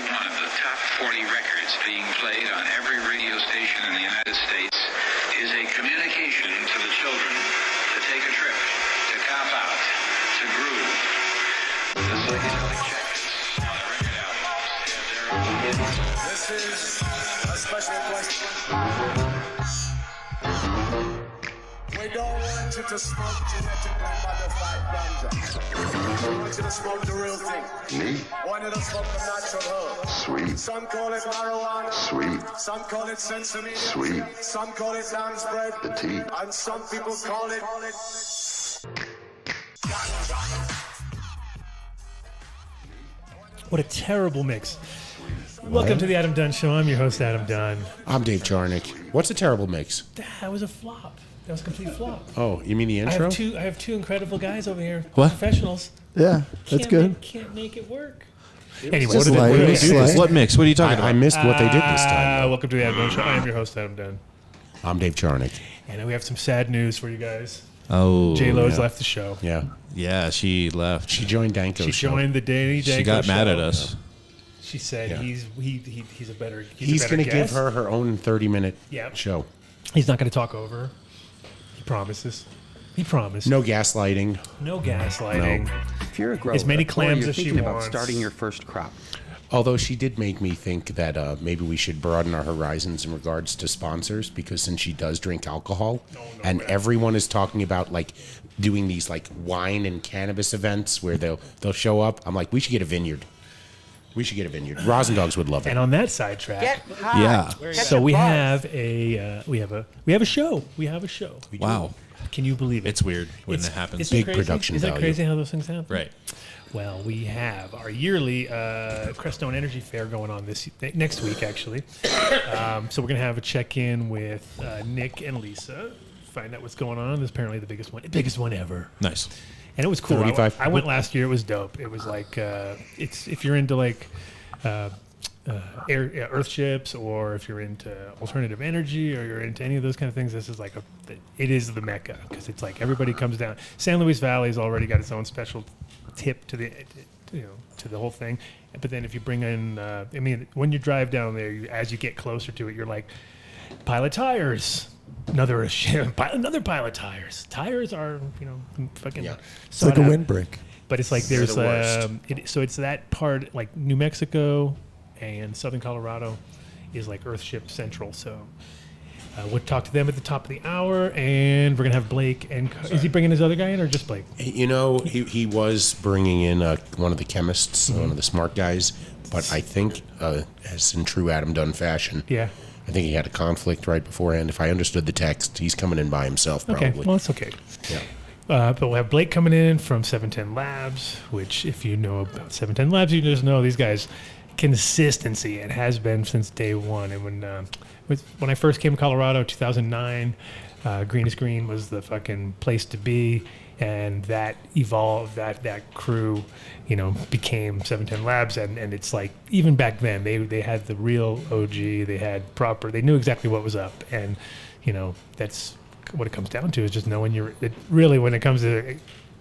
one of the top 40 records being played on every radio station in the United States is a communication to the children to take a trip, to cop out, to groove. The Psychedelic Jackets on the record albums have their own. This is a special question. We don't want you to smoke genetically modified ganja. We want you to smoke the real thing. Me? We want you to smoke the natural herb. Sweet. Some call it marijuana. Sweet. Some call it sesame. Sweet. Some call it lamb's bread. The tea. And some people call it ganja. What a terrible mix. Welcome to the Adam Dunn Show. I'm your host, Adam Dunn. I'm Dave Charnick. What's a terrible mix? That was a flop. That was a complete flop. Oh, you mean the intro? I have two incredible guys over here. What? Professionals. Yeah, that's good. Can't make it work. Anyway, Just what light, did they just do? light. What mix? What are you talking I about? missed what they did this time. Welcome to the Adam Dunn Show. I am your host, Adam Dunn. I'm Dave Charnick. And we have some sad news for you guys. Oh, J-Lo's yeah. left the show. Yeah. yeah, she left. She joined Danko's She show. joined the Danny Danko She got mad show. at us. She said Yeah. he's a better He's going to give her own 30-minute Yep. show. He's not going to talk over her. He promises. He promised. No gaslighting. No gaslighting. If you're a grower, As many clams or you're as she thinking about wants. starting your first crop, Although she did make me think that maybe we should broaden our horizons in regards to sponsors, because since she does drink alcohol, and everyone is talking about like doing these like wine and cannabis events where they'll show up, I'm like, we should get a vineyard. We should get a vineyard. Rosendogs would love it. And on that sidetrack, Yeah. so we have a show. We have a show. Wow. Can you believe it? It's weird when It's- it happens. isn't it Big crazy? production Is that value. crazy how those things happen? Right. Well, we have our yearly Crestone Energy Fair going on next week, actually. So we're gonna have a check-in with Nick and Lisa, find out what's going on. This is apparently the biggest one ever, Nice. and it was cool. 35. I went last year. It was dope. It was like it's if you're into like Earthships, or if you're into alternative energy, or you're into any of those kind of things, this is like it is the mecca, because it's like everybody comes down. San Luis Valley's already got its own special tip to the whole thing, but then if you bring in, when you drive down there, as you get closer to it, you're like, pilot tires. Another pile of tires. Tires are, fucking. Yeah. It's like a windbreak. But it's like They're there's the worst. so it's that part, like New Mexico and Southern Colorado is like Earthship Central. So we'll talk to them at the top of the hour, and we're gonna have Blake. And is he bringing his other guy in, or just Blake? He was bringing in one of the chemists, one of the smart guys, but I think, as in true Adam Dunn fashion, Yeah. I think he had a conflict right beforehand. If I understood the text, he's coming in by himself probably. Okay. Well, it's okay. Yeah. But we'll have Blake coming in from 710 Labs, which, if you know about 710 Labs, you just know these guys, consistency. It has been since day one. And when I first came to Colorado, 2009, Green is Green was the fucking place to be. And that evolved, that crew, became 710 Labs. And it's like, even back then, they had the real OG. They knew exactly what was up. And, that's what it comes down to, is just knowing really, when it comes to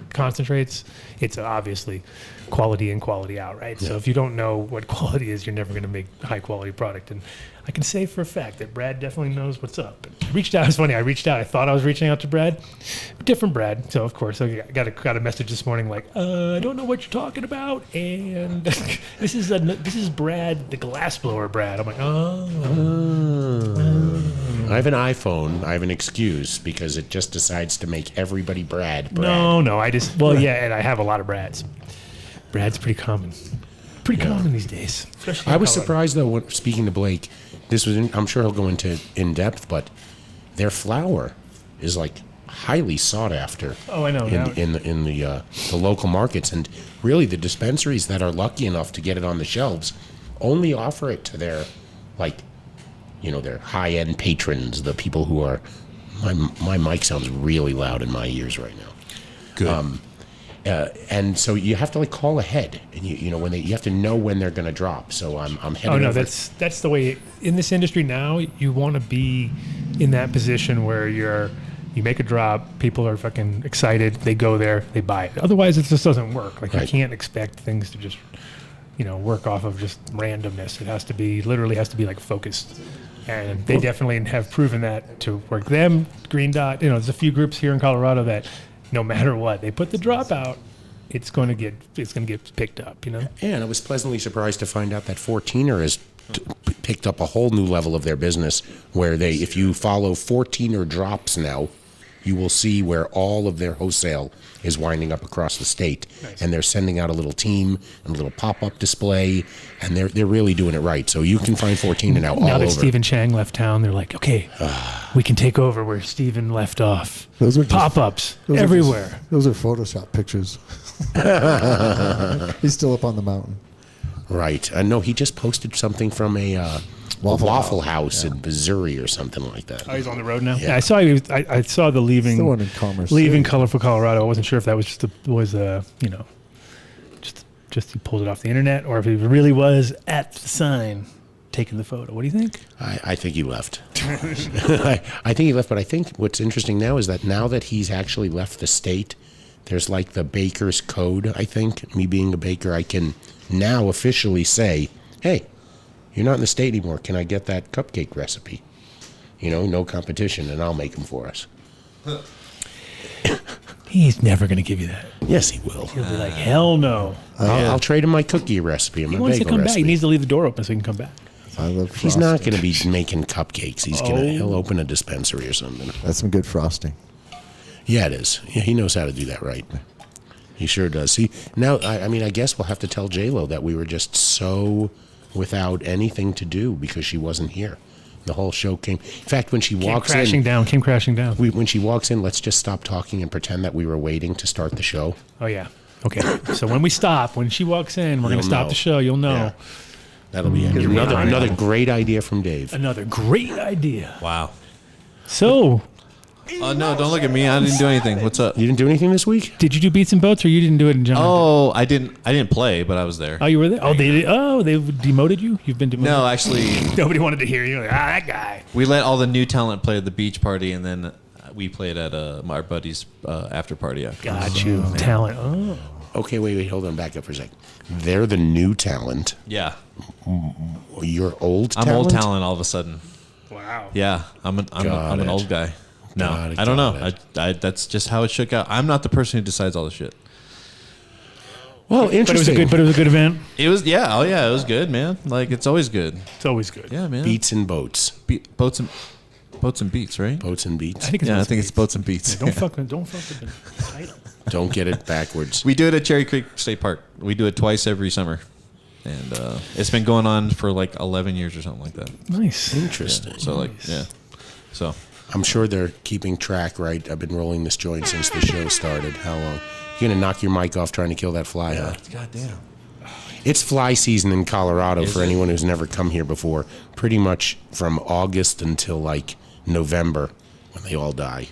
concentrates, it's obviously quality in, quality out, right? Yeah. So if you don't know what quality is, you're never going to make high quality product. And I can say for a fact that Brad definitely knows what's up. I reached out. It's funny. I thought I was reaching out to Brad, different Brad. So of course I got a message this morning like, I don't know what you're talking about, and this is Brad, the glassblower Brad. I'm like, I have an iPhone. I have an excuse because it just decides to make everybody Brad. No. And I have a lot of Brads. Brad's pretty common. Common these days. Especially I was in Colorado. surprised though, speaking to Blake, I'm sure he'll go into in depth, but their flour is like highly sought after. Oh, I know. In the local markets, and really the dispensaries that are lucky enough to get it on the shelves only offer it to their their high-end patrons, the people who are. My mic sounds really loud in my ears right now. Good. And so you have to call ahead, and you have to know when they're going to drop. So I'm heading. Oh no, over. that's the way in this industry now. You want to be in that position where you make a drop, people are fucking excited, they go there, they buy it. Otherwise, it just doesn't work. You Right. can't expect things to just work off of just randomness. It has to be like focused. And they definitely have proven that to work. Them, Green Dot, there's a few groups here in Colorado that no matter what, they put the drop out, it's going to get picked up, And I was pleasantly surprised to find out that 14er has picked up a whole new level of their business where if you follow 14er drops now, you will see where all of their wholesale is winding up across the state. Nice. And they're sending out a little team and a little pop-up display, and they're really doing it right. So you can find 14er now all over. Now that Stephen Chang left town, they're like, okay, we can take over where Stephen left off. Those are just, pop-ups everywhere. Those are Photoshop pictures. He's still up on the mountain. Right. No, he just posted something from a Waffle House in Missouri or something like that. Oh, he's on the road now. Yeah, I saw. I saw the leaving. It's the one in Commerce. Leaving Colorful Colorado. I wasn't sure if that was just he pulled it off the internet, or if he really was at the sign taking the photo. What do you think? I think he left. I think he left, but I think what's interesting now is that now that he's actually left the state, there's like the baker's code. I think me being a baker, I can now officially say, hey, you're not in the state anymore. Can I get that cupcake recipe? No competition, and I'll make them for us. He's never going to give you that. Yes, he will. He'll be like, hell no. I'll trade him my cookie recipe and my bagel recipe. He wants to come back. He needs to leave the door open so he can come back. I love frosting. He's not going to be making cupcakes. He'll open a dispensary or something. That's some good frosting. Yeah, it is. Yeah, he knows how to do that right. He sure does. See, now, I guess we'll have to tell J-Lo that we were just so without anything to do because she wasn't here. The whole show came. In fact, when she walks in, came crashing down. When she walks in, let's just stop talking and pretend that we were waiting to start the show. Oh yeah. Okay. So when she walks in, we're going to stop the show. You'll know. Yeah. That'll be it. Another great idea from Dave. Another great idea. Wow. So. Oh no! Don't look at me. I didn't do anything. What's up? You didn't do anything this week? Did you do beats and boats, or you didn't do it in general? Oh, I didn't play, but I was there. Oh, you were there. Oh, they did. Oh, they demoted you. You've been demoted. No, actually, nobody wanted to hear you. Like, that guy. We let all the new talent play at the beach party, and then we played at our buddy's after party. Got you. Talent. Oh. Okay, wait. Hold on. Back up for a sec. They're the new talent. Yeah. You're old talent? I'm old talent all of a sudden. Wow. Yeah, I'm an old guy. No, I don't know. That's just how it shook out. I'm not the person who decides all the shit. Well, interesting. But it was a good event. It was, yeah. Oh, yeah. It was good, man. Like, it's always good. It's always good. Yeah, man. Beats and boats. Boats and beats, right? Boats and beats. I think it's boats and beats. Yeah, don't fuck with the title. Don't get it backwards. We do it at Cherry Creek State Park. We do it twice every summer. And it's been going on for like 11 years or something like that. Nice. Interesting. Yeah. So, So. I'm sure they're keeping track, right? I've been rolling this joint since the show started. How long? You're going to knock your mic off trying to kill that fly, huh? Goddamn. It's fly season in Colorado for anyone who's never come here before. Pretty much from August until like November when they all die.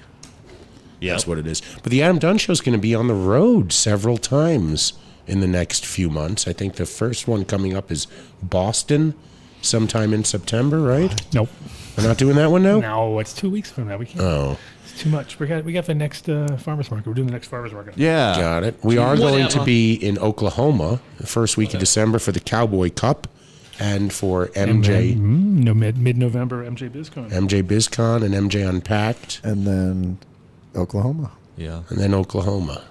Yeah, that's what it is. But the Adam Dunn Show is going to be on the road several times in the next few months. I think the first one coming up is Boston sometime in September, right? Nope. We're not doing that one now? No, it's 2 weeks from now. We can't. Oh. It's too much. We got the next farmers market. We're doing the next farmers market. Yeah. Got it. We are going to be in Oklahoma the first week of December for the Cowboy Cup and for MJ. Mid-November, MJ BizCon. MJ BizCon and MJ Unpacked. And then Oklahoma. Yeah. And then Oklahoma.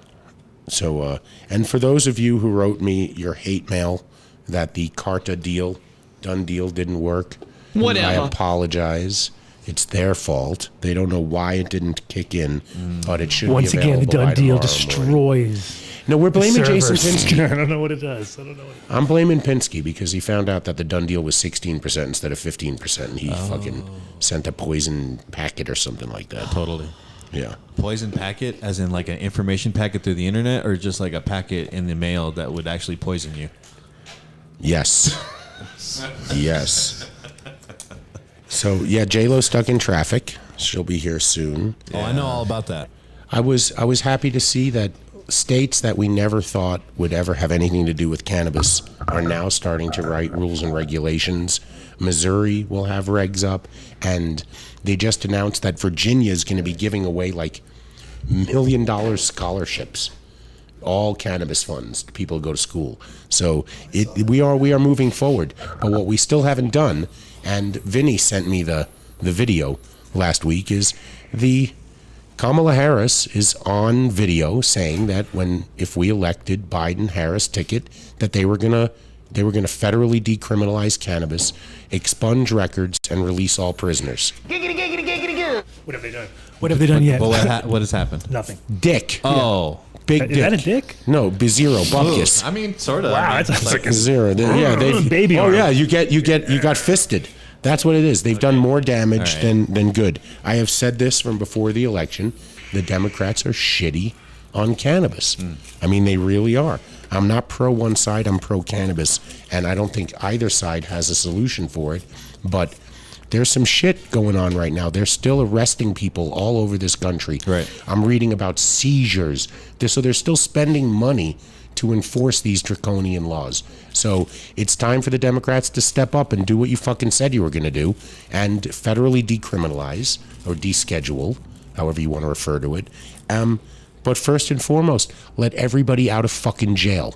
So, and for those of you who wrote me your hate mail that the Carta Dunn deal didn't work, whatever. I apologize. It's their fault. They don't know why it didn't kick in, but it should Once be again, the available Dunn deal by tomorrow morning. destroys. No, we're blaming the Jason servers. Pinsky. I don't know what it does. I'm blaming Pinsky because he found out that the Dunn deal was 16% instead of 15%, and he fucking sent a poison packet or something like that. Totally. Yeah. Poison packet, as in like an information packet through the internet, or just like a packet in the mail that would actually poison you? Yes. Yes. So, yeah, J-Lo's stuck in traffic. She'll be here soon. Yeah. Oh, I know all about that. I was happy to see that states that we never thought would ever have anything to do with cannabis are now starting to write rules and regulations. Missouri will have regs up, and they just announced that Virginia is going to be giving away like $1 million scholarships all cannabis funds. People go to school. So we are moving forward. But what we still haven't done, and Vinny sent me the video last week, is the Kamala Harris is on video saying that if we elected Biden-Harris ticket, that they were gonna federally decriminalize cannabis, expunge records, and release all prisoners. What have they done? What have they done yet? What has happened? Nothing. Dick. Oh. Big Is dick. that a dick? No, zero. Bupkis. I mean, sort of. Wow, that's like a Zero. They baby Oh arm. yeah, you got fisted. That's what it is. They've done more damage than good. I have said this from before the election. The Democrats are shitty on cannabis. I mean, they really are. I'm not pro one side. I'm pro cannabis, and I don't think either side has a solution for it. But there's some shit going on right now. They're still arresting people all over this country. Right. I'm reading about seizures. So they're still spending money to enforce these draconian laws. So it's time for the Democrats to step up and do what you fucking said you were going to do and federally decriminalize or deschedule, however you want to refer to it. But first and foremost, let everybody out of fucking jail.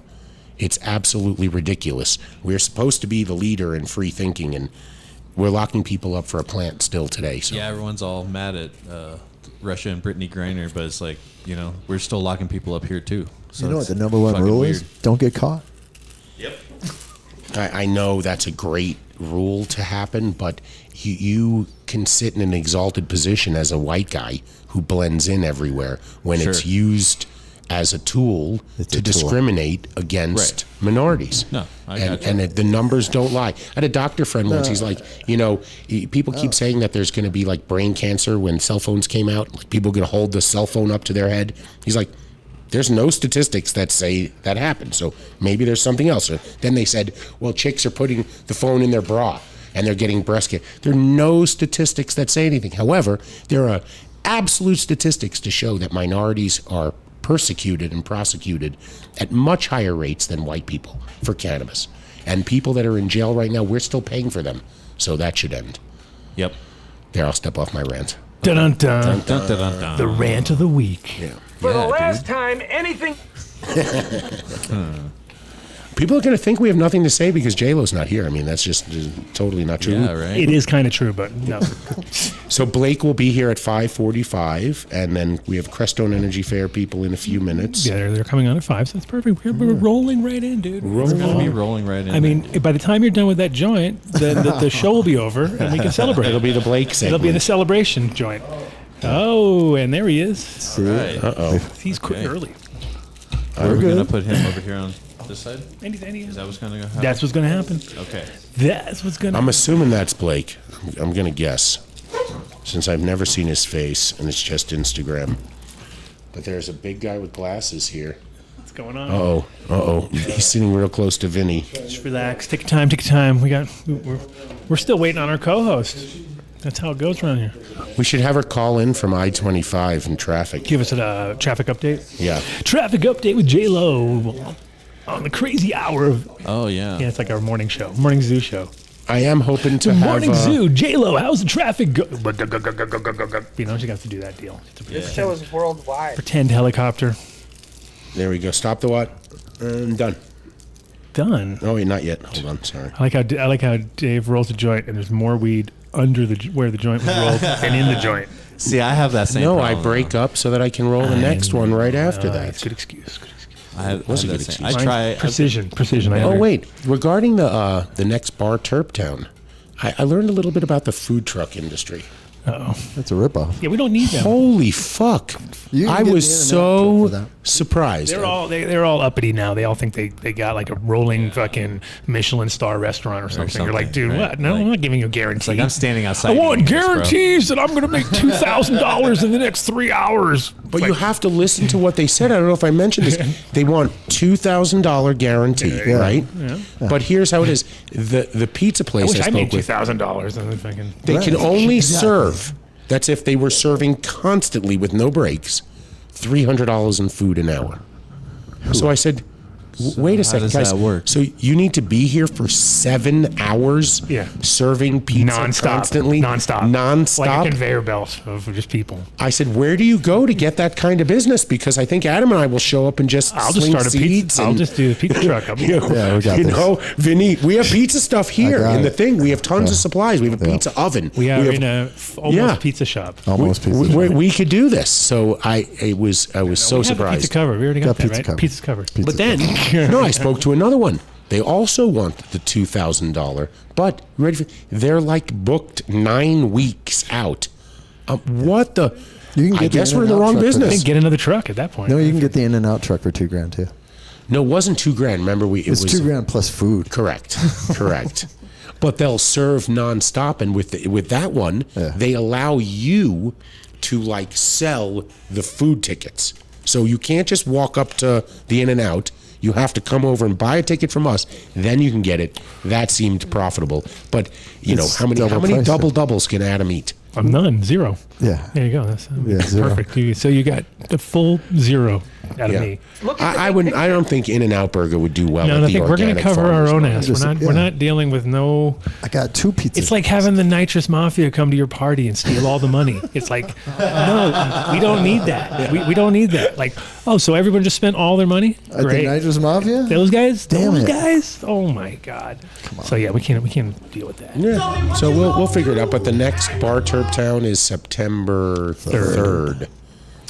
It's absolutely ridiculous. We're supposed to be the leader in free thinking, and we're locking people up for a plant still today. So. Yeah, everyone's all mad at Russia and Brittany Griner, but it's like, we're still locking people up here too. So You know what the number one rule is? Don't get caught. Yep. I know that's a great rule to happen, but you can sit in an exalted position as a white guy who blends in everywhere when it's used as a tool to discriminate against minorities. No, I got you. And the numbers don't lie. I had a doctor friend once. He's like, people keep saying that there's going to be like brain cancer when cell phones came out. Like people going to hold the cell phone up to their head. He's like, there's no statistics that say that happened. So maybe there's something else. Or then they said, well, chicks are putting the phone in their bra and they're getting breast cancer. There are no statistics that say anything. However, there are absolute statistics to show that minorities are persecuted and prosecuted at much higher rates than white people for cannabis. And people that are in jail right now, we're still paying for them. So that should end. Yep. There, I'll step off my rant. Dun-dun-dun. Dun, dun, dun, dun. The rant of the week. Yeah. For the last time, anything. People are going to think we have nothing to say because J-Lo's not here. I mean, that's just totally not true. Yeah, right. It is kind of true, but no. So Blake will be here at 5:45, and then we have Crestone Energy Fair people in a few minutes. Yeah, they're coming on at 5, so that's perfect. We're rolling right in, dude. We're going to be rolling right in. I mean, by the time you're done with that joint, the show will be over, and we can celebrate. It'll be the Blake segment. It'll be the celebration joint. Oh, and there he is. See? Uh-oh. He's quitting early. we're good. going to put him over here on this side? Is that what's going to happen? That's what's going to happen. Okay. That's what's going to I'm happen. assuming that's Blake. I'm going to guess, since I've never seen his face, and it's just Instagram. But there's a big guy with glasses here. What's going on? Uh-oh. He's sitting real close to Vinny. Just relax. Take your time. Take your time. We're still waiting on our co-host. That's how it goes around here. We should have her call in from I-25 in traffic. Give us a traffic update. Yeah. Traffic update with J-Lo on the crazy hour of... Oh, yeah. Yeah, it's like our morning show. Morning Zoo show. I am hoping to The have... Morning Zoo. J-Lo, how's the traffic go? You know, she got to do that deal. This show is worldwide. Pretend helicopter. There we go. Stop the what? And done. Done. Oh, wait, not yet. Hold on. Sorry. I like how Dave rolls a joint and there's more weed under where the joint was rolled and in the joint. See, I have that same No, problem. I break up so that I can roll the next one right after It's that. a good excuse. I have Was a that good same. excuse. I try. Precision. I Oh, know. wait. Regarding the next bar, Terp Town, I learned a little bit about the food truck industry. Uh-oh. That's a ripoff. Yeah, we don't need them. Holy fuck. You can I get was the internet for so that. surprised. They're all uppity now. They all think they got like a rolling fucking Michelin star restaurant or something. You're like, something, dude, right. what? No, Like- I'm not giving you a guarantee. Like I'm standing outside. I want eating this, bro. guarantees that I'm going to make $2,000 in the next 3 hours. But you have to listen to what they said. I don't know if I mentioned this. They want $2,000 guarantee, right? Yeah. But here's how it is. The pizza I place wish I I made spoke with, $2,000 and then fucking. they can Right. only Exactly. serve, that's if they were serving constantly with no breaks, $300 in food an hour. So I said, Wait a second, does guys. that work? So you need to be here for 7 hours, serving pizza constantly, nonstop, like a conveyor belt of just people. I said, where do you go to get that kind of business? Because I think Adam and I will show up and just I'll just start a pizza. I'll just do a pizza truck. Yeah, we got this. Vinny, we have pizza stuff here in the thing. We have tons of supplies. We have a pizza oven. We are in a almost pizza shop. Almost pizza shop. We could do this. So I was so surprised. Pizza covered. We already got that, pizza right? covered. Pizza's covered. But then, no, I spoke to another one. They also want the $2,000, but they're like booked 9 weeks out. What the? I guess we're in the wrong business. Get another truck at that point. No, you can get the In-N-Out truck for $2,000 too. No, it wasn't $2,000. Remember, it was $2,000 plus food. Correct. But they'll serve nonstop, and with that one, they allow you to like sell the food tickets. So you can't just walk up to the In-N-Out. You have to come over and buy a ticket from us. Then you can get it. That seemed profitable. But how many double doubles can Adam eat? None. 0. Yeah. There you go. That's zero. perfect. So you got the full 0 out of me. I don't think In-N-Out Burger would do well. No, I think we're going to cover our own ass. Market. We're not dealing with no. I got 2 pizzas. It's like having the Nitrous Mafia come to your party and steal all the money. It's like, no, we don't need that. We don't need that. Like, so everyone just spent all their money? At the Nitrous Mafia? Those guys? Damn Those it. guys? Oh my God. Come on. So yeah, we can't deal with that. Yeah. So we'll figure it out. But the next Bar Terp Town is September 3rd.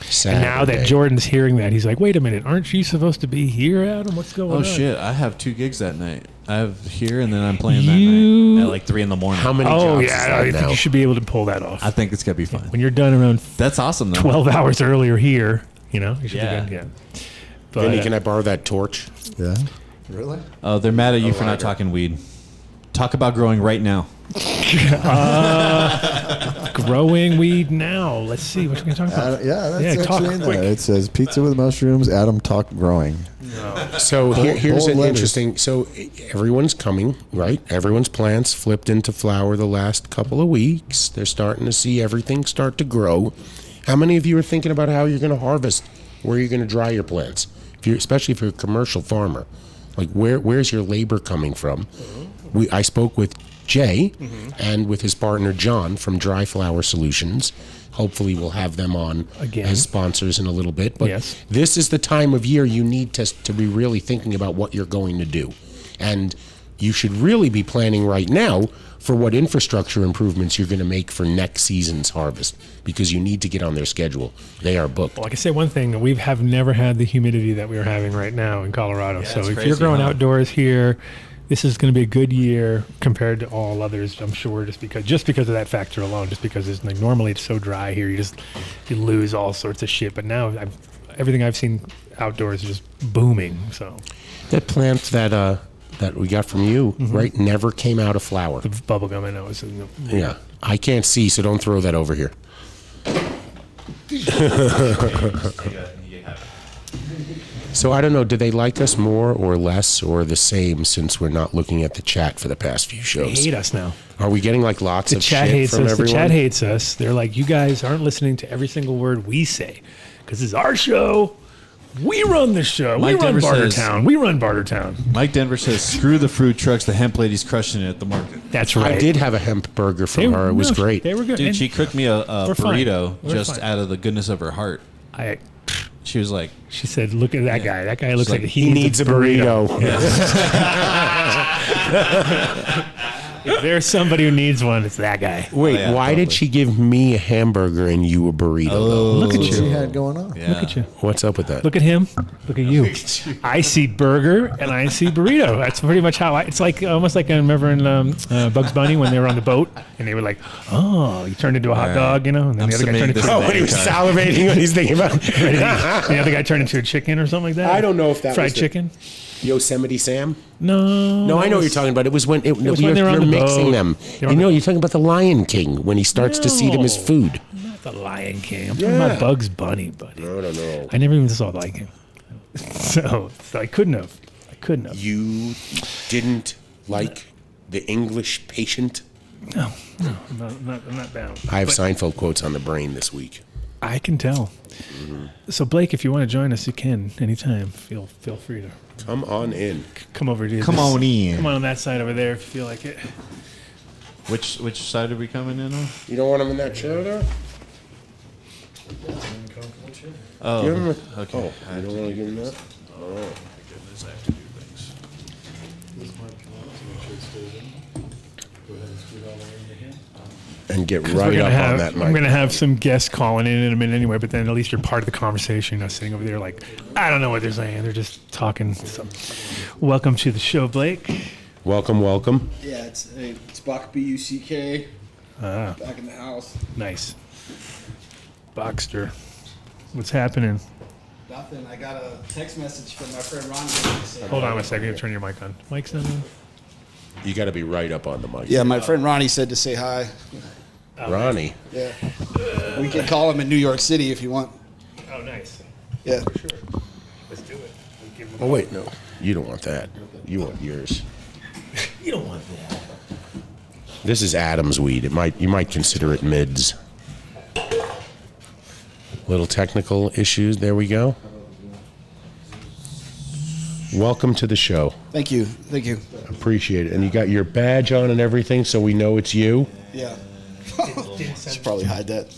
Saturday. And now that Jordan's hearing that, he's like, wait a minute, aren't you supposed to be here, Adam? What's going on? Oh shit, I have 2 gigs that night. I have here and then I'm playing that night at like 3 in the morning. How many jobs is that I now? think you should be able to pull that off. I think it's gonna be fun. When you're done around That's awesome though. 12 hours earlier here, you should be good. Yeah. But, Vinny, can I borrow that torch? Yeah. Really? Oh, they're mad at you for not talking weed. Talk about growing right now. Growing weed now. Let's see what we're going to talk about. That's talk actually in quick. there. It says pizza with mushrooms. Adam talk growing. So here's bold an letters. interesting. So everyone's coming, right? Everyone's plants flipped into flower the last couple of weeks. They're starting to see everything start to grow. How many of you are thinking about how you're going to harvest, where you're going to dry your plants? Especially if you're a commercial farmer, like where's your labor coming from? I spoke with Jay and with his partner John from Dry Flower Solutions. Hopefully we'll have them on as sponsors in a little bit. But this is the time of year you need to be really thinking about what you're going to do. And you should really be planning right now for what infrastructure improvements you're going to make for next season's harvest, because you need to get on their schedule. They are booked. Well, I can say one thing, we have never had the humidity that we are having right now in Colorado. So if you're growing outdoors here, this is going to be a good year compared to all others, I'm sure, just because of that factor alone, just because it's like normally it's so dry here, you lose all sorts of shit. But now everything I've seen outdoors is just booming. So that plant that we got from you, right, never came out of flower. The bubble gum, I know. Yeah. I can't see, so don't throw that over here. So I don't know, do they like us more or less or the same since we're not looking at the chat for the past few shows? They hate us now. Are we getting like lots of chat shit hates from us. everyone? The chat hates us. They're like, you guys aren't listening to every single word we say because it's our show. We run the show. Mike we run Denver Bartertown. We run Bartertown. Mike Denver says, screw the food trucks. The hemp lady's crushing it at the market. That's right. I did have a hemp burger from her. It was great. They were good. Dude, And she cooked me a burrito just fine. out of the goodness of her heart. She was like, She said, look at that guy. That guy looks like He needs a burrito. If there's somebody who needs one, it's that guy. Wait, why did she give me a hamburger and you a burrito? though? Look at What she you. had going on. yeah. Look at you. What's up with that? Look at him. Look at you. I see burger and I see burrito. That's pretty much how it's like almost like I remember in Bugs Bunny when they were on the boat and they were like, oh, you turned into a hot dog, and then I'm the other guy submitting turned into this Oh, when he was salivating when he's thinking about the other guy turned into a chicken or something like that. I don't know if that fried was the- chicken. Yosemite Sam? No. No, I know what you're talking about. It was when was when they were on you're the mixing boat. them. They were on You're talking about the Lion King when he starts to see them as food. Not the Lion King. I'm talking about Bugs Bunny, buddy. I don't know. I never even saw the Lion King. So I couldn't have. You didn't like the English Patient? No, I'm not bound. I have Seinfeld quotes on the brain this week. I can tell. So Blake, if you want to join us, you can anytime. Feel free to Come on in. come over to Come on in. Come on that side over there if you feel like it. Which side are we coming in on? You don't want him in that chair there? Oh, Give him a, okay. Oh, you don't want to give him that? Goodness, I have to do things. And get We're right gonna up have, on that I'm mic. going to have some guests calling in a minute anyway, but then at least you're part of the conversation. Sitting over there like, I don't know what they're saying. They're just talking. So, welcome to the show, Blake. Welcome, welcome. Yeah, it's Buck, B-U-C-K, back in the house. Nice. Boxster. What's happening? Nothing. I got a text message from my friend Ronnie. Hold on a second. Turn your mic on. Mic's not on. You got to be right up on the mic. Yeah, my friend Ronnie said to say hi. Ronnie. Yeah. We can call him in New York City if you want. Oh, nice. Yeah. Sure. Let's do it. We'll give him a Oh, wait, no. You don't want that. You want yours. You don't want that. This is Adam's weed. You might consider it mids. Little technical issues. There we go. Welcome to the show. Thank you. Thank you. Appreciate it. And you got your badge on and everything, so we know it's you. Yeah. Should probably hide that.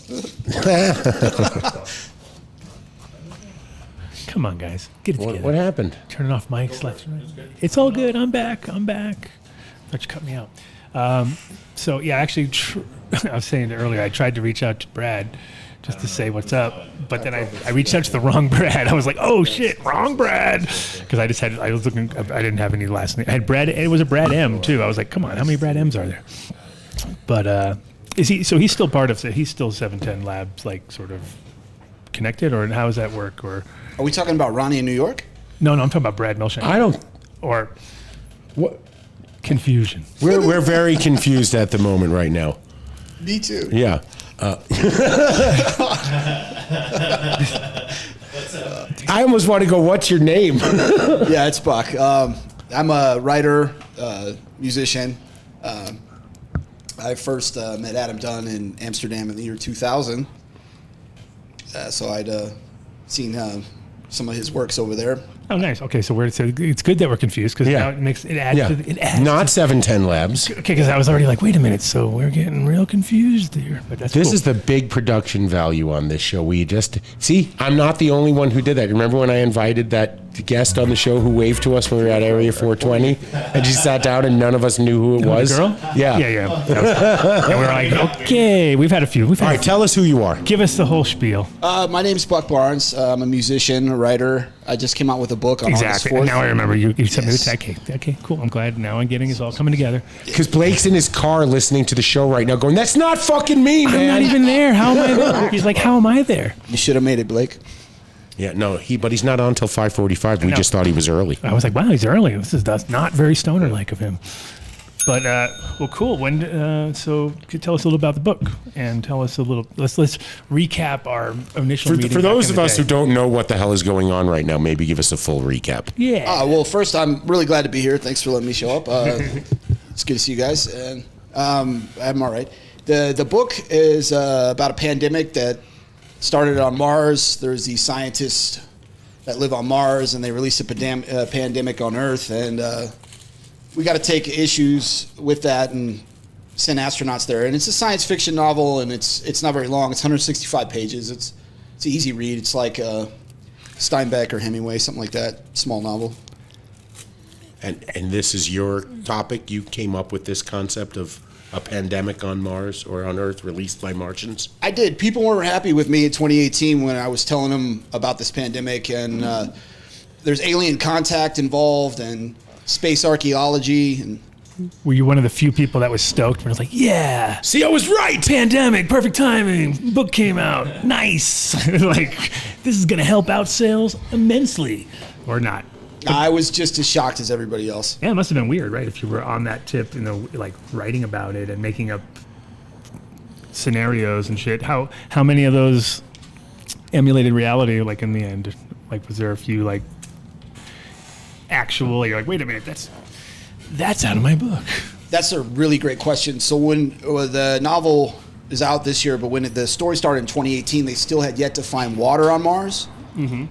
Come on, guys. Get it together. What happened? Turning off mics left and right. It's all good. I'm back. Thought you cut me out. So, yeah, actually, I was saying earlier, I tried to reach out to Brad just to say what's up, but then I reached out to the wrong Brad. I was like, oh, shit, wrong Brad. Because I was looking, I didn't have any last name. I had Brad, it was a Brad M, too. I was like, come on, how many Brad M's are there? But so he's still part of, he's still 710 Labs, like, sort of connected, or how does that work? Or Are we talking about Ronnie in New York? No, I'm talking about Brad Milsham. I don't. Or What? confusion. We're very confused at the moment right now. Me too. Yeah. I almost want to go, what's your name? Yeah, it's Buck. I'm a writer, musician. I first met Adam Dunn in Amsterdam in the year 2000. So I'd seen some of his works over there. Oh, nice. Okay, so it's good that we're confused because now it adds Yeah. to it adds Not 710 Labs. Okay, because I was already like, wait a minute, so we're getting real confused here. But that's This cool. is the big production value on this show. We just see. I'm not the only one who did that. Remember when I invited that guest on the show who waved to us when we were at Area 420, and she sat down and none of us knew who it was. The girl? Yeah. Yeah. And we were like, okay, we've had a few. All right, tell us who you are. Give us the whole spiel. My name's Buck Barnes. I'm a musician, a writer. I just came out with a book on Exactly. August 4th. Now I remember you sent me Yes. the tag. Okay, cool. I'm glad now I'm getting it's all coming together. Because Blake's in his car listening to the show right now, going, "That's not fucking me, man." I'm not even there. How am I there? He's like, how am I there? You should have made it, Blake. Yeah, no, but he's not on until 5:45. We just thought he was early. I was like, wow, he's early. That's not very stoner-like of him. But well, cool. So could you tell us a little about the book and tell us a little. Let's recap our initial meeting. For back those in of the us day. who don't know what the hell is going on right now, maybe give us a full recap. Yeah. Well, first, I'm really glad to be here. Thanks for letting me show up. It's good to see you guys. And I'm all right. The book is about a pandemic that started on Mars. There's these scientists that live on Mars, and they released a pandemic on Earth. And we got to take issues with that and send astronauts there. And it's a science fiction novel, and it's not very long. It's 165 pages. It's an easy read. It's like Steinbeck or Hemingway, something like that. Small novel. And this is your topic. You came up with this concept of a pandemic on Mars or on Earth released by Martians. I did. People weren't happy with me in 2018 when I was telling them about this pandemic, and there's alien contact involved and space archaeology. And Were you one of the few people that was stoked? Where it was like, yeah, See, I was right. pandemic, perfect timing, book came out, nice. Like, this is gonna help out sales immensely, or not? I was just as shocked as everybody else. Yeah, it must have been weird, right? If you were on that tip, like writing about it and making up scenarios and shit. How many of those emulated reality? Like in the end, like was there a few like actual? You're like, wait a minute, that's out of my book. That's a really great question. So when the novel is out this year, but when the story started in 2018, they still had yet to find water on Mars.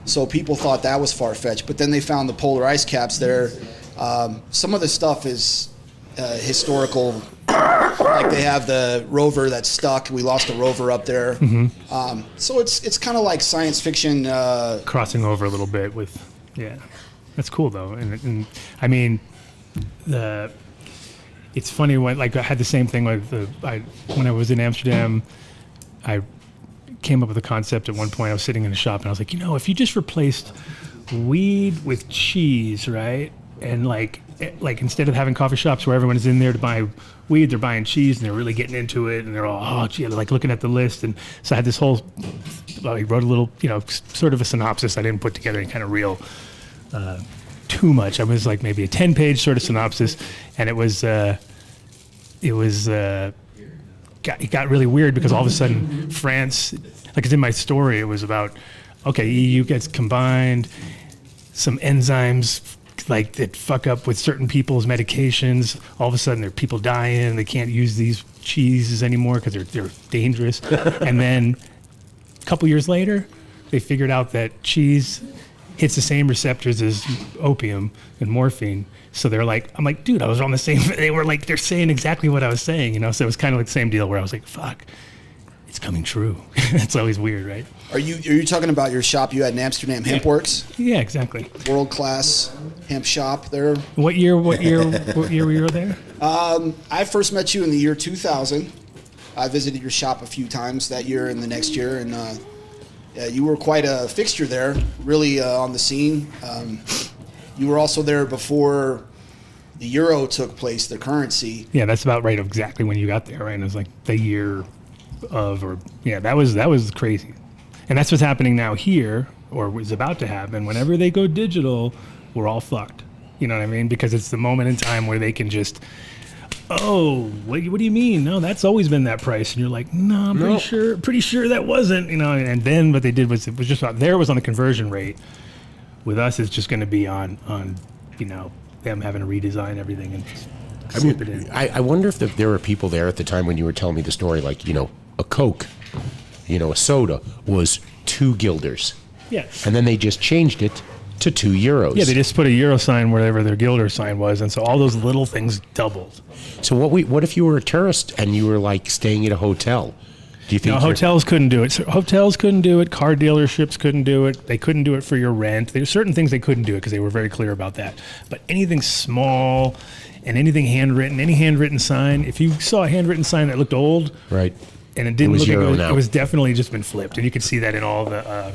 So people thought that was far-fetched. But then they found the polar ice caps there. Some of the stuff is historical. Like they have the rover that's stuck. We lost a rover up there. So it's kind of like science fiction. Crossing over a little bit with, that's cool though. And I mean, it's funny when like I had the same thing with when I was in Amsterdam. I came up with a concept at one point. I was sitting in a shop and I was like, if you just replaced weed with cheese, right? And like instead of having coffee shops where everyone is in there to buy weed, they're buying cheese and they're really getting into it and they're all, like looking at the list. And so I had this whole, I wrote a little, sort of a synopsis I didn't put together any kind of real too much. I was like maybe a 10-page sort of synopsis, and it got really weird because all of a sudden France, like it's in my story, it was about, EU gets combined, some enzymes like that fuck up with certain people's medications. All of a sudden, there are people dying. They can't use these cheeses anymore because they're dangerous. And then a couple years later, they figured out that cheese hits the same receptors as opium and morphine. So they're like, I'm like, dude, I was on the same. They were like, they're saying exactly what I was saying, So it was kind of like the same deal where I was like, fuck, it's coming true. It's always weird, right? Are you talking about your shop you had in Amsterdam, Hempworks? Yeah, exactly. World class hemp shop there. What year were you there? I first met you in the year 2000. I visited your shop a few times that year and the next year, and you were quite a fixture there, really on the scene. You were also there before the euro took place, the currency. Yeah, that's about right. Exactly when you got there, right? It was like the year of, that was crazy. And that's what's happening now here, or was about to happen. Whenever they go digital, we're all fucked. You know what I mean? Because it's the moment in time where they can just, what do you mean? No, that's always been that price. And you're like, no, I'm pretty sure that wasn't, And then what they did was, it was just, there was on the conversion rate. With us, it's just going to be on them having to redesign everything and slip it in. I wonder if there were people there at the time when you were telling me the story, like, a Coke, a soda was 2 guilders. Yes. And then they just changed it to 2 euros. Yeah, they just put a euro sign wherever their guilder sign was, and so all those little things doubled. So what if you were a tourist and you were like staying at a hotel? Do you think hotels couldn't do it? So hotels couldn't do it. Car dealerships couldn't do it. They couldn't do it for your rent. There were certain things they couldn't do it because they were very clear about that. But anything small and anything handwritten, any handwritten sign, if you saw a handwritten sign that looked old, right, and it didn't look like it was definitely just been flipped, and you could see that in all the.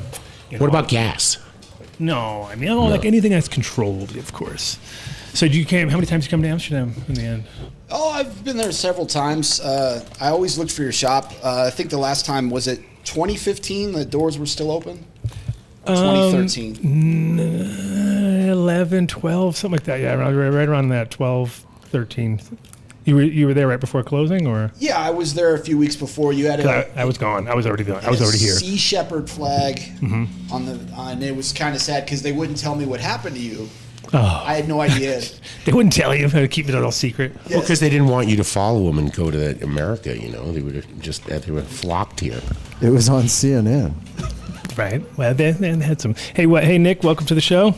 What about gas? No, I mean, like anything that's controlled, of course. So how many times did you come to Amsterdam in the end? Oh, I've been there several times. I always looked for your shop. I think the last time, was it 2015? The doors were still open? 2013? 11, 12, something like that. Yeah, right around that, 12, 13. You were there right before closing, or? Yeah, I was there a few weeks before. You had I was gone. I was already there. I was already here. Sea Shepherd flag and it was kind of sad because they wouldn't tell me what happened to you. Oh. I had no idea. They wouldn't tell you. They would keep it all secret. Yes. Well, because they didn't want you to follow them and go to America. They would have they were flocked here. It was on CNN. Right. Well, they had some. Hey, Nick, welcome to the show.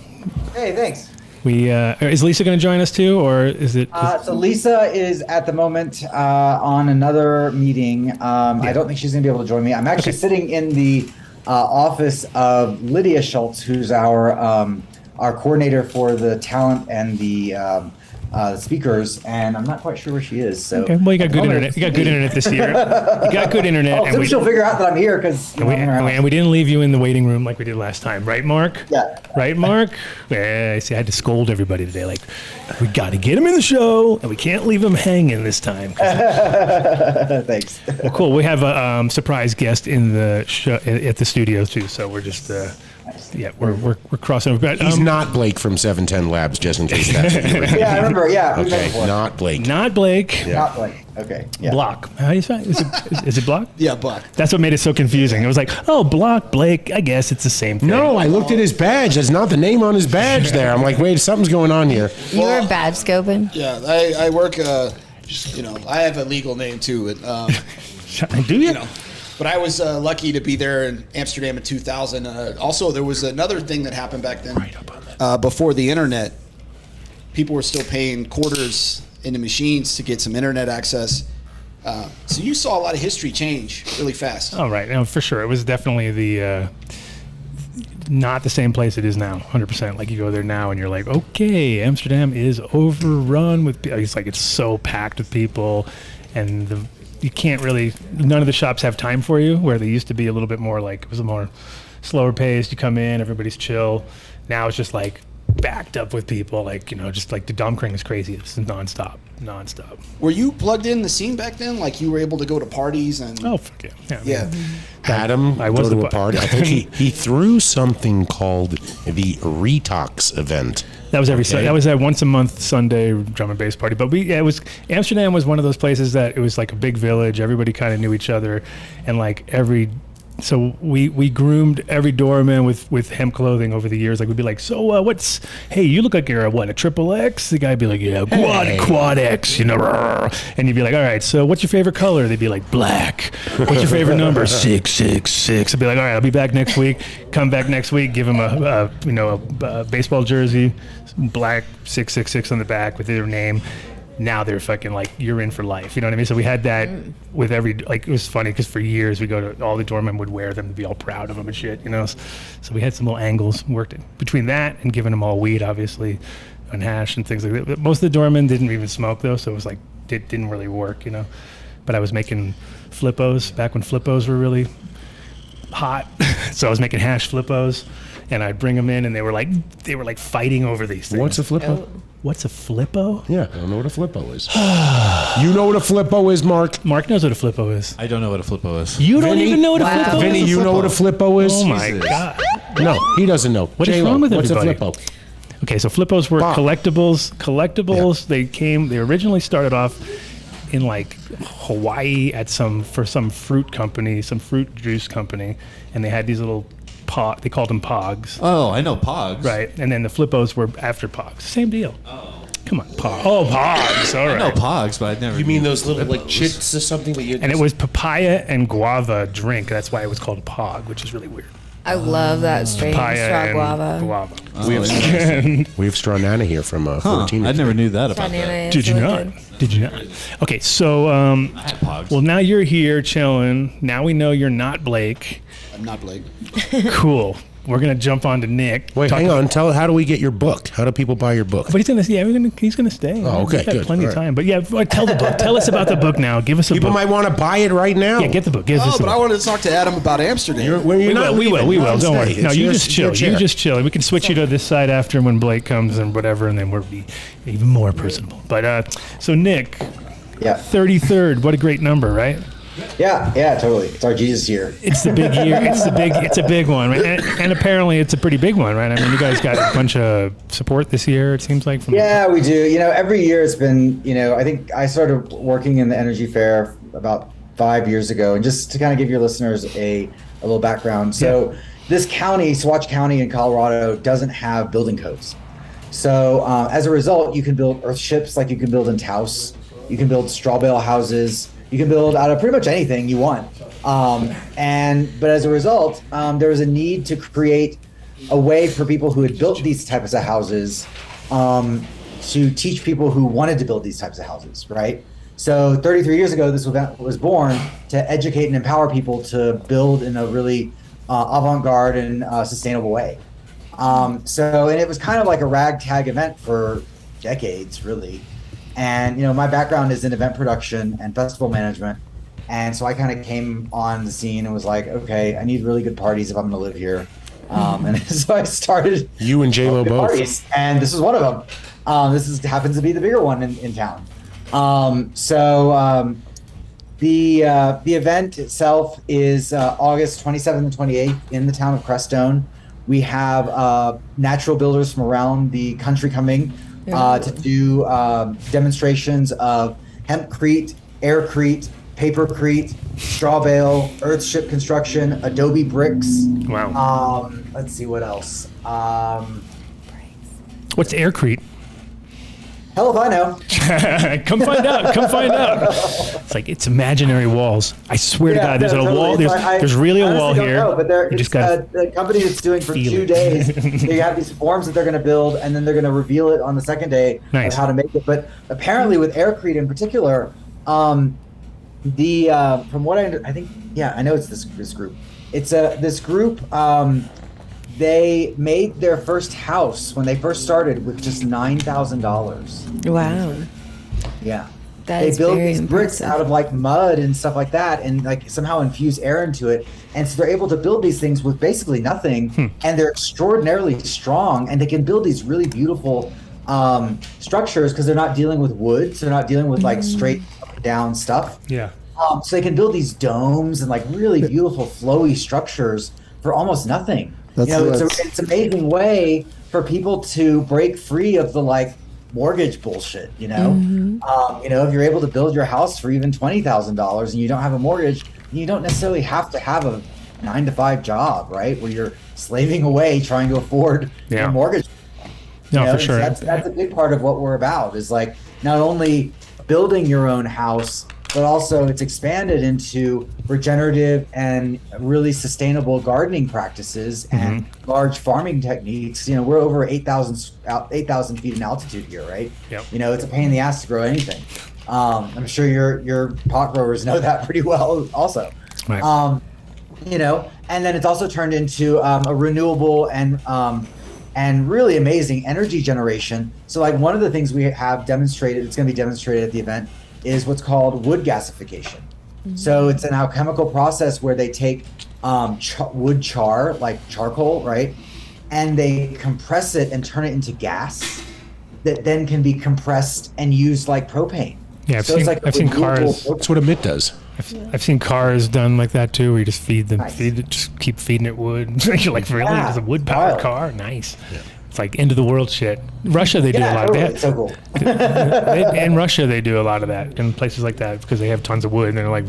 Hey, thanks. Is Lisa going to join us too, or is it? So Lisa is at the moment on another meeting. I don't think she's going to be able to join me. I'm actually sitting in the office of Lydia Schultz, who's our coordinator for the talent and the speakers, and I'm not quite sure where she is. So, well, you got good internet. You got good internet this year. You got good internet, and she'll figure out that I'm here because. And we didn't leave you in the waiting room like we did last time, right, Mark? Yeah. Right, Mark? Yeah. I see. I had to scold everybody today. Like, we got to get him in the show, and we can't leave him hanging this time. Thanks. Well, cool. We have a surprise guest in the show at the studio too, so we're just. Yeah, we're crossing over. But, he's not Blake from 710 Labs, just in case that's what you were thinking. Yeah, I remember. Yeah. Okay, not Blake. Not Blake. Yeah. Not Blake. Okay. Yeah. Block. How do you say it? Is it Block? Yeah, Block. That's what made it so confusing. It was like, Block, Blake. I guess it's the same thing. No, I looked at his badge. That's not the name on his badge there. I'm like, wait, something's going on here. You were badge scoping? Yeah, I work. I have a legal name too. Do you? You know, but I was lucky to be there in Amsterdam in 2000. Also, there was another thing that happened back then. Right up on that. Before the internet, people were still paying quarters into machines to get some internet access. So you saw a lot of history change really fast. Oh, right. No, for sure. It was definitely the not the same place it is now, 100%. Like, you go there now and you're like, okay, Amsterdam is overrun with people. It's like it's so packed with people, and you can't really, none of the shops have time for you, where they used to be a little bit more like, it was a more slower paced. You come in, everybody's chill. Now it's just like backed up with people, like, you know, just like the Domkring is crazy. It's nonstop. Were you plugged in the scene back then? Like, you were able to go to parties and... Oh, fuck yeah. Yeah. Adam, I was go to the a party. I think he threw something called the Retox event. That was that was a once a month Sunday drum and bass party. But Amsterdam was one of those places that it was like a big village. Everybody kind of knew each other, and like so we groomed every doorman with hemp clothing over the years. Like, we'd be like, so hey, you look like you're a triple X. The guy'd be like, yeah, quad X, you know, and you'd be like, all right, so what's your favorite color? They'd be like, black. What's your favorite number? 666. I'd be like, all right, I'll be back next week. Come back next week, give him a baseball jersey, black 666 on the back with their name. Now they're fucking like, you're in for life. You know what I mean? So we had that with it was funny because for years we go to, all the doormen would wear them to be all proud of them and shit, you know? So we had some little angles worked in between that and giving them all weed, obviously, and hash and things like that. Most of the doormen didn't even smoke though. So it was like, it didn't really work, you know? But I was making flippos back when flippos were really hot. So I was making hash flippos, and I'd bring them in, and they were like fighting over these things. What's a flippo? What's a flippo? Yeah, I don't know what a flippo is. You know what a flippo is, Mark? Mark knows what a flippo is. I don't know what a flippo is. You don't even know what a flippo is? Vinny, you know what a flippo is? Oh my God. No, he doesn't know. What is wrong with everybody? What's a flippo? Okay, so flippos were Bob. collectibles. Yeah. They originally started off in like Hawaii for some fruit company, some fruit juice company, and they had these little they called them pogs. Oh, I know pogs. Right, and then the flippos were after pogs. Same deal. Oh. Come on, pogs. Oh, pogs. All right. I know pogs, but I'd never. You mean those little flippos. like chits or something that you? And it was papaya and guava drink. That's why it was called a pog, which is really weird. I love that strain, Papaya straw and guava. Oh, we have Straw Nana here from 14. I never knew that about that. Did you not? Did you not? Okay, so well, now you're here chilling. Now we know you're not Blake. I'm not Blake. Cool. We're gonna jump on to Nick. Wait, hang on. How do we get your book? How do people buy your book? But he's gonna stay. Oh, okay, We've got good. plenty All of right. time. But yeah, tell the book. Tell us about the book now. Give us a People book. might want to buy it right now. Yeah, get the book. Give us Oh, a but I book. wanted to talk to Adam about Amsterdam. We will. Don't worry. No, you just chill. You just chill. We can switch you to this side after when Blake comes and whatever, and then we'll be even more personable. But so Nick, Yeah. 33rd. What a great number, right? Yeah, totally. It's our Jesus year. It's the big year. It's a big one, right? And apparently it's a pretty big one, right? I mean, you guys got a bunch of support this year, it seems like. Yeah, we do. You know, every year it's been, I think I started working in the Energy Fair about 5 years ago. And just to kind of give your listeners a little background. So this county, Swatch County in Colorado, doesn't have building codes. So as a result, you can build Earthships like you can build in Taos. You can build straw bale houses. You can build out of pretty much anything you want. But as a result, there was a need to create a way for people who had built these types of houses to teach people who wanted to build these types of houses, right? So 33 years ago, this event was born to educate and empower people to build in a really avant-garde and sustainable way. And it was kind of like a ragtag event for decades, really. And, my background is in event production and festival management. And so I kind of came on the scene and was like, okay, I need really good parties if I'm going to live here. And so I started You and J-Lo both. parties, and this is one of them. This happens to be the bigger one in town. The event itself is August 27th and 28th in the town of Crestone. We have natural builders from around the country coming to do demonstrations of Hempcrete, Aircrete, Papercrete, straw bale, Earthship construction, Adobe bricks. Wow. Let's see what else. What's Aircrete? Hell if I know. Come find out. Come find out. It's like it's imaginary walls. I swear to God, there's a wall. There's really a wall here. Know, but you just got the company that's doing for 2 days. They have these forms that they're going to build, and then they're going to reveal it on the second day of how to make it. But apparently, with Aircrete in particular, from what I think, I know it's this group. It's this group. They made their first house when they first started with just $9,000. Wow. Yeah. They build these bricks out of like mud and stuff like that, and like somehow infuse air into it. And so they're able to build these things with basically nothing, and they're extraordinarily strong, and they can build these really beautiful structures because they're not dealing with wood, so they're not dealing with like straight down stuff. Yeah. So they can build these domes and like really beautiful flowy structures for almost nothing. It's an amazing way for people to break free of the like mortgage bullshit. If you're able to build your house for even $20,000 and you don't have a mortgage, you don't necessarily have to have a 9-to-5 job, right? Where you're slaving away trying to afford your mortgage. No, for sure. That's a big part of what we're about. Is like not only building your own house, but also it's expanded into regenerative and really sustainable gardening practices and large farming techniques. We're over 8,000 feet in altitude here, right? Yep. It's a pain in the ass to grow anything. I'm sure your pot growers know that pretty well also. Right. And then it's also turned into a renewable and really amazing energy generation. So like one of the things we have demonstrated, it's going to be demonstrated at the event, is what's called wood gasification. So it's an alchemical process where they take wood char, like charcoal, right? And they compress it and turn it into gas that then can be compressed and used like propane. Yeah, I've seen cars. That's what a mitt does. I've seen cars done like that too, where you just just keep feeding it wood. You're like, really? It's a wood-powered car? Nice. Yeah. It's like end of the world shit. Russia, they do a lot of that. So cool. In Russia, they do a lot of that in places like that because they have tons of wood, and they're like,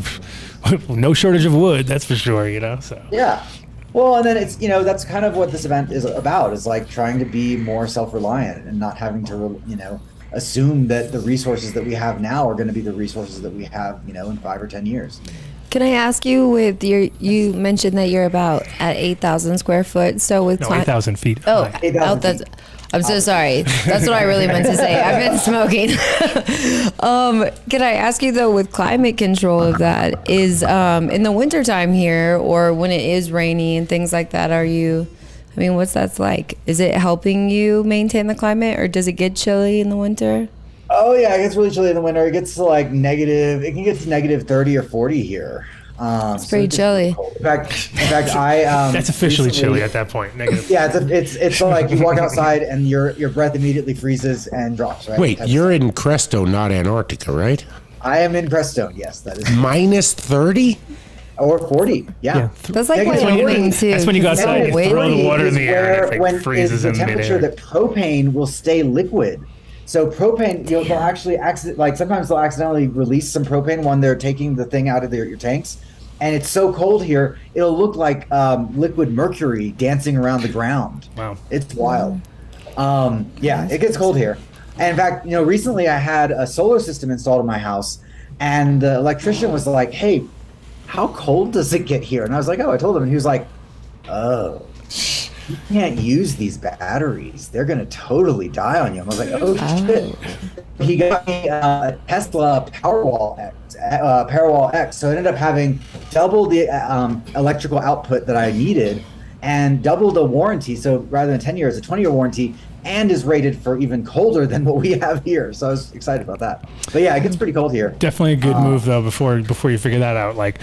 no shortage of wood, that's for sure. So yeah. Well, and then it's that's kind of what this event is about. Is like trying to be more self-reliant and not having to assume that the resources that we have now are going to be the resources that we have in 5 or 10 years. Can I ask you, you mentioned that you're about at 8,000 square foot. So with 8,000 feet. Oh, 8,000 feet. I'm so sorry. That's what I really meant to say. I've been smoking. Can I ask you though, with climate control of that, is in the wintertime here or when it is rainy and things like that, what's that like? Is it helping you maintain the climate or does it get chilly in the winter? Oh yeah, it gets really chilly in the winter. It gets to like negative. It can get to negative 30 or 40 here. It's pretty chilly. In fact, I that's officially chilly at that point. Negative. Yeah, it's like you walk outside and your breath immediately freezes and drops. Right. Wait, you're in Crestone, not Antarctica, right? I am in Crestone. Yes, that is minus 30 or 40. Yeah. That's like Wyoming too. That's when you go outside and throw the water in the air. And it freezes in midair. When is the temperature that propane will stay liquid. So propane, they'll actually sometimes they'll accidentally release some propane when they're taking the thing out of your tanks, and it's so cold here, it'll look like liquid mercury dancing around the ground. Wow, it's wild. It gets cold here. And in fact, recently I had a solar system installed in my house, and the electrician was like, "Hey, how cold does it get here?" And I was like, "Oh," I told him, and he was like, "Oh. You can't use these batteries. They're going to totally die on you." I was like, oh shit. He got me a Tesla Powerwall X. So I ended up having double the electrical output that I needed and double the warranty. So rather than 10 years, a 20-year warranty, and is rated for even colder than what we have here. So I was excited about that. But yeah, it gets pretty cold here. Definitely a good move though before you figure that out. Like,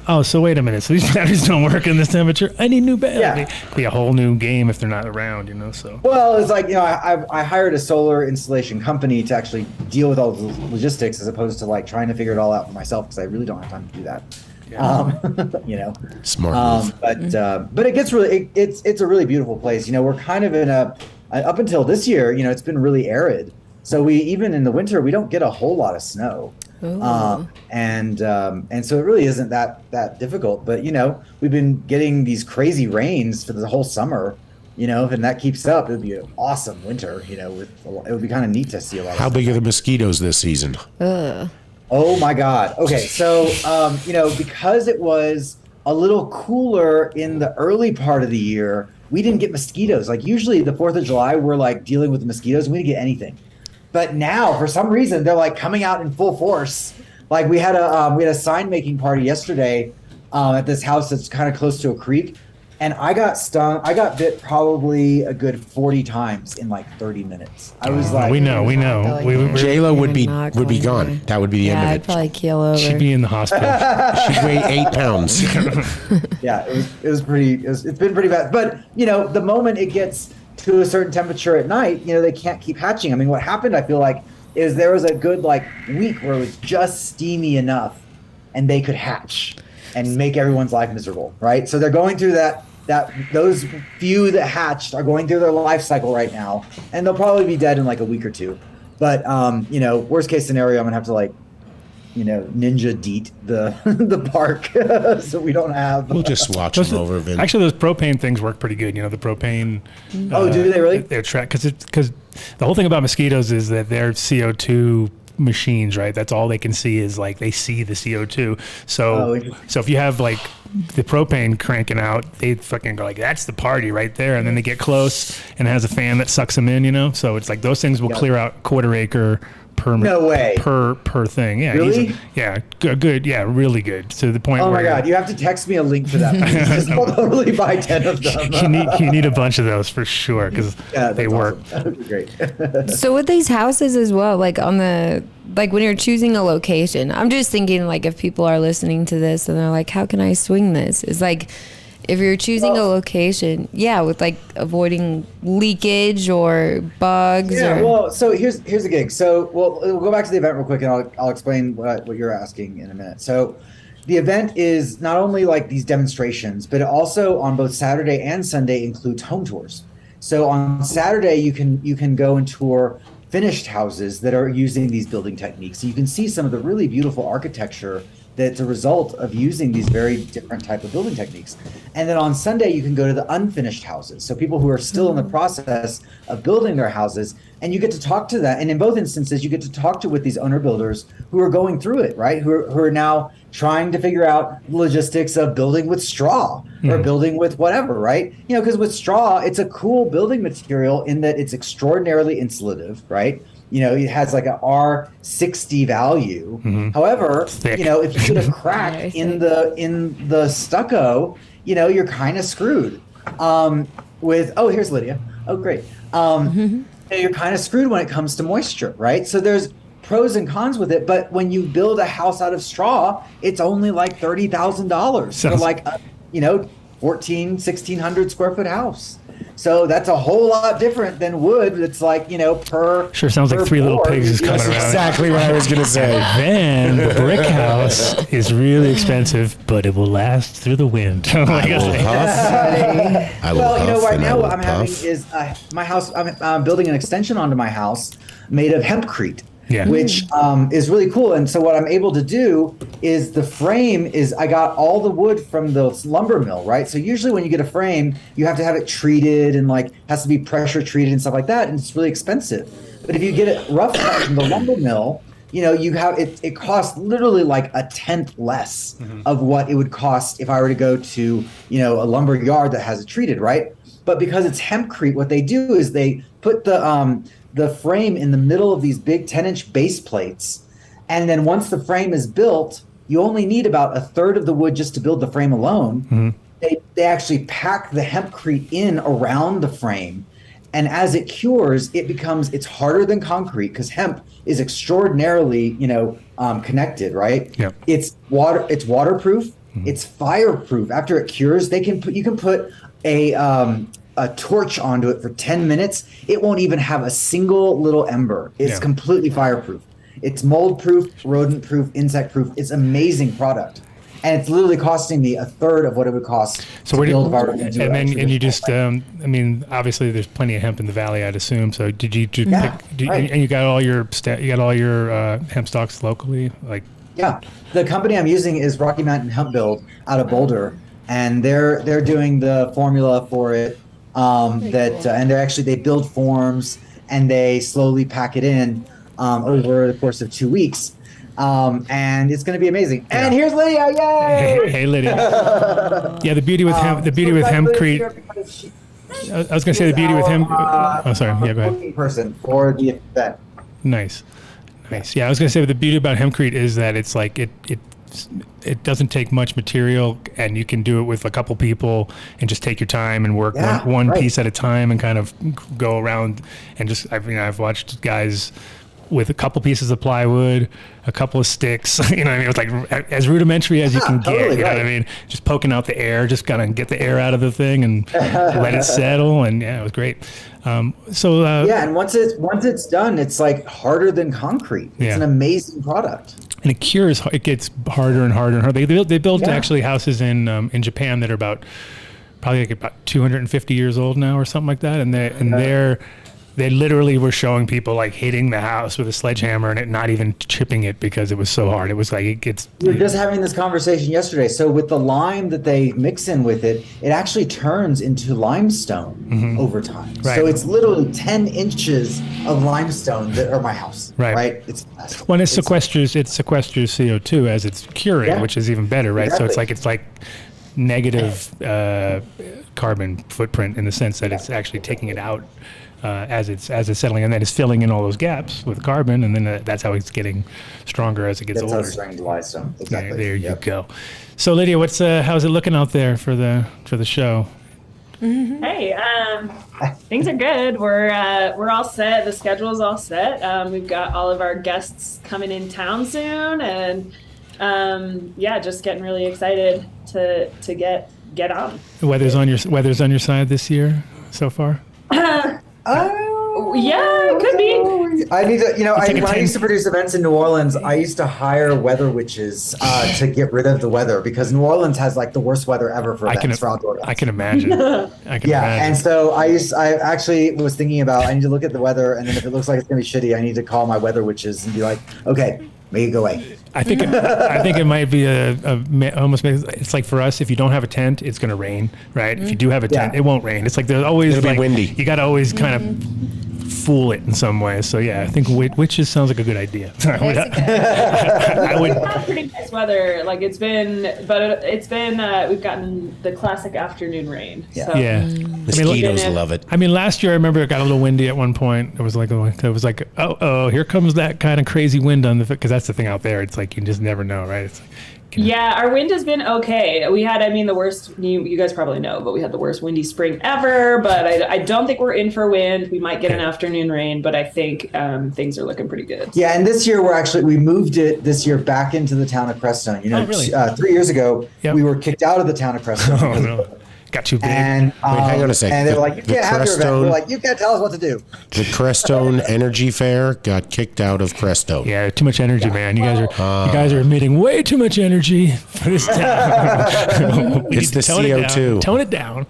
oh, so wait a minute. So these batteries don't work in this temperature. I need new batteries. Yeah. It'd be a whole new game if they're not around, So. Well, it's like I hired a solar installation company to actually deal with all the logistics as opposed to like trying to figure it all out for myself because I really don't have time to do that. Yeah. Smart move. But it gets really it's a really beautiful place. We're kind of in up until this year, it's been really arid. So we even in the winter we don't get a whole lot of snow. And so it really isn't that difficult, but we've been getting these crazy rains for the whole summer, and that keeps up, it would be an awesome winter. It would be kind of neat to see a lot. How big are the mosquitoes this season? Oh my God. Okay, so because it was a little cooler in the early part of the year, we didn't get mosquitoes. Like usually the 4th of July, we're like dealing with the mosquitoes and we didn't get anything. But now for some reason, they're like coming out in full force. Like we had a sign making party yesterday at this house that's kind of close to a creek. And I got stung. I got bit probably a good 40 times in like 30 minutes. I was like, we know. J-Lo would be gone. That would be the end of it. I'd probably keel over. She'd be in the hospital. She'd weigh 8 pounds. Yeah, it was pretty. It's been pretty bad. But the moment it gets to a certain temperature at night, they can't keep hatching. I mean, what happened? I feel like is there was a good week where it was just steamy enough, and they could hatch and make everyone's life miserable, right? So they're going through that those few that hatched are going through their life cycle right now, and they'll probably be dead in like a week or two. But worst case scenario, I'm gonna have to ninja deet the park so we don't have. We'll just watch them over. Vin. Actually, those propane things work pretty good. The propane. Oh, do they really? They're because the whole thing about mosquitoes is that they're CO2 machines, right? That's all they can see is they see the CO2. So if you have the propane cranking out, they fucking go that's the party right there, and then they get close and it has a fan that sucks them in. So it's those things will clear out quarter acre per no way per thing. Yeah, really? Easy. Yeah, good. Yeah, really good. To the point. Oh where my God, you have to text me a link for that. I'll totally buy 10 of them. you need a bunch of those for sure because they work. Awesome. That would be great. So with these houses as well, on the when you're choosing a location, I'm just thinking if people are listening to this and they're like, how can I swing this? It's if you're choosing a location, with avoiding leakage or bugs. Yeah, well, so here's the gig. So we'll go back to the event real quick, and I'll explain what you're asking in a minute. So the event is not only these demonstrations, but it also on both Saturday and Sunday includes home tours. So on Saturday you can go and tour finished houses that are using these building techniques. So you can see some of the really beautiful architecture that's a result of using these very different type of building techniques. And then on Sunday, you can go to the unfinished houses. So people who are still in the process of building their houses, and you get to talk to that. And in both instances, you get to talk with these owner builders who are going through it, right? Who are now trying to figure out the logistics of building with straw or building with whatever, right? Because with straw, it's a cool building material in that it's extraordinarily insulative, right? It has an R60 value. However, if you get a crack in the stucco, you're kind of screwed. Here's Lydia. Oh, great. You're kind of screwed when it comes to moisture, right? So there's pros and cons with it, but when you build a house out of straw, it's only $30,000 for 1,600 square foot house. So that's a whole lot different than wood. It's per. Sure sounds like Three Little Pigs is coming around. That's exactly what I was going to say. Then the brick house is really expensive, but it will last through the wind. I will huff. Right now what I'm having is my house. I'm building an extension onto my house made of Hempcrete. Yeah. Which is really cool. And so what I'm able to do is the frame is I got all the wood from the lumber mill, right? So usually when you get a frame, you have to have it treated and has to be pressure treated and stuff like that. And it's really expensive. But if you get it rough cut from the lumber mill, you have it costs literally a tenth less of what it would cost if I were to go to, a lumber yard that has it treated, right? But because it's Hempcrete, what they do is they put the frame in the middle of these big 10-inch base plates. And then once the frame is built, you only need about a third of the wood just to build the frame alone. They actually pack the Hempcrete in around the frame. And as it cures, it's harder than concrete because hemp is extraordinarily, connected, right? Yep. It's waterproof. It's fireproof. After it cures, you can put a torch onto it for 10 minutes. It won't even have a single little ember. It's completely fireproof. It's mold proof, rodent proof, insect proof. It's an amazing product. And it's literally costing me a third of what it would cost to build if I were to do it. And you just, obviously there's plenty of hemp in the valley, I'd assume. So did you pick, and you got all your hemp stocks locally? Yeah, the company I'm using is Rocky Mountain Hemp Build out of Boulder, and they're doing the formula for it And they build forms and they slowly pack it in over the course of 2 weeks. And it's going to be amazing. Yeah. And here's Lydia! Yay! Hey, Lydia. Yeah, the beauty with Hempcrete. I was going to say the beauty with him. Sorry. Yeah, go ahead. Person for the event. Nice. Yeah, I was going to say the beauty about Hempcrete is that it's like it doesn't take much material, and you can do it with a couple people and just take your time and work one piece at a time and kind of go around and just. I've watched guys with a couple pieces of plywood, a couple of sticks, you know what I mean? It's like as rudimentary as you can get, you know what I mean? Just poking out the air, just kind of get the air out of the thing and let it settle. And yeah, it was great. And once it's done, it's like harder than concrete. It's an amazing product. And it gets harder and harder and harder. They built actually houses in Japan that are probably about 250 years old now or something like that. And they literally were showing people like hitting the house with a sledgehammer and it not even chipping it because it was so hard. It was like it gets. We were just having this conversation yesterday. So with the lime that they mix in with it, it actually turns into limestone over time. Right. So it's literally 10 inches of limestone that are my house. Right. It's when it sequesters CO2 as it's curing, which is even better. Right. Exactly. So it's like negative carbon footprint in the sense that it's actually taking it out. As it's settling, and then it's filling in all those gaps with carbon, and then that's how it's getting stronger as it gets older. That's how it's starting to limestone. Exactly. There you go. So Lydia, how's it looking out there for the show? Hey, things are good. We're all set. The schedule's all set. We've got all of our guests coming in town soon, and just getting really excited to get on. The weather's on your side this year so far. It could be. I need to, when I used to produce events in New Orleans, I used to hire weather witches to get rid of the weather because New Orleans has like the worst weather ever for events for outdoor events. I can imagine. And so I actually was thinking about, I need to look at the weather, and then if it looks like it's going to be shitty, I need to call my weather witches and be like, okay, make it go away. I think it might be almost it's like for us, if you don't have a tent, it's going to rain, right? If you do have a tent, it won't rain. It's like there's always It'll be windy. You got to always kind of fool it in some way. So yeah, I think witches sounds like a good idea. I would. It's pretty nice weather. Like it's been, we've gotten the classic afternoon rain. Yeah. So. Yeah. Mosquitoes love it. I mean, last year I remember it got a little windy at one point. It was like, oh, here comes that kind of crazy wind because that's the thing out there. It's like you just never know, right? It's like, our wind has been okay. We had, the worst, you guys probably know, but we had the worst windy spring ever, but I don't think we're in for wind. We might get an afternoon rain, but I think things are looking pretty good. Yeah, and this year we moved it this year back into the town of Crestone. Really? 3 years ago, we were kicked out of the town of Crestone. Oh, no. Got too big. And hang on a second. And they were like, you can't have your event. We're like, you can't tell us what to do. The Crestone Energy Fair got kicked out of Crestone. Yeah, too much energy, man. You guys are emitting way too much energy for this town. It's the CO2. Tone it down.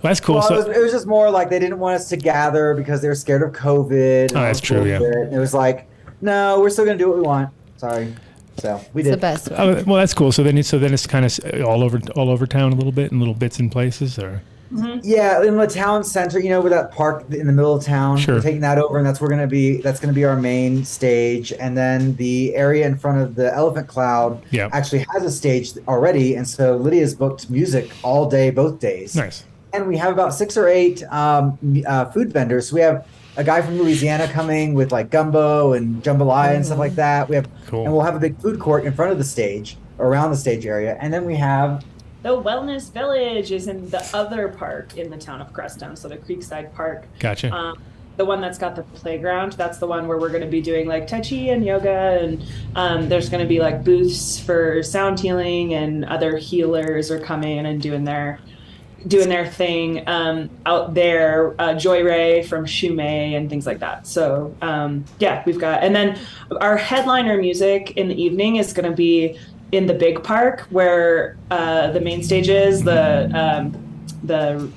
Well, that's cool. Well, it was just more like they didn't want us to gather because they were scared of COVID. Oh, that's true, yeah. And it was like, no, we're still going to do what we want. Sorry. So we did. It's the best way. Oh, well, that's cool. So then it's kind of all over town a little bit in little bits and places, or. Mm-hmm. Yeah, in the town center, with that park in the middle of town. Sure. We're taking that over, and that's going to be our main stage. And then the area in front of the Elephant Cloud actually has a stage already, and so Lydia's booked music all day, both days. Nice. And we have about 6 or 8 food vendors. So we have a guy from Louisiana coming with like gumbo and jambalaya and stuff like that. And we'll have a big food court in front of the stage, around the stage area, and then we have. The Wellness Village is in the other park in the town of Crestone, so the Creekside Park. Gotcha. The one that's got the playground, that's the one where we're going to be doing like Tai Chi and yoga, and there's going to be like booths for sound healing, and other healers are coming and doing their thing out there. Joy Ray from Shumei and things like that. So we've got, and then our headliner music in the evening is going to be in the big park where the main stage is, the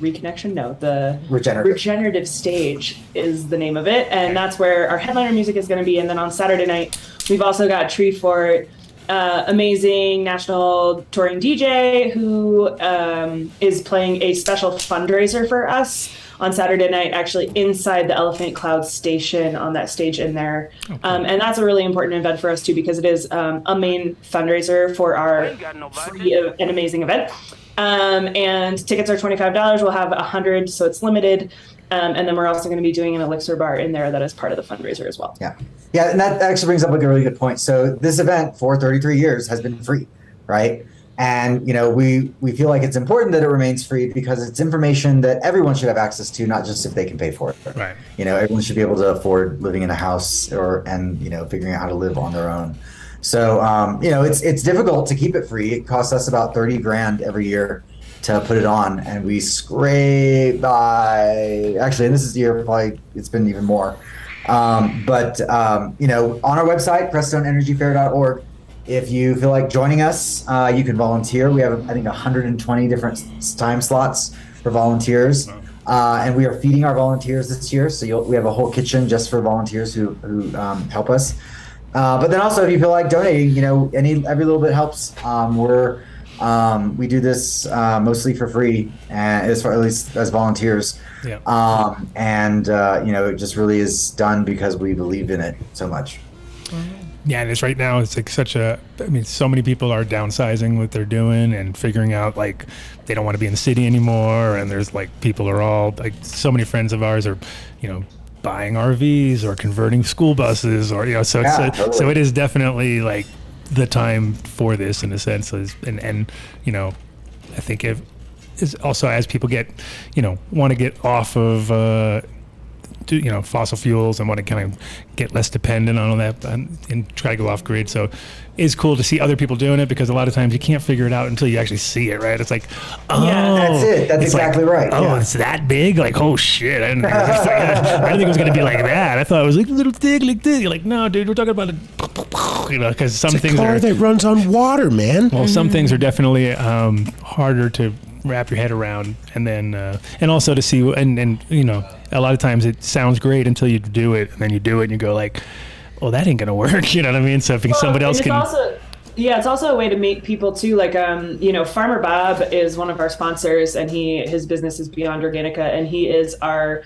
regenerative stage is the name of it, and that's where our headliner music is going to be. And then on Saturday night we've also got Tree Fort amazing national touring DJ who is playing a special fundraiser for us on Saturday night, actually inside the Elephant Cloud station on that stage in there. Okay. And that's a really important event for us too, because it is a main fundraiser for our free and amazing event. And tickets are $25. We'll have 100, so it's limited. And then we're also going to be doing an elixir bar in there that is part of the fundraiser as well. Yeah. Yeah, and that actually brings up a really good point. So this event for 33 years has been free, right? And, we feel like it's important that it remains free because it's information that everyone should have access to, not just if they can pay for it. Right. Everyone should be able to afford living in a house and figuring out how to live on their own. So, it's difficult to keep it free. It costs us about $30,000 every year to put it on, and we scrape by, actually, and this is the year, probably it's been even more. But on our website, CrestoneEnergyFair.org, if you feel like joining us, you can volunteer. We have, I think, 120 different time slots for volunteers. And we are feeding our volunteers this year. So we have a whole kitchen just for volunteers who help us. But then also, if you feel like donating, every little bit helps. We do this mostly for free, and at least as volunteers. Yeah. It just really is done because we believe in it so much. Yeah, and right now it's like so many people are downsizing what they're doing and figuring out like they don't want to be in the city anymore, and there's like people are all like, so many friends of ours are, buying RVs or converting school buses or so it is definitely like the time for this in a sense, and I think it is also as people get want to get off of fossil fuels and want to kind of get less dependent on all that and try to go off grid. So it's cool to see other people doing it, because a lot of times you can't figure it out until you actually see it, right? It's like, that's it. That's exactly right. Oh, it's that big? Like, oh shit. I didn't think it was going to be like that. I thought it was like a little thing like this. You're like, no, dude, we're talking about because some things car that runs on water, man. Well, some things are definitely harder to wrap your head around, and then and also to see and a lot of times it sounds great until you do it, and then you do it and you go like, well, that ain't gonna work. You know what I mean? So if somebody else can it's also a way to meet people too. Like Farmer Bob is one of our sponsors, and his business is Beyond Organica, and he is our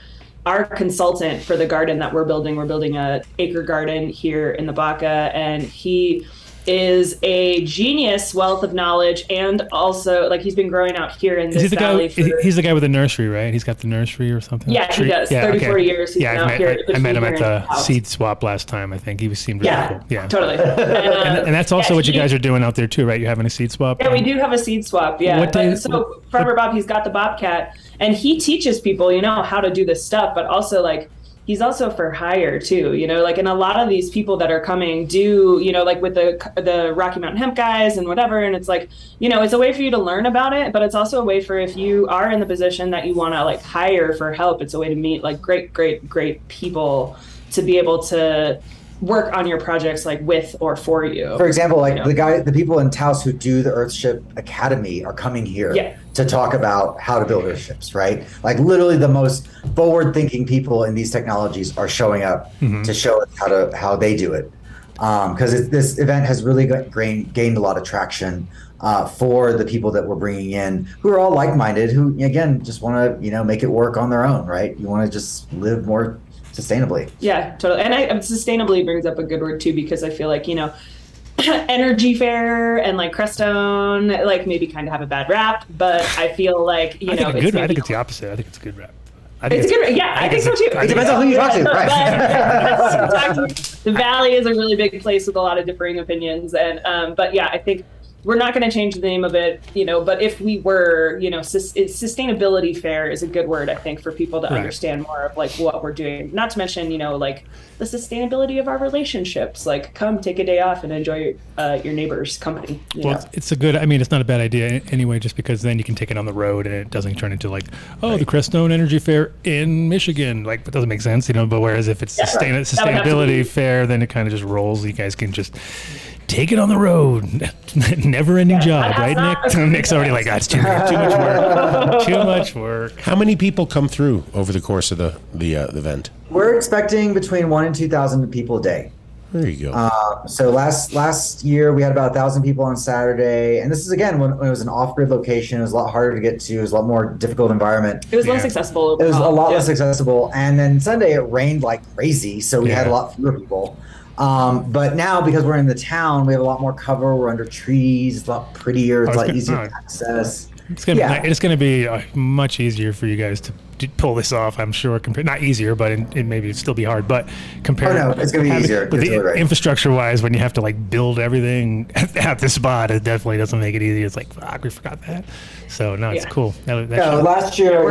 consultant for the garden that we're building. We're building a acre garden here in the Baca, and he is a genius wealth of knowledge, and also like he's been growing out here in this valley. He's the guy with the nursery, right? He's got the nursery or something. Yeah, he does. 40 years. He's been out here. I met him at the seed swap last time. I think he seemed really cool. Yeah, totally. And that's also what you guys are doing out there too, right? You're having a seed swap. Yeah, we do have a seed swap. Yeah. So Farmer Bob, he's got the Bobcat, and he teaches people, how to do this stuff, but also like, he's also for hire too, like, and a lot of these people that are coming do, like with the Rocky Mountain Hemp guys and whatever. And it's like, it's a way for you to learn about it, but it's also a way for, if you are in the position that you want to like hire for help, it's a way to meet like great people to be able to work on your projects like with or for you. For example, like the people in Taos who do the Earthship Academy are coming here to talk about how to build Earthships, right? Like literally the most forward-thinking people in these technologies are showing up to show us how they do it. Because this event has really gained a lot of traction for the people that we're bringing in, who are all like-minded, who again just want to make it work on their own, right? You want to just live more sustainably. Yeah, totally. And sustainably brings up a good word too, because I feel like, Energy Fair and like Crestone like maybe kind of have a bad rap, but I feel like, I think it's the opposite. I think it's a good rap. It's a good, I think so too. It depends on who you talk to, right? The Valley is a really big place with a lot of differing opinions, and but yeah, I think we're not going to change the name of it, but if we were, sustainability fair is a good word, I think, for people to understand more of like what we're doing. Not to mention, like the sustainability of our relationships, like come take a day off and enjoy your neighbor's company. It's a good, it's not a bad idea anyway, just because then you can take it on the road and it doesn't turn into like, the Crestone Energy Fair in Michigan. Like, it doesn't make sense, but whereas if it's sustainability fair, then it kind of just rolls. You guys can just take it on the road. Never-ending job, right, Nick? Nick's already like, it's too much work. Too much work. How many people come through over the course of the event? We're expecting between 1,000 and 2,000 people a day. There you go. So last year we had about 1,000 people on Saturday, and this is again when it was an off-grid location. It was a lot harder to get to. It was a lot more difficult environment. It was less accessible. It was a lot less accessible. And then Sunday it rained like crazy, so we had a lot fewer people. But now because we're in the town, we have a lot more cover. We're under trees. It's a lot prettier. It's a lot easier to access. It's gonna be much easier for you guys to pull this off, I'm sure. Not easier, but it maybe still be hard. But compared, it's gonna be easier. But infrastructure-wise, when you have to like build everything at the spot, it definitely doesn't make it easy. It's like, fuck, we forgot that. So no, it's cool. Last year,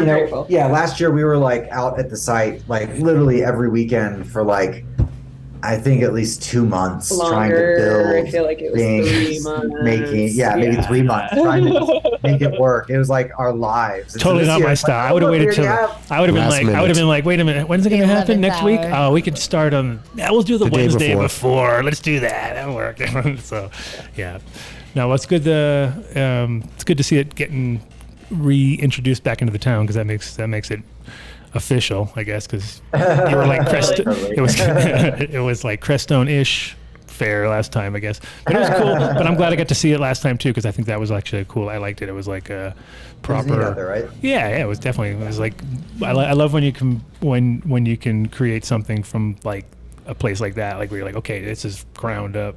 last year we were like out at the site like literally every weekend for like, I think at least 2 months trying to build. I feel like it was things, 3 months. maybe 3 months trying to make it work. It was like our lives. Totally not my style. I would have waited till I would have been like, wait a minute, when's it gonna happen? Next week? Oh, we could start on. We'll do the Wednesday before. Let's do that. That'll work. So, yeah. No, it's good. It's good to see it getting reintroduced back into the town because that makes it official, I guess, because you were like it was like Crestone-ish fair last time, I guess. But it was cool. But I'm glad I got to see it last time too, because I think that was actually cool. I liked it. It was like a proper. Out there, right? Yeah, it was definitely. It was like I love when you can create something from like a place like that, like where you're like, okay, this is ground up.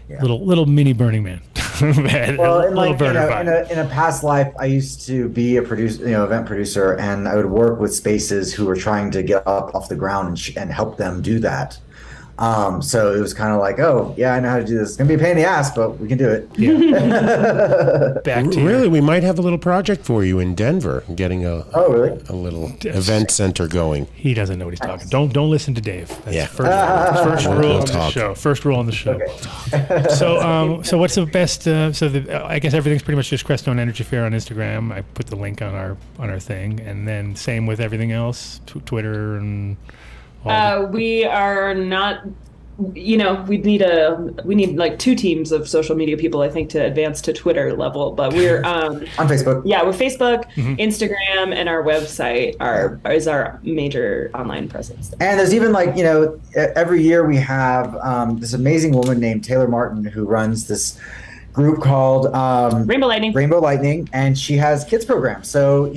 Yeah. Little mini Burning Man. Well, in a past life, I used to be a event producer, and I would work with spaces who were trying to get up off the ground and help them do that. So it was kind of like, oh yeah, I know how to do this. It's gonna be a pain in the ass, but we can do it. Yeah. Really, we might have a little project for you in Denver, getting a little event center going. He doesn't know what he's talking. Don't listen to Dave. That's first rule on the show. First rule on the show. Okay. So what's the best? I guess everything's pretty much just Crestone Energy Fair on Instagram. I put the link on our thing, and then same with everything else, Twitter and. We are not, we need like 2 teams of social media people, I think, to advance to Twitter level, but we're on Facebook. Yeah, we're Facebook, Instagram, and our website is our major online presence. And there's even like, every year we have this amazing woman named Taylor Martin who runs this group called Rainbow Lightning, and she has kids programs. So,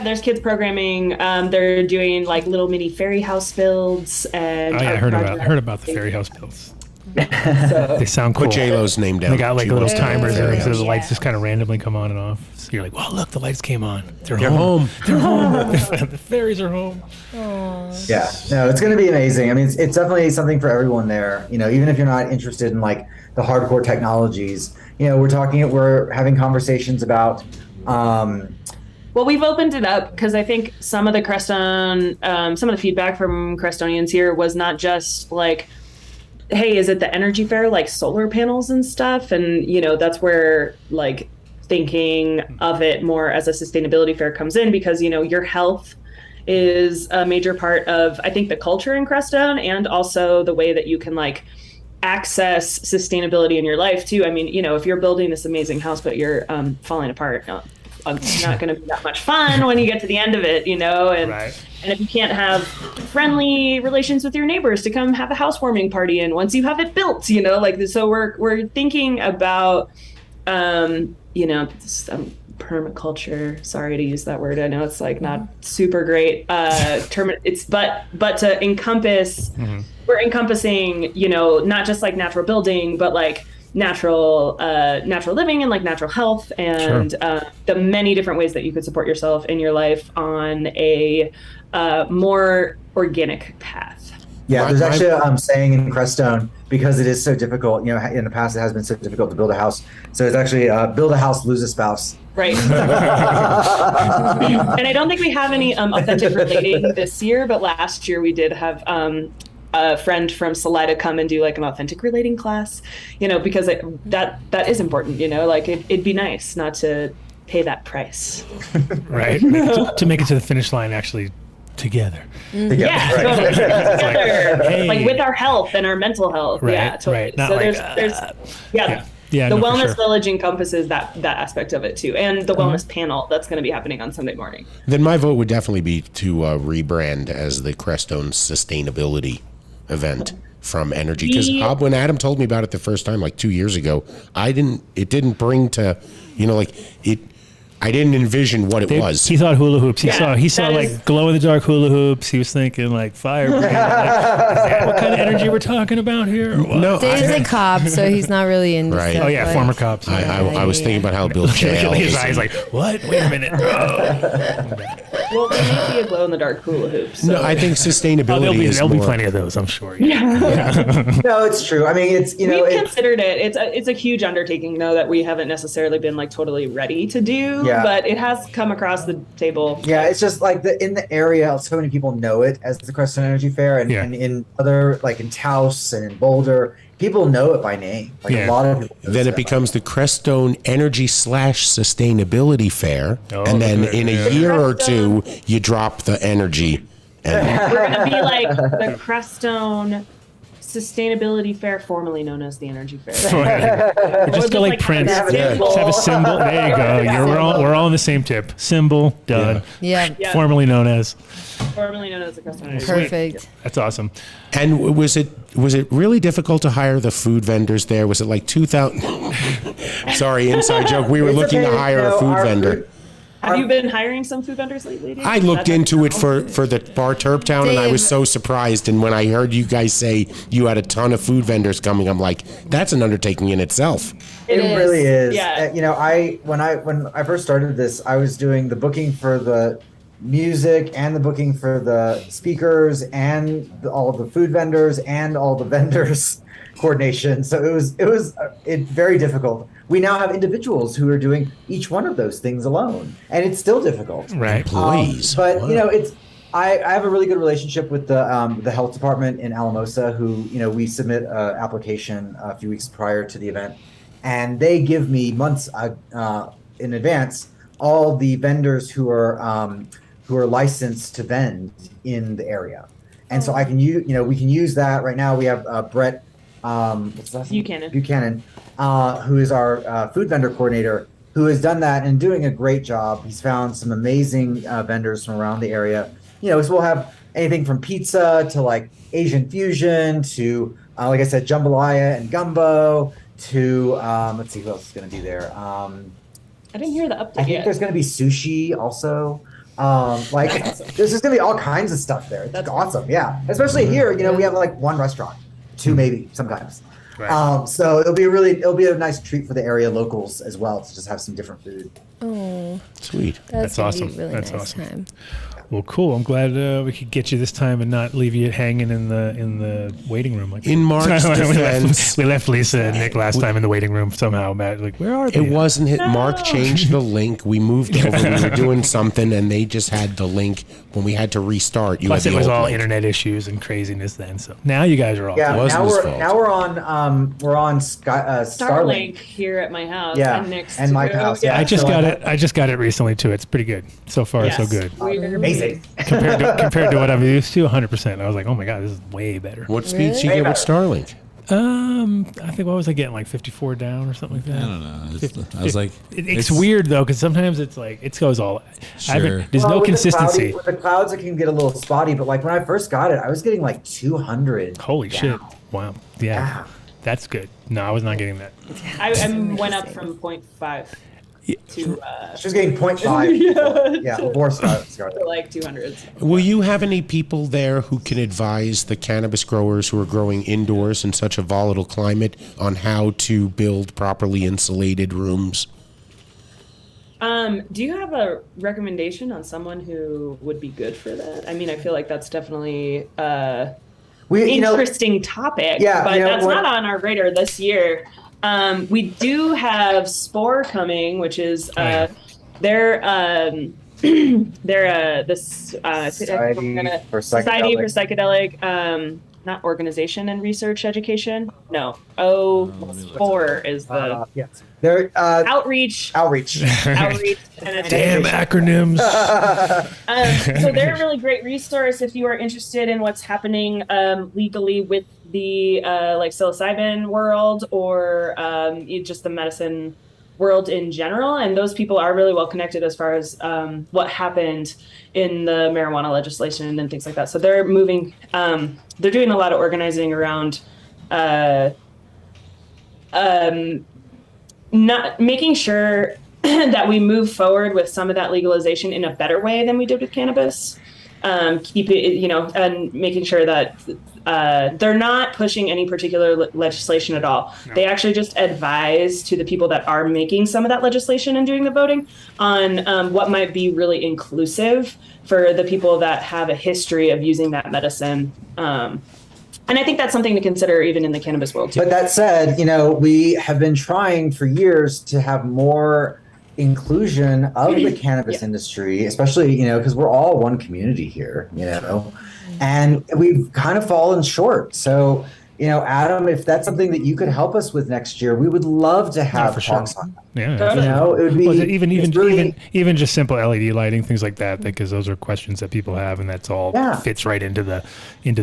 there's kids programming. They're doing like little mini fairy house builds, and I heard about the fairy house builds. They sound cool. Put J-Lo's name down. They got like little timers, so the lights just kind of randomly come on and off. So you're like, "Wow, look, the lights came on. They're home. They're home. The fairies are home." Aww. Yeah, no, it's going to be amazing. I mean, it's definitely something for everyone there. Even if you're not interested in like the hardcore technologies, we're having conversations about. Well, we've opened it up because I think some of the Crestone, some of the feedback from Crestonians here was not just like, hey, is it the energy fair, like solar panels and stuff? And, that's where like thinking of it more as a sustainability fair comes in because, your health is a major part of, I think, the culture in Crestone and also the way that you can like access sustainability in your life too. I mean, if you're building this amazing house, but you're falling apart, it's not going to be that much fun when you get to the end of it, and if you can't have friendly relations with your neighbors to come have a housewarming party and once you have it built, so we're thinking about, permaculture. Sorry to use that word. I know it's like not super great term. But to encompass, we're encompassing, not just like natural building, but like natural living and like natural health and the many different ways that you could support yourself in your life on a more organic path. Yeah, there's actually a saying in Crestone because it is so difficult. In the past it has been so difficult to build a house. So it's actually build a house, lose a spouse. Right. And I don't think we have any authentic relating this year, but last year we did have a friend from Salida come and do like an authentic relating class, because that is important, like it'd be nice not to pay that price. Right. to make it to the finish line actually together. Yeah, totally. Together. Hey. Like with our health and our mental health. Right, yeah, totally. right. Not so like, there's the wellness village encompasses that aspect of it too, and the wellness panel that's going to be happening on Sunday morning. Then my vote would definitely be to rebrand as the Crestone Sustainability event from energy? Because when Adam told me about it the first time, like 2 years ago, it didn't bring to, I didn't envision what it was. He thought hula hoops. He saw like glow in the dark hula hoops. He was thinking like fire. Like, is that what kind of energy we're talking about here? No, Dave's a cop, so he's not really into Right. stuff Oh yeah, like- former cops. I was thinking about how Bill jail. His eyes like, what? Wait a minute. Well, there may be a glow in the dark hula hoop. So. No, I think sustainability is there'll be more. plenty of those, I'm sure. No, it's true. I mean, it's We've considered it. It's a huge undertaking, though, that we haven't necessarily been like totally ready to do. Yeah. But it has come across the table. Yeah, it's just like in the area, so many people know it as the Crestone Energy Fair, and in other, like in Taos and in Boulder, people know it by name. Like a lot of people. Then it becomes the Crestone Energy / Sustainability Fair, and then in a year or two, you drop the energy. And We're gonna be like the Crestone Sustainability Fair, formerly known as the Energy Fair. Just go like Prince. Just have a symbol. There you go. We're all on the same tip. Symbol done. Yeah. Formerly known as. Formerly known as the Crestone Energy Perfect. That's awesome. And was it really difficult to hire the food vendors there? Was it like 2,000? Sorry, inside joke. We were looking to hire a food vendor. Have you been hiring some food vendors lately? Dave? I looked into it for the Bar Terptown, and I was so surprised. And when I heard you guys say you had a ton of food vendors coming, I'm like, that's an undertaking in itself. It really is. Yeah. When I first started this, I was doing the booking for the music and the booking for the speakers and all the food vendors and all the vendors coordination. So it was very difficult. We now have individuals who are doing each one of those things alone, and it's still difficult. Right. Employees. But it's. I have a really good relationship with the health department in Alamosa, who we submit an application a few weeks prior to the event, and they give me months in advance all the vendors who are licensed to vend in the area, and so I can we can use that right now. We have Brett what's his last name? Buchanan, who is our food vendor coordinator, who has done that and doing a great job. He's found some amazing vendors from around the area. So we'll have anything from pizza to like Asian fusion to, like I said, jambalaya and gumbo to, let's see who else is going to be there. I didn't hear the update I think yet. there's going to be sushi also. There's just going to be all kinds of stuff there. That's awesome. Yeah. Especially here, we have like one restaurant, two maybe sometimes. Right. So it'll be a nice treat for the area locals as well to just have some different food. Oh, Sweet. that's awesome. Be a really That's nice awesome. time. Well, cool. I'm glad we could get you this time and not leave you hanging in the waiting room. Like In Mark's defense, we left Lisa and Nick last time in the waiting room somehow. Matt, like, where are they? it wasn't it. Mark changed the link. We moved over. We were doing something, and they just had the link when we had to restart. You Plus, had it the was old all link. internet issues and craziness then. So now you guys are all Yeah, It wasn't now his we're fault. now we're on Starlink. Starlink here at my house. Yeah, And Nick's and my too. house, Yeah. yeah. I just So got I- it. I just got it recently too. It's pretty good so far. Yes. So good We're Amazing. compared to what I'm used to. 100%. I was like, oh my god, this is way better. What speeds you Really? get with Starlink? I think what was I getting, like 54 down or something like that. I don't know. I was like, It's weird though, because sometimes it's like it goes all. Sure. There's no with consistency. With the clouds, it can get a little spotty. But like when I first got it, I was getting like 200. Holy down. shit! Wow. Yeah, Yeah. that's good. No, I was not getting that. I went up from 0.5 to She was getting 0.5. Yeah, before Scarlet. to like 200s. Will you have any people there who can advise the cannabis growers who are growing indoors in such a volatile climate on how to build properly insulated rooms? Do you have a recommendation on someone who would be good for that? I mean, I feel like that's definitely interesting topic, Yeah, but that's not on our radar this year. We do have Spore coming, which is they're this Society for Society for Psychedelic. Psychedelic, not organization and research education. No, Spore is the Yes. They're outreach. outreach. Outreach and Damn acronyms. So they're a really great resource if you are interested in what's happening legally with the like psilocybin world or just the medicine world in general, and those people are really well connected as far as what happened in the marijuana legislation and things like that. So they're moving, they're doing a lot of organizing around not making sure that we move forward with some of that legalization in a better way than we did with cannabis. Keep it, and making sure that they're not pushing any particular legislation at all. No. They actually just advise to the people that are making some of that legislation and doing the voting on what might be really inclusive for the people that have a history of using that medicine. And I think that's something to consider even in the cannabis world too. But that said, we have been trying for years to have more inclusion of the cannabis industry, especially, because we're all one community here, and we've kind of fallen short. So, Adam, if that's something that you could help us with next year, we would love to have talks on that. Yeah, it would be even just simple LED lighting, things like that, because those are questions that people have, and that's all fits right into the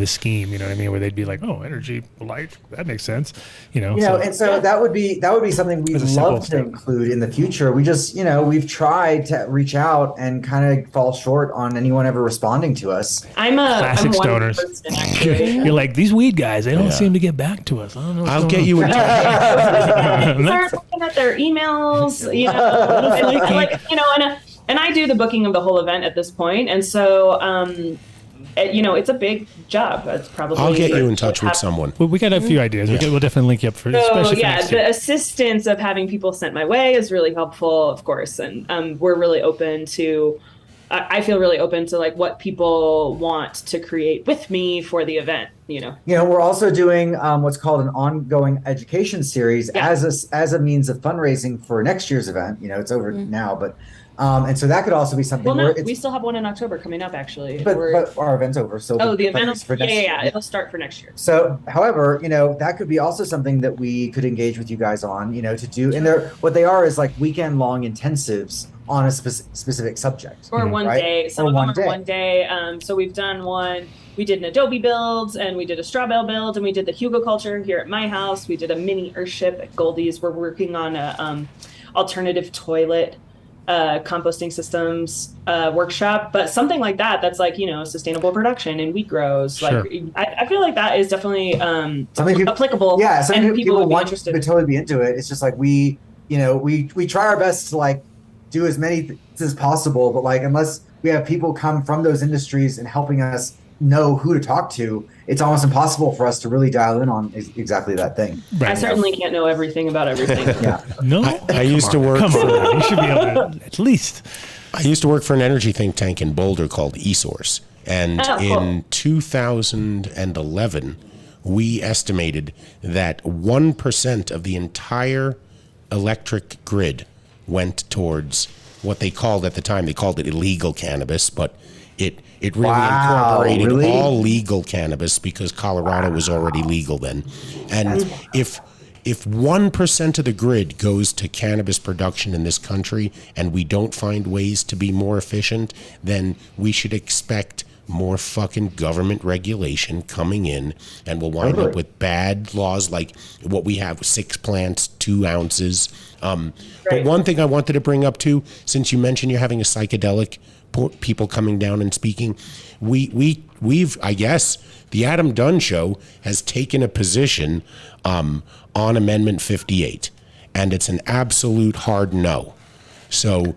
scheme. You know what I mean? Where they'd be like, "Oh, energy light, that makes sense." And so that would be something we'd love to include in the future. We just, we've tried to reach out and kind of fall short on anyone ever responding to us. I'm classic stoners. You're like, these weed guys, they don't seem to get back to us. I don't know. I'll get you in touch. Start looking at their emails, and I do the booking of the whole event at this point, and so it's a big job. It's probably I'll get you in touch with someone. Well, we got a few ideas. We'll definitely link you up for. Especially for next year. The assistance of having people sent my way is really helpful, of course, and we're really open to. I feel really open to what people want to create with me for the event. We're also doing what's called an ongoing education series as a means of fundraising for next year's event. It's over now, but and so that could also be something. Well, no, we still have one in October coming up, actually. But our event's over, so the event for next year. It'll start for next year. So, however, that could be also something that we could engage with you guys on. To do, and what they are is weekend long intensives on a specific subject. Or one day. Some of them are one day. So we've done one. We did an Adobe build, and we did a straw bale build, and we did the hugelkultur here at my house. We did a mini Earthship at Goldie's. We're working on a alternative toilet composting systems workshop, but something like that's sustainable production and wheat grows. Sure. I feel like that is definitely applicable. Yeah, and people would be want interested. to totally be into it. It's just we try our best to do as many things as possible, but unless we have people come from those industries and helping us know who to talk to, it's almost impossible for us to really dial in on exactly that thing. Right. I certainly can't know everything about everything. No, I used to work. Come on, you should be able to at least. I used to work for an energy think tank in Boulder called eSource, and in 2011, we estimated that 1% of the entire electric grid went towards what they called at the time. They called it illegal cannabis, but it really incorporated all legal cannabis because Colorado was already legal then. And if 1% of the grid goes to cannabis production in this country and we don't find ways to be more efficient, then we should expect more fucking government regulation coming in, and we'll wind up with bad laws like what we have with 6 plants, 2 ounces. But one thing I wanted to bring up too, since you mentioned you're having a psychedelic people coming down and speaking, we've I guess the Adam Dunn Show has taken a position on Amendment 58, and it's an absolute hard no. So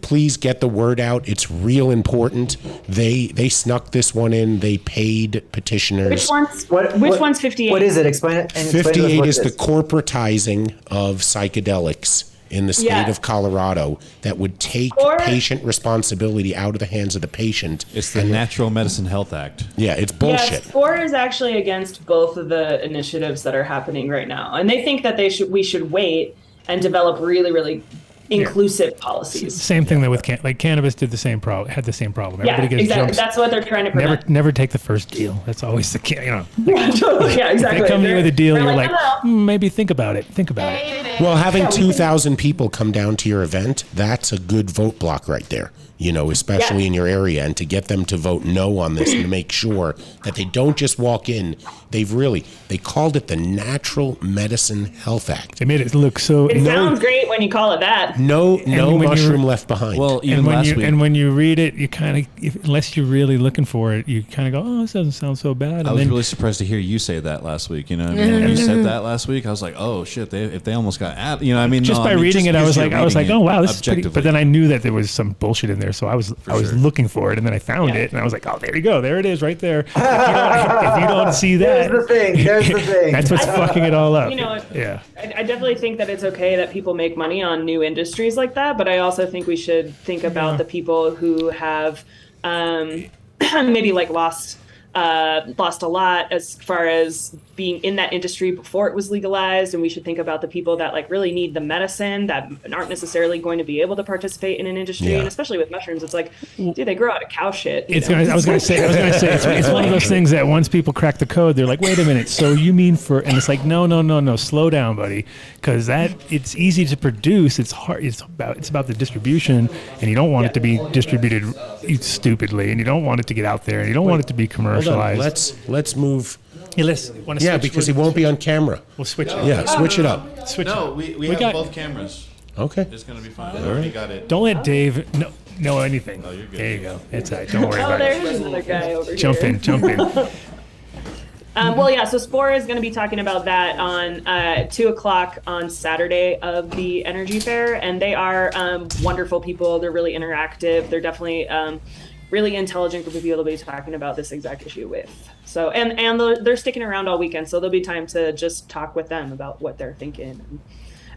please get the word out. It's real important. They snuck this one in. They paid petitioners. Which one's 58? What is it? Explain it. 58 is the corporatizing of psychedelics in the state of Colorado that would take patient responsibility out of the hands of the patient. It's the Natural Medicine Health Act. Yeah, it's bullshit. Yes, SCORE is actually against both of the initiatives that are happening right now, and they think that we should wait and develop really, really inclusive policies. Same thing that with cannabis did the same problem. Had the same problem. Everybody gets exactly. That's what they're trying to prevent. Never take the first deal. That's always the Yeah, totally. Yeah, exactly. If they come to you with a deal, you're like, maybe think about it. Think about it. Well, having 2,000 people come down to your event, that's a good vote block right there. especially in your area, and to get them to vote no on this and to make sure that they don't just walk in. They called it the Natural Medicine Health Act. They made it look so. It sounds great when you call it that. No mushroom left behind. Well, even last week. And when you read it, you kind of, unless you're really looking for it, you kind of go, oh, this doesn't sound so bad. I was really surprised to hear you say that last week. You know, what I mean, when you said that last week, I was like, oh shit, if they almost got at, just by reading it, I was like, oh wow, this is pretty. But then I knew that there was some bullshit in there, so I was looking for it, and then I found it, and I was like, oh, there you go, there it is, right there. If you don't see that, There's the thing. That's what's fucking it all up. I definitely think that it's okay that people make money on new industries like that, but I also think we should think about the people who have maybe like lost a lot as far as being in that industry before it was legalized, and we should think about the people that like really need the medicine that aren't necessarily going to be able to participate in an industry. And especially with mushrooms, it's like, dude, they grow out of cow shit. I was gonna say it's one of those things that once people crack the code, they're like, wait a minute, so you mean and it's like, no, slow down, buddy, because it's easy to produce. It's hard. It's about the distribution, and you don't want it to be distributed stupidly, and you don't want it to get out there, and you don't want it to be commercialized. Let's move. Yeah, because he won't be on camera. We'll switch it. Yeah, switch it up. We have both cameras. Okay. It's going to be fine. I already got it. Don't let Dave know anything. Oh, you're good. There you go. It's all right. Don't worry about it. There's another guy over Jump here. in. So Spore is going to be talking about that on 2:00 on Saturday of the Energy Fair, and they are wonderful people. They're really interactive. They're definitely really intelligent group of people to be talking about this exact issue with. So and they're sticking around all weekend, so there'll be time to just talk with them about what they're thinking.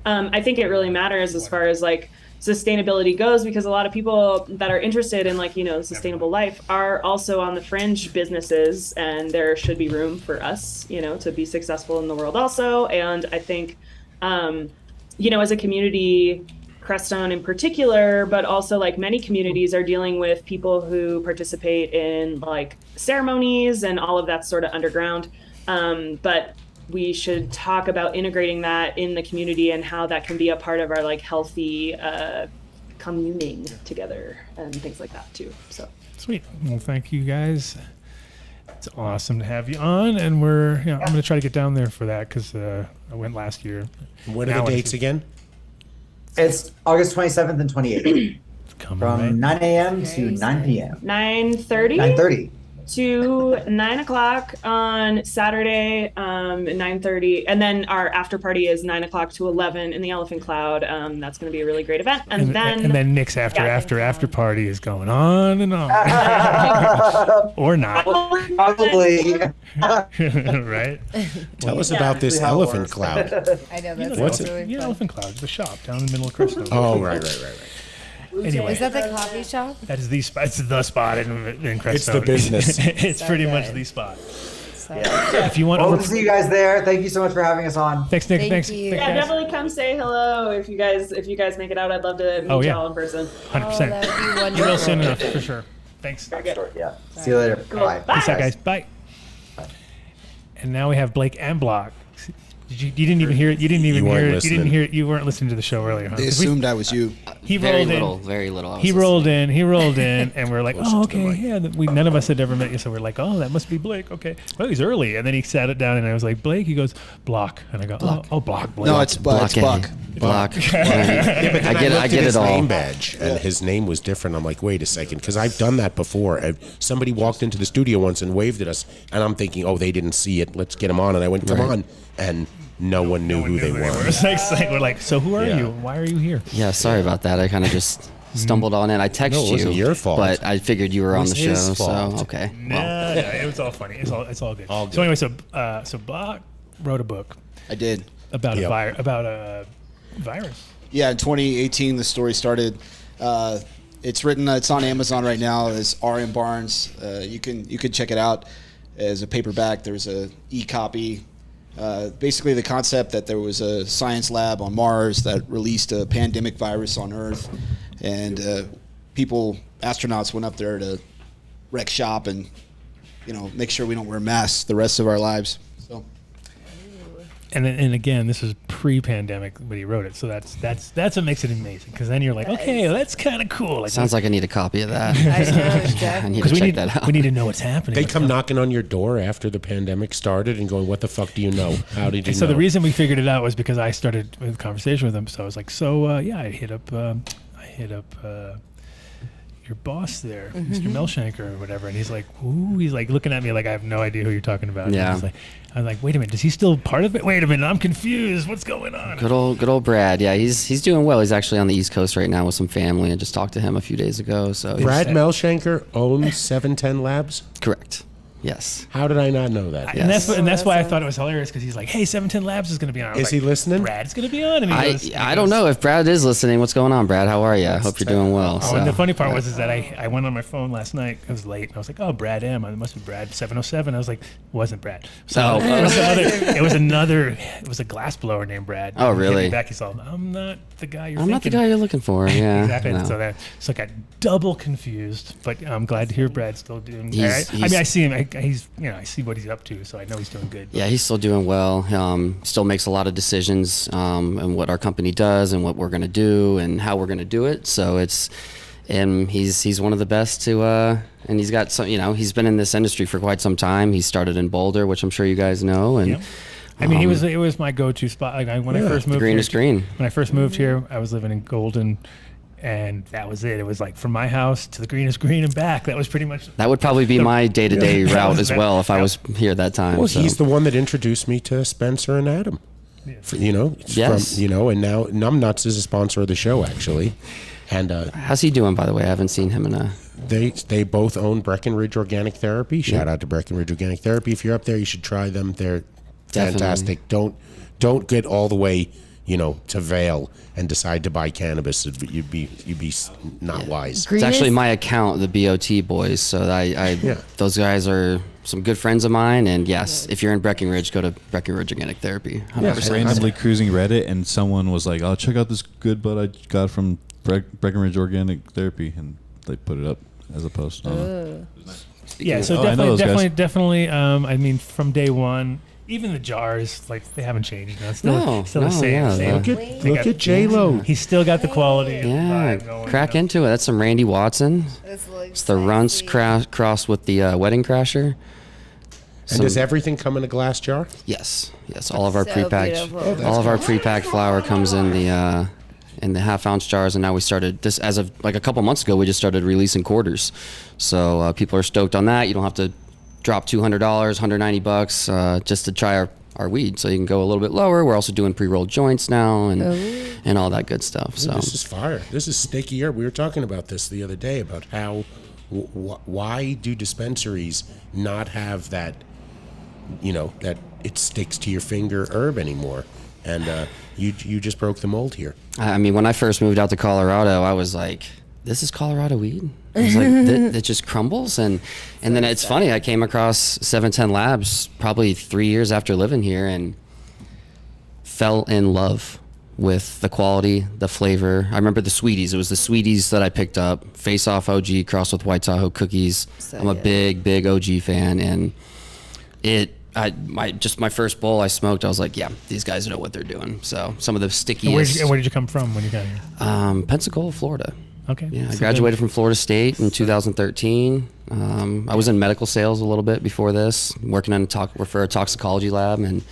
I think it really matters as far as like sustainability goes, because a lot of people that are interested in sustainable life are also on the fringe businesses, and there should be room for us to be successful in the world also. And I think as a community, Crestone in particular, but also like many communities are dealing with people who participate in like ceremonies and all of that sort of underground. But we should talk about integrating that in the community and how that can be a part of our like healthy communing together and things like that too. So sweet. Well, thank you guys. It's awesome to have you on, and I'm going to try to get down there for that because I went last year. What are the dates again? It's August 27th and 28th. From 9 a.m. to 9 p.m. 9:30? 9:30. To 9 o'clock on Saturday, 9:30. And then our after party is 9 o'clock to 11 in the Elephant Cloud. That's going to be a really great event. And then Nick's after party is going on and on. Or not. Probably. Right? Tell us about this Elephant Cloud. I know, that's What's really it? Yeah, Elephant Cloud, the shop down in the middle of Crestone. Oh, right. Anyway, Is that the coffee shop? that is the spot. It's the spot in Crestone. It's the business. It's So pretty good. much the spot. So, If you want, Hope to see you guys there. Thank you so much for having us on. thanks, Nick. Thank Thanks. you. Thanks, yeah, guys. definitely come say hello if you guys make it out. I'd love to meet y'all in person. 100%. that would be wonderful. You will soon enough, for sure. Thanks. Very good. Yeah. See you later. Cool. Bye. Bye. Peace out, guys. Bye. And now we have Blake and Block. You didn't even hear it. You didn't even You weren't hear it. You didn't listening. hear it. You weren't listening to the show earlier, huh? They 'Cause we- assumed I was you. he Very rolled little, in. very little. He rolled in, and we're like, oh, okay, yeah. None of us had ever met you, so we're like, oh, that must be Blake. Okay, well, he's early, and then he sat it down, and I was like, Blake. He goes, Block, and I go, oh, Block. No, it's Buck. Block. I get it all. Name badge, and his name was different. I'm like, wait a second, because I've done that before. Somebody walked into the studio once and waved at us, and I'm thinking, oh, they didn't see it. Let's get him on, and I went, come on, and no one knew who they were. It's like, we're like, so who are you? Why are you here? Yeah, sorry about that. I kind of just stumbled on in. I texted No, it wasn't you, your fault. but I figured you were on the show. his fault. So okay. Nah, it was all funny. It's all good. So anyway, so Block wrote a book I did. about a virus. Yeah, in 2018, the story started. It's written. It's on Amazon right now. It's R.M. Barnes. You can check it out as a paperback. There's a e-copy. Basically, the concept that there was a science lab on Mars that released a pandemic virus on Earth, and astronauts went up there to wreck shop and make sure we don't wear masks the rest of our lives. So. And again, this is pre-pandemic when he wrote it. So that's what makes it amazing. Because then you're like, okay, that's kind of cool. Like, Sounds like I need a copy of that. I need to we check need, that out. we need to know what's happening. They come knocking on your door after the pandemic started and going, "What the fuck do you know? How did you know?" So the reason we figured it out was because I started a conversation with him. So I was like, I hit up your boss there, Mr. Melshanker or whatever, and he's like, ooh, he's like looking at me like I have no idea who you're talking about. Yeah. I'm like, wait a minute, is he still part of it? Wait a minute, I'm confused. What's going on? Good old Brad. Yeah, he's doing well. He's actually on the East Coast right now with some family. I just talked to him a few days ago. So Brad Melshanker owns 710 Labs? Correct. Yes. How did I not know that? And that's why I thought it was hilarious, because he's like, hey, 710 Labs is going to be on. Is he listening? Brad's going to be on. And I don't know if Brad is listening. What's going on, Brad? How are you? I hope you're doing well. Oh, and the funny part was that I went on my phone last night. It was late, and I was like, oh, Brad M. It must be Brad 707. I was like, it wasn't Brad. So it was a glassblower named Brad. Oh, really? Back, he's all, I'm not the guy you're I'm thinking. not the guy you're looking for. Yeah. Exactly. No. So I got double confused, but I'm glad to hear Brad's still doing. I He's- mean, I see him. I see what he's up to, so I know he's doing good. Yeah, he's still doing well. Still makes a lot of decisions and what our company does and what we're going to do and how we're going to do it. So he's one of the best to and he's got some. He's been in this industry for quite some time. He started in Boulder, which I'm sure you guys know, and. Yep. I mean, it was my go-to spot. Like when I first moved green here, is green. When I first moved here, I was living in Golden, and that was it. It was like from my house to the green is green and back. That was pretty much. That would probably be my day-to-day route as well if I was here that time. Well, he's the one that introduced me to Spencer and Adam. Yes. Yes. And now Numbnuts is a sponsor of the show, actually. And how's he doing, by the way? I haven't seen him in a. They both own Breckenridge Organic Therapy. Shout out to Breckenridge Organic Therapy. If you're up there, you should try them. They're fantastic. Don't get all the way, to Vail and decide to buy cannabis. You'd be not wise. It's actually my account, the BOT boys. So those guys are some good friends of mine. And yes, if you're in Breckenridge, go to Breckenridge Organic Therapy. 100%. Randomly cruising Reddit, and someone was like, "Oh, check out this good bud I got from Breckenridge Organic Therapy," and they put it up as a post. Yeah, so definitely. I mean, from day one. Even the jars, like they haven't changed. It's still the same. Yeah, look at J-Lo. He's still got the quality. Yeah, crack into it. That's some Randy Watson. It's the Runts crossed with the Wedding Crasher. And does everything come in a glass jar? Yes. All of our pre-packed, all of our pre-packed flour comes in the half-ounce jars, and now we started this as of like a couple months ago. We just started releasing quarters, so people are stoked on that. You don't have to drop $200, $190 just to try our weed, so you can go a little bit lower. We're also doing pre-rolled joints now and all that good stuff. So this is fire. This is sticky herb. We were talking about this the other day about how why do dispensaries not have that that it sticks to your finger herb anymore, and you just broke the mold here. I mean, when I first moved out to Colorado, I was like, this is Colorado weed? I was like, it just crumbles. And then it's funny, I came across 710 Labs probably 3 years after living here and fell in love with the quality, the flavor. I remember the Sweeties. It was the Sweeties that I picked up. Face Off OG crossed with White Tahoe cookies. I'm a big OG fan. And my first bowl I smoked, I was like, yeah, these guys know what they're doing. So some of the stickiest. Where did you come from when you got here? Pensacola, Florida. Okay. Yeah, I graduated from Florida State in 2013. I was in medical sales a little bit before this, working for a toxicology lab, and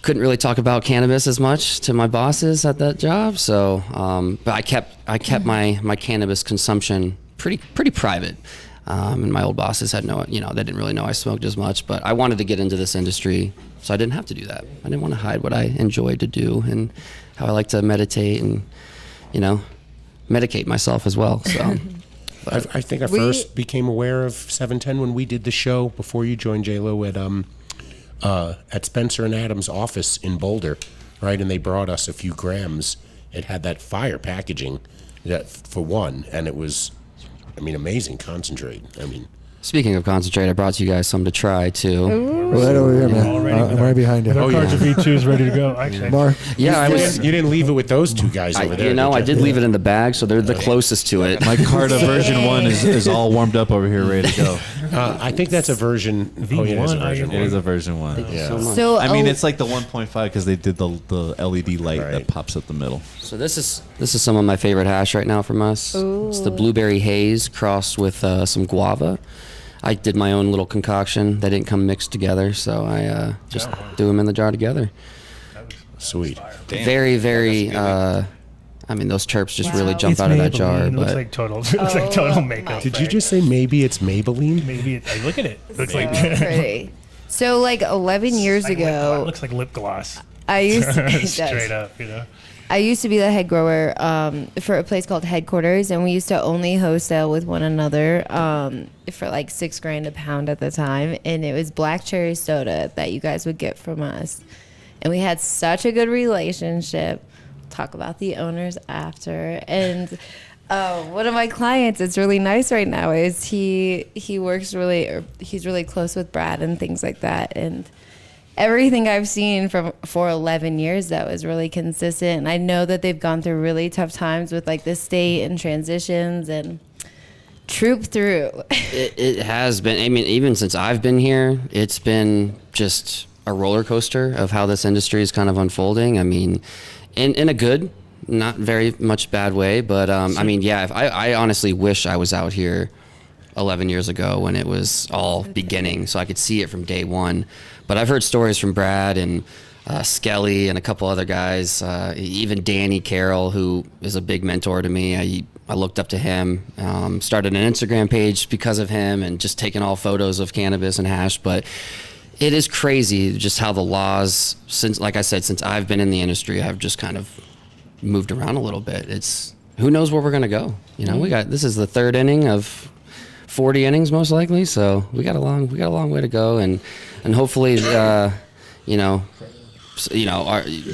couldn't really talk about cannabis as much to my bosses at that job. So, but I kept my cannabis consumption pretty private. And my old bosses had they didn't really know I smoked as much. But I wanted to get into this industry, so I didn't have to do that. I didn't want to hide what I enjoyed to do and how I like to meditate and medicate myself as well. So I think I first became aware of 710 when we did the show before you joined J-Lo at Spencer and Adam's office in Boulder, right? And they brought us a few grams. It had that fire packaging for one, and it was, amazing concentrate. Speaking of concentrate, I brought you guys some to try too. Right over here, man. I'm right behind you. Our cards of V2 is ready to go. Actually, Mark. Yeah, you didn't leave it with those two guys over there. I did leave it in the bag, so they're the closest to it. My card of version 1 is all warmed up over here, ready to go. I think that's a version. Oh, yeah, it is a version. It is a version 1. Thank you so much. So, I mean, it's like the 1.5 because they did the LED light Right. that pops up the middle. So this is some of my favorite hash right now from us. It's the blueberry haze crossed with some guava. I did my own little concoction. They didn't come mixed together, so I just threw them in the jar together. Sweet. Very, very. I mean, those chirps just really jump out of that jar. It looks But like total. It looks like total makeup. Did you just say maybe it's Maybelline? Maybe look at it. Looks like Pretty. So like 11 years like lip gloss. ago, It looks like lip gloss. I used to, it Straight does. up, you know. I used to be the head grower for a place called Headquarters, and we used to only wholesale with one another for like $6,000 a pound at the time, and it was black cherry soda that you guys would get from us, and we had such a good relationship. Talk about the owners after, and one of my clients, it's really nice right now, is he works he's really close with Brad and things like that, and everything I've seen for 11 years that was really consistent. And I know that they've gone through really tough times with like the state and transitions and troop through. it has been. I mean, even since I've been here, it's been just a roller coaster of how this industry is kind of unfolding. I mean, in a good, not very much bad way, but I mean, yeah. I honestly wish I was out here 11 years ago when it was all beginning, so I could see it from day one. But I've heard stories from Brad and Skelly and a couple other guys, even Danny Carroll, who is a big mentor to me. I looked up to him, started an Instagram page because of him, and just taking all photos of cannabis and hash. But it is crazy just how the laws, since I've been in the industry, have just kind of moved around a little bit. It's who knows where we're gonna go. You know, this is the third inning of 40 innings most likely, so we got a long way to go, and hopefully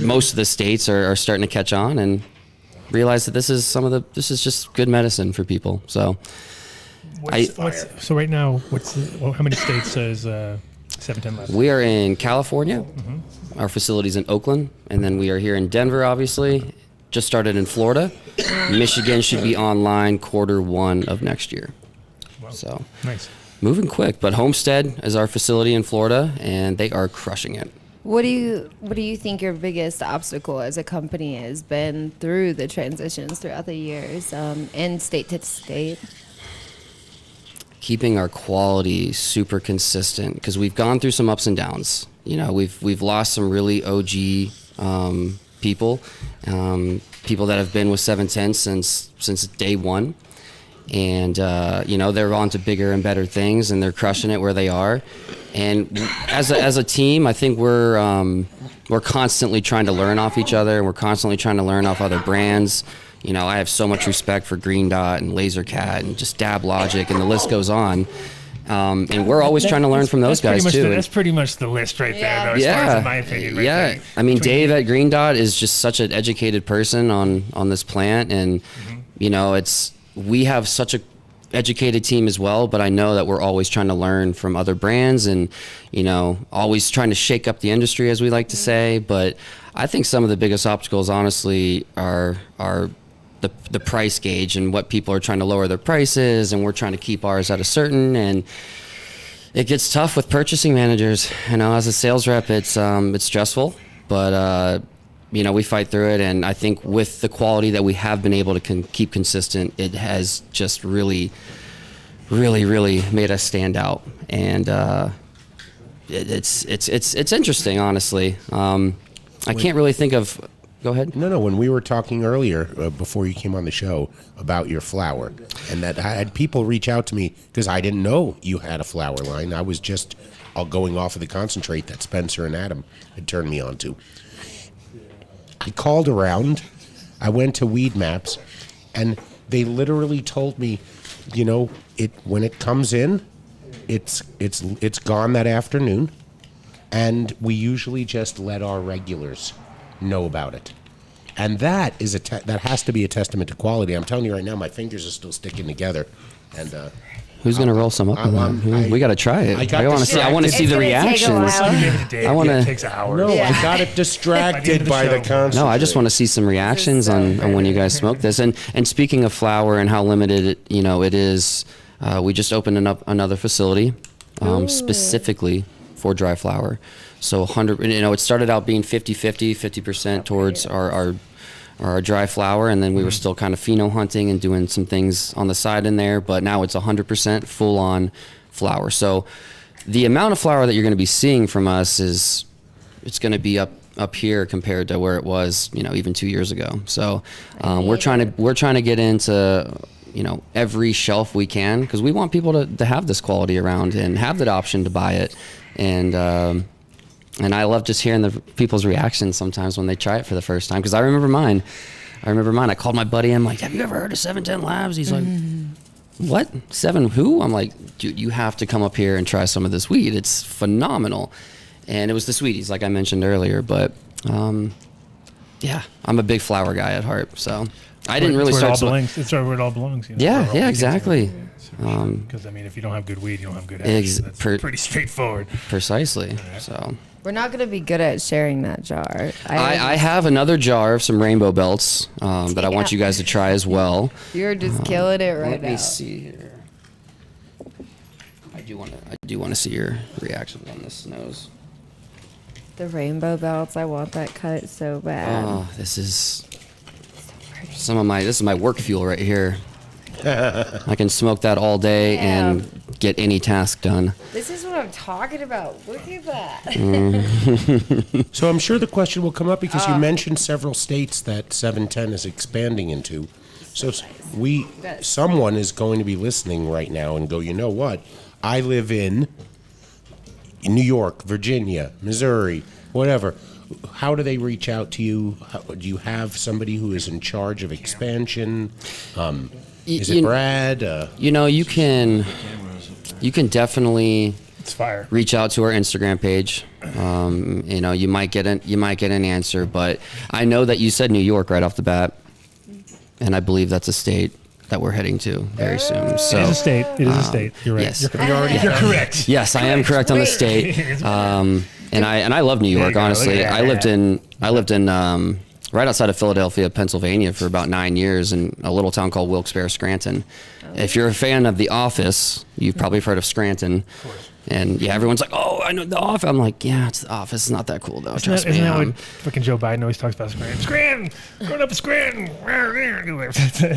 most of the states are starting to catch on and realize that this is just good medicine for people. So so right now, how many states is 710 left? We are in California. Our facility's in Oakland, and then we are here in Denver, obviously. Just started in Florida. Michigan should be online Q1 of next year. Wow. So Nice. Moving quick, but Homestead is our facility in Florida, and they are crushing it. What do you think your biggest obstacle as a company has been through the transitions throughout the years, and state to state? Keeping our quality super consistent, because we've gone through some ups and downs. You know, we've lost some really OG people that have been with 710 since day one. And they're on to bigger and better things, and they're crushing it where they are. And as a team, I think we're constantly trying to learn off each other, and we're constantly trying to learn off other brands. You know, I have so much respect for Green Dot and Laser Cat and just Dab Logic, and the list goes on. And we're always trying to learn from those guys too. That's pretty much the list right there, though, as far as in my opinion. Right there. I mean, Dave at Green Dot is just such an educated person on this plant, and we have such a educated team as well, but I know that we're always trying to learn from other brands, and always trying to shake up the industry, as we like to say. But I think some of the biggest obstacles, honestly, are the price gauge, and what people are trying to lower their prices, and we're trying to keep ours at a certain, and it gets tough with purchasing managers. As a sales rep, it's stressful, but we fight through it, and I think with the quality that we have been able to keep consistent, it has just really, really, really made us stand out, and it's interesting, honestly. I can't really think of. Go ahead. No. When we were talking earlier, before you came on the show, about your flower, and that I had people reach out to me because I didn't know you had a flower line. I was just going off of the concentrate that Spencer and Adam had turned me on to. I called around. I went to Weed Maps, and they literally told me, when it comes in, it's gone that afternoon, and we usually just let our regulars know about it. And that is that has to be a testament to quality. I'm telling you right now, my fingers are still sticking together. And who's gonna roll some up? We got to try it. I want to see the reactions. It takes an hour. No, I got it distracted by the concept. No, I just want to see some reactions on when you guys smoke this. And speaking of flower and how limited it is, we just opened up another facility specifically for dry flower. So 100, it started out being 50% towards our dry flower, and then we were still kind of pheno hunting and doing some things on the side in there, but now it's 100% full on flower. So the amount of flower that you're going to be seeing from us it's going to be up here compared to where it was, even 2 years ago. So we're trying to get into every shelf we can, because we want people to have this quality around and have that option to buy it. And I love just hearing the people's reactions sometimes when they try it for the first time, because I remember mine. I called my buddy. I'm like, have you ever heard of 710 Labs? He's like, what? 7 who? I'm like, dude, you have to come up here and try some of this weed. It's phenomenal. And it was the sweeties, like I mentioned earlier. But yeah, I'm a big flower guy at heart. So I didn't really start. It's where it all belongs. Yeah, exactly. Because if you don't have good weed, you don't have good action. That's pretty straightforward. Precisely. So we're not going to be good at sharing that jar. I have another jar of some rainbow belts that I want you guys to try as well. You're just killing it right now. Let me see here. I do want to see your reactions on this nose. The rainbow belts. I want that cut so bad. Oh, this is my work fuel right here. I can smoke that all day and get any task done. This is what I'm talking about. Look at that. So I'm sure the question will come up because you mentioned several states that 710 is expanding into. So someone is going to be listening right now and go, you know what? I live in New York, Virginia, Missouri, whatever. How do they reach out to you? Do you have somebody who is in charge of expansion? Is it Brad? You can definitely reach out to our Instagram page. You might get an answer, but I know that you said New York right off the bat, and I believe that's a state that we're heading to very soon. So it is a state. It is a state. You're right. Yes. You're correct. Yes, I am correct on the state. And I love New York. Honestly, I lived in right outside of Philadelphia, Pennsylvania, for about 9 years in a little town called Wilkes-Barre, Scranton. If you're a fan of The Office, you've probably heard of Scranton. Of course. And yeah, everyone's like, "Oh, I know The Office." I'm like, "Yeah, it's The Office. It's not that cool though." Trust me. Isn't that what fucking Joe Biden always talks about? Scranton, growing up in Scranton.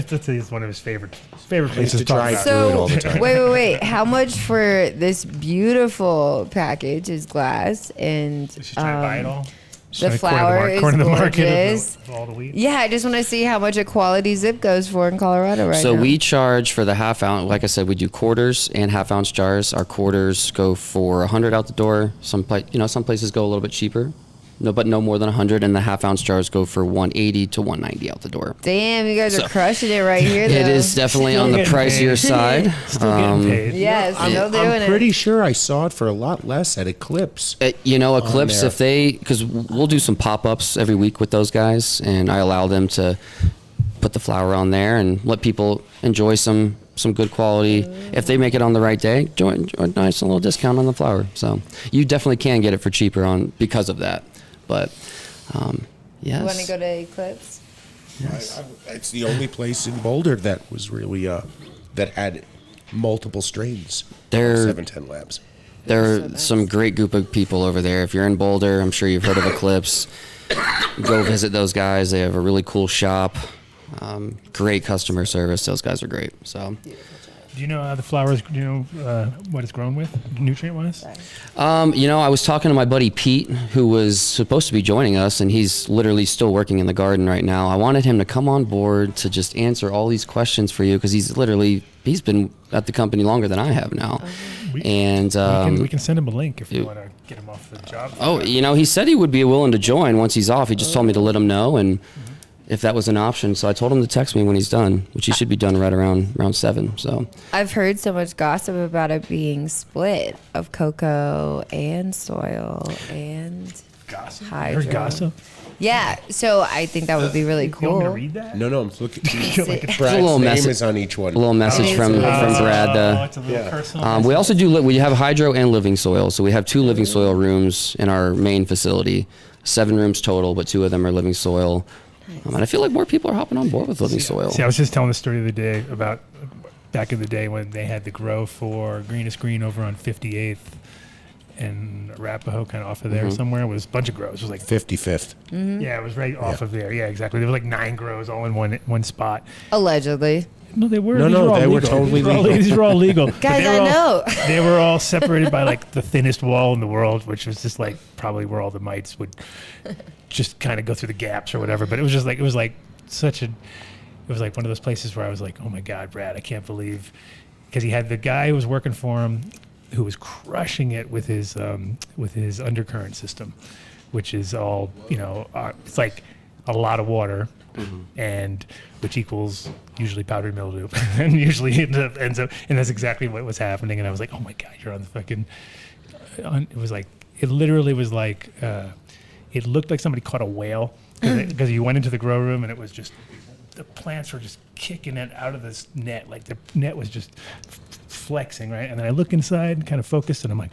That's one of his favorite places to drive through it all the time. Wait. How much for this beautiful package is glass and? Should try to buy it all. The flower is gorgeous. All the weed. Yeah, I just want to see how much a quality zip goes for in Colorado right now. So we charge for the half ounce. Like I said, we do quarters and half ounce jars. Our quarters go for $100 out the door. Some places go a little bit cheaper. But no more than 100, and the half ounce jars go for 180 to 190 out the door. Damn, you guys are crushing it right here. Though. It is definitely on the pricier side. Still getting paid. Yes, still doing it. I'm pretty sure I saw it for a lot less at Eclipse. Eclipse, because we'll do some pop-ups every week with those guys, and I allow them to put the flower on there and let people enjoy some good quality. If they make it on the right day, enjoy a nice little discount on the flower. So you definitely can get it for cheaper because of that. But yes. You want to go to Eclipse? Yes. It's the only place in Boulder that was really that had multiple strains. 710 Labs. There are some great group of people over there. If you're in Boulder, I'm sure you've heard of Eclipse. Go visit those guys. They have a really cool shop. Great customer service. Those guys are great. So. Do you know how the flowers? Do you know what it's grown with, nutrient-wise? I was talking to my buddy Pete, who was supposed to be joining us, and he's literally still working in the garden right now. I wanted him to come on board to just answer all these questions for you, because he's been at the company longer than I have now. We can send him a link if you want to get him off the job. Oh, he said he would be willing to join once he's off. He just told me to let him know, and if that was an option. So I told him to text me when he's done, which he should be done right around 7. So I've heard so much gossip about it being split of cocoa and soil and gossip. Hydro. Heard gossip. Yeah, so I think that would be really cool. You want me to read that? No, I'm looking. a Brad's little name message is on each one. A little message from Brad. It's a little personal. We also do. We have hydro and living soil. So we have 2 living soil rooms in our main facility. 7 rooms total, but 2 of them are living soil. And I feel like more people are hopping on board with living soil. See, I was just telling the story the other day about back in the day when they had the grow for Greenest Green over on 58th and Arapahoe, kind of off of there somewhere. It was a bunch of grows. It was like 55th. Yeah, it was right off of there. Yeah, exactly. There was like 9 grows all in one spot. Allegedly. No, they were. No, they were legal. totally legal. These were all legal. Guys, I know. They were all separated by like the thinnest wall in the world, which was just like probably where all the mites would just kind of go through the gaps or whatever. But it was just like, it was like one of those places where I was like, oh my God, Brad, I can't believe, because he had the guy who was working for him who was crushing it with his undercurrent system, which is all, it's like a lot of water. And which equals usually powdered mildew, and usually ends up, and that's exactly what was happening. And I was like, oh my God, you're on the fucking. It was like, it literally was like, it looked like somebody caught a whale because you went into the grow room and it was just, the plants were just kicking it out of this net, like the net was just flexing, right? And then I look inside and kind of focused, and I'm like,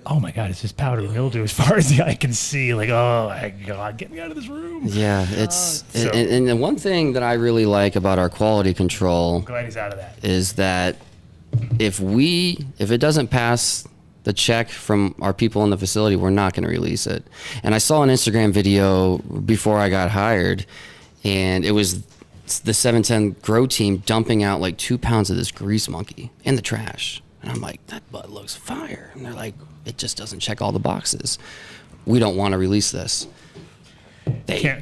oh my God, it's just powdered mildew as far as the eye can see. Like, oh my God, get me out of this room. Yeah, it's and the one thing that I really like about our quality control, I'm glad he's out of that, is that if it doesn't pass the check from our people in the facility, we're not going to release it. And I saw an Instagram video before I got hired, and it was the 710 grow team dumping out like 2 pounds of this grease monkey in the trash. And I'm like, that bud looks fire. And they're like, it just doesn't check all the boxes. We don't want to release this.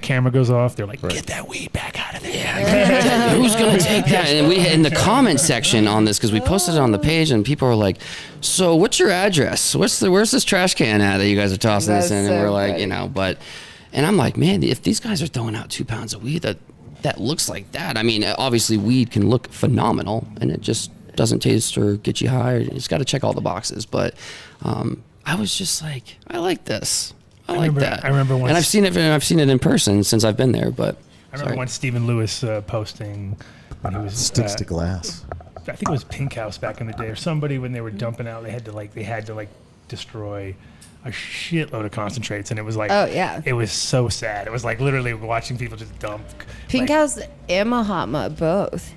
Camera goes off. They're like, get that weed back out of there. Yeah. Who's going to take that? And we in the comment section on this, because we posted it on the page, and people are like, so what's your address? Where's this trash can at that you guys are tossing this in? And we're like, and I'm like, man, if these guys are throwing out 2 pounds of weed that looks like that, I mean, obviously weed can look phenomenal, and it just doesn't taste or get you high. It's got to check all the boxes. But I was just like, I like this. I like that. I remember once, and I've seen it in person since I've been there. But I remember once Stephen Lewis posting when he was sticks to glass. I think it was Pink House back in the day, or somebody, when they were dumping out, they had to destroy a shitload of concentrates, and it was like, oh yeah, it was so sad. It was like literally watching people just dump. Pink House and Mahatma both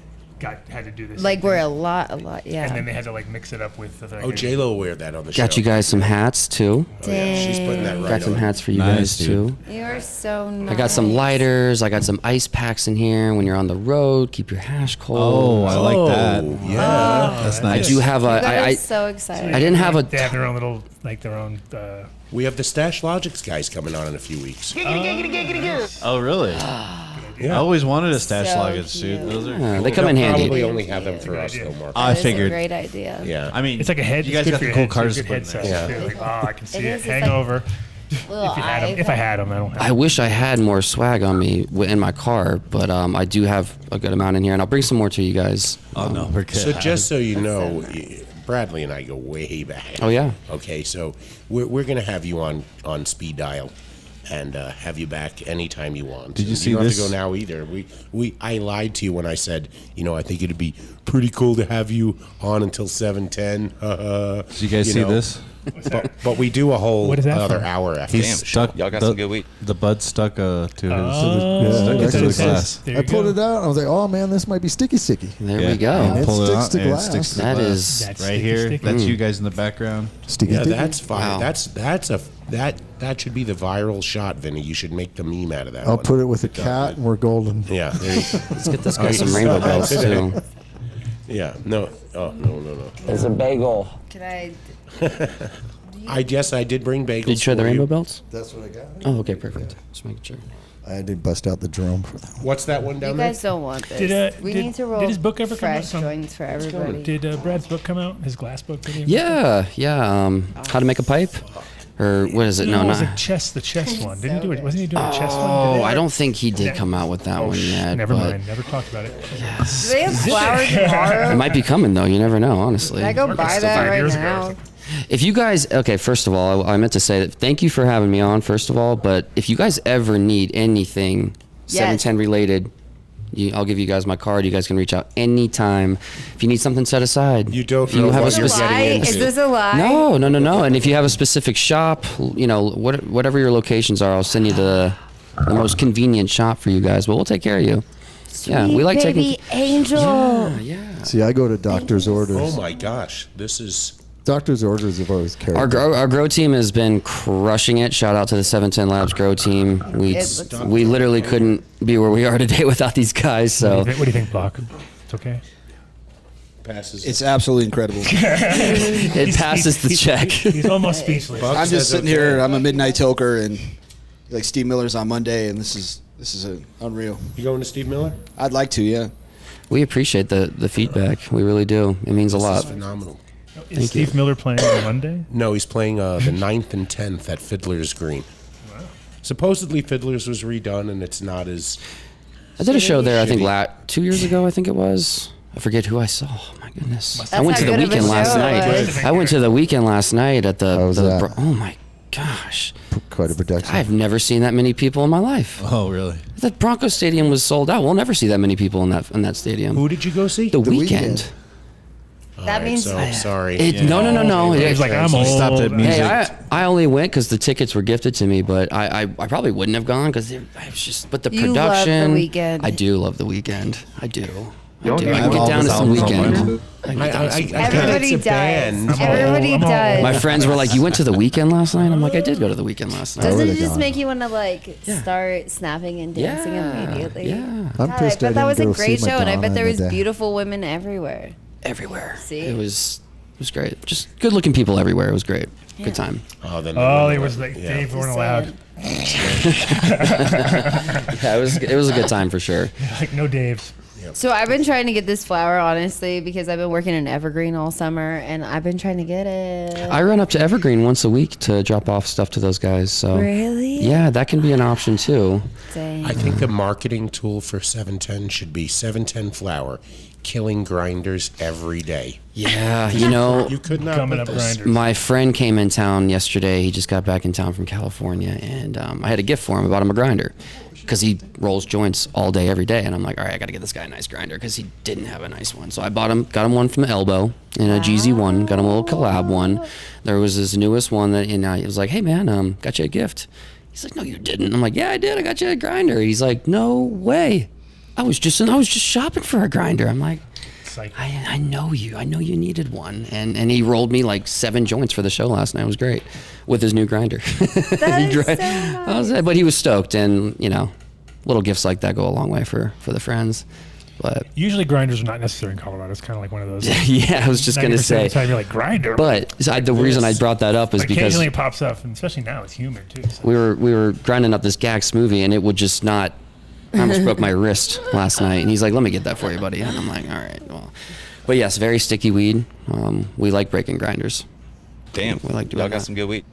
had to do this. Like we're a lot, yeah. And then they had to like mix it up with the. J-Lo will wear that on the show. Got you guys some hats too. Oh, yeah. She's putting that right Got some on. hats for you guys too. You are so nice. I got some lighters. I got some ice packs in here. When you're on the road, keep your hash cold. Oh, I like that. Yeah, that's nice. I do have I'm so excited. I didn't have a. They have their own little We have the Stash Logics guys coming on in a few weeks. Oh, really? Yeah. I always wanted a Stash So Loggins, dude. cute. Those are They cool. come in handy. Probably only have them for us, though, Mark. I That is figured. a great idea. Yeah. I mean, it's like a head. You guys it's got good the for cool your cars head, to good put in headsets. there. Too. Like, I can see It it. is, it's Hangover. Little If I had them, I don't have. I wish I had more swag on me in my car, but I do have a good amount in here, and I'll bring some more to you guys. Oh no, we're good. So just so you know, Bradley and I go way back. Oh yeah. Okay, so we're gonna have you on speed dial, and have you back anytime you want. Did you see you don't this? have to go now either. I lied to you when I said, I think it'd be pretty cool to have you on until 7:10. Did you guys see this? But we do a whole What is that other for? hour after He's the stuck. show. Y'all got some good weed. The bud stuck to his. Yeah, stuck it to actually the glass. There I you pulled go. it out, and I was like, "Oh man, this might be sticky." There Yeah. we go. And it Pull it sticks out, to and it glass. sticks to the That glass. is That's right sticky, here. sticky. That's you guys in the background. Sticky. Yeah, sticky. that's fine. Wow. That should be the viral shot, Vinny. You should make the meme out of that. I'll one. put it with a cat, and we're golden. Yeah. There you go. Let's get this guy some rainbow belts too. Yeah. No. Oh no. It's a bagel. Can I? I guess I did bring bagels. Did you try the for rainbow belts? That's what I got. Oh, okay, perfect. Just making sure. I did bust out the drum for that. What's that one You down there? guys don't want this. We need to roll did his book ever come out? fresh joints for everybody. Did Brad's book come out? His glass book? Did he ever Yeah. How to make a pipe, or what is it? No, it was not. the chest one. Didn't he do it? Wasn't he doing a chest one? Oh, I don't think he did come out with that one yet. Never but mind. Never talked about it. Yes. Do they have flowers It tomorrow? might be coming though. You never know, honestly. Can I go buy that 5 right years ago or now? something. If you guys, okay, first of all, I meant to say that thank you for having me on, first of all, but if you guys ever need anything 710 related, I'll give you guys my card. You guys can reach out anytime. If you need something set aside. You don't if you know have what a you're specific, getting into. Is this a lie? No. And if you have a specific shop, whatever your locations are, I'll send you the most convenient shop for you guys, but we'll take care of you. Yeah, we like baby taking. angel. Yeah. See, I go to doctor's orders. Oh my gosh, this is. Doctor's orders have always carried. Our grow team has been crushing it. Shout out to the 710 Labs grow team. We literally couldn't be where we are today without these guys. So What do you think, Block? It's okay. Passes. It's absolutely incredible. it passes the check. He's almost speechless. I'm just sitting here. I'm a midnight toker, and like Steve Miller's on Monday, and this is unreal. You going to Steve Miller? I'd like to, yeah. We appreciate the feedback. We really do. It means a lot. This is phenomenal. Is Steve Miller playing on Monday? No, he's playing the 9th and 10th at Fiddler's Green. Wow. Supposedly Fiddler's was redone, and it's not as. I did a show there. I think 2 years ago. I think it was. I forget who I saw. Oh my goodness! That's I went to how the good of a weekend last show it night. was. I went to the weekend last night at How was that? oh my gosh! Quite a production. I've never seen that many people in my life. Oh, really? The Broncos Stadium was sold out. We'll never see that many people in that stadium. Who did you go see? The Weekend. That means So sorry. No. He's like, I'm So he old. stopped at music. Hey, I only went because the tickets were gifted to me, but I probably wouldn't have gone because it was just. But the You love The production. Weeknd. I do love the Weekend. I do. I have can all get down his to some albums on Weekend. vinyl. Everybody does. Everybody does. My friends were like, "You went to the Weekend last night?" I'm like, "I did go to the Weekend last night." Doesn't it would've just gone. make you want to like start snapping and dancing immediately? Yeah. I'm God, I pissed I bet that was a didn't go great see show, and I bet Madonna there in was the day. beautiful women everywhere. Everywhere. See? It was great. Just good-looking people everywhere. It was great. Yeah. Good time. Oh, then It was like Dave weren't allowed. Yeah, it was a good time for sure. Like no Daves. So I've been trying to get this flower, honestly, because I've been working in Evergreen all summer, and I've been trying to get it. I run up to Evergreen once a week to drop off stuff to those guys. So Really? yeah, that can be an option too. Dang. I think the marketing tool for 710 should be 710 flower, killing grinders every day. Yeah, you know, You could not Coming put up this. grinders. my friend came in town yesterday. He just got back in town from California, and I had a gift for him. I bought him a grinder because he rolls joints all day, every day. And I'm like, all right, I got to get this guy a nice grinder because he didn't have a nice one. So I got him one from Elbow and a GZ1. Got him a little collab one. There was this newest one that, he was like, hey man, got you a gift. He's like, no, you didn't. I'm like, yeah, I did. I got you a grinder. He's like, no way. I was just shopping for a grinder. I'm like, I know you. I know you needed one. And he rolled me like 7 joints for the show last night. It was great with his new grinder. That is so nice. But he was stoked, and little gifts like that go a long way for the friends. But Usually grinders are not necessary in Colorado. It's kind of like one of those. yeah, I was just gonna 90% say. of the time you're like grinder. But the reason I brought that up is because occasionally it pops up, and especially now it's humid too. So. we were grinding up this gag smoothie, and it would just not. I almost broke my wrist last night, and he's like, "Let me get that for you, buddy." And I'm like, "All right, well." But yes, very sticky weed. We like breaking grinders. Damn, we like doing y'all got that. some good weed.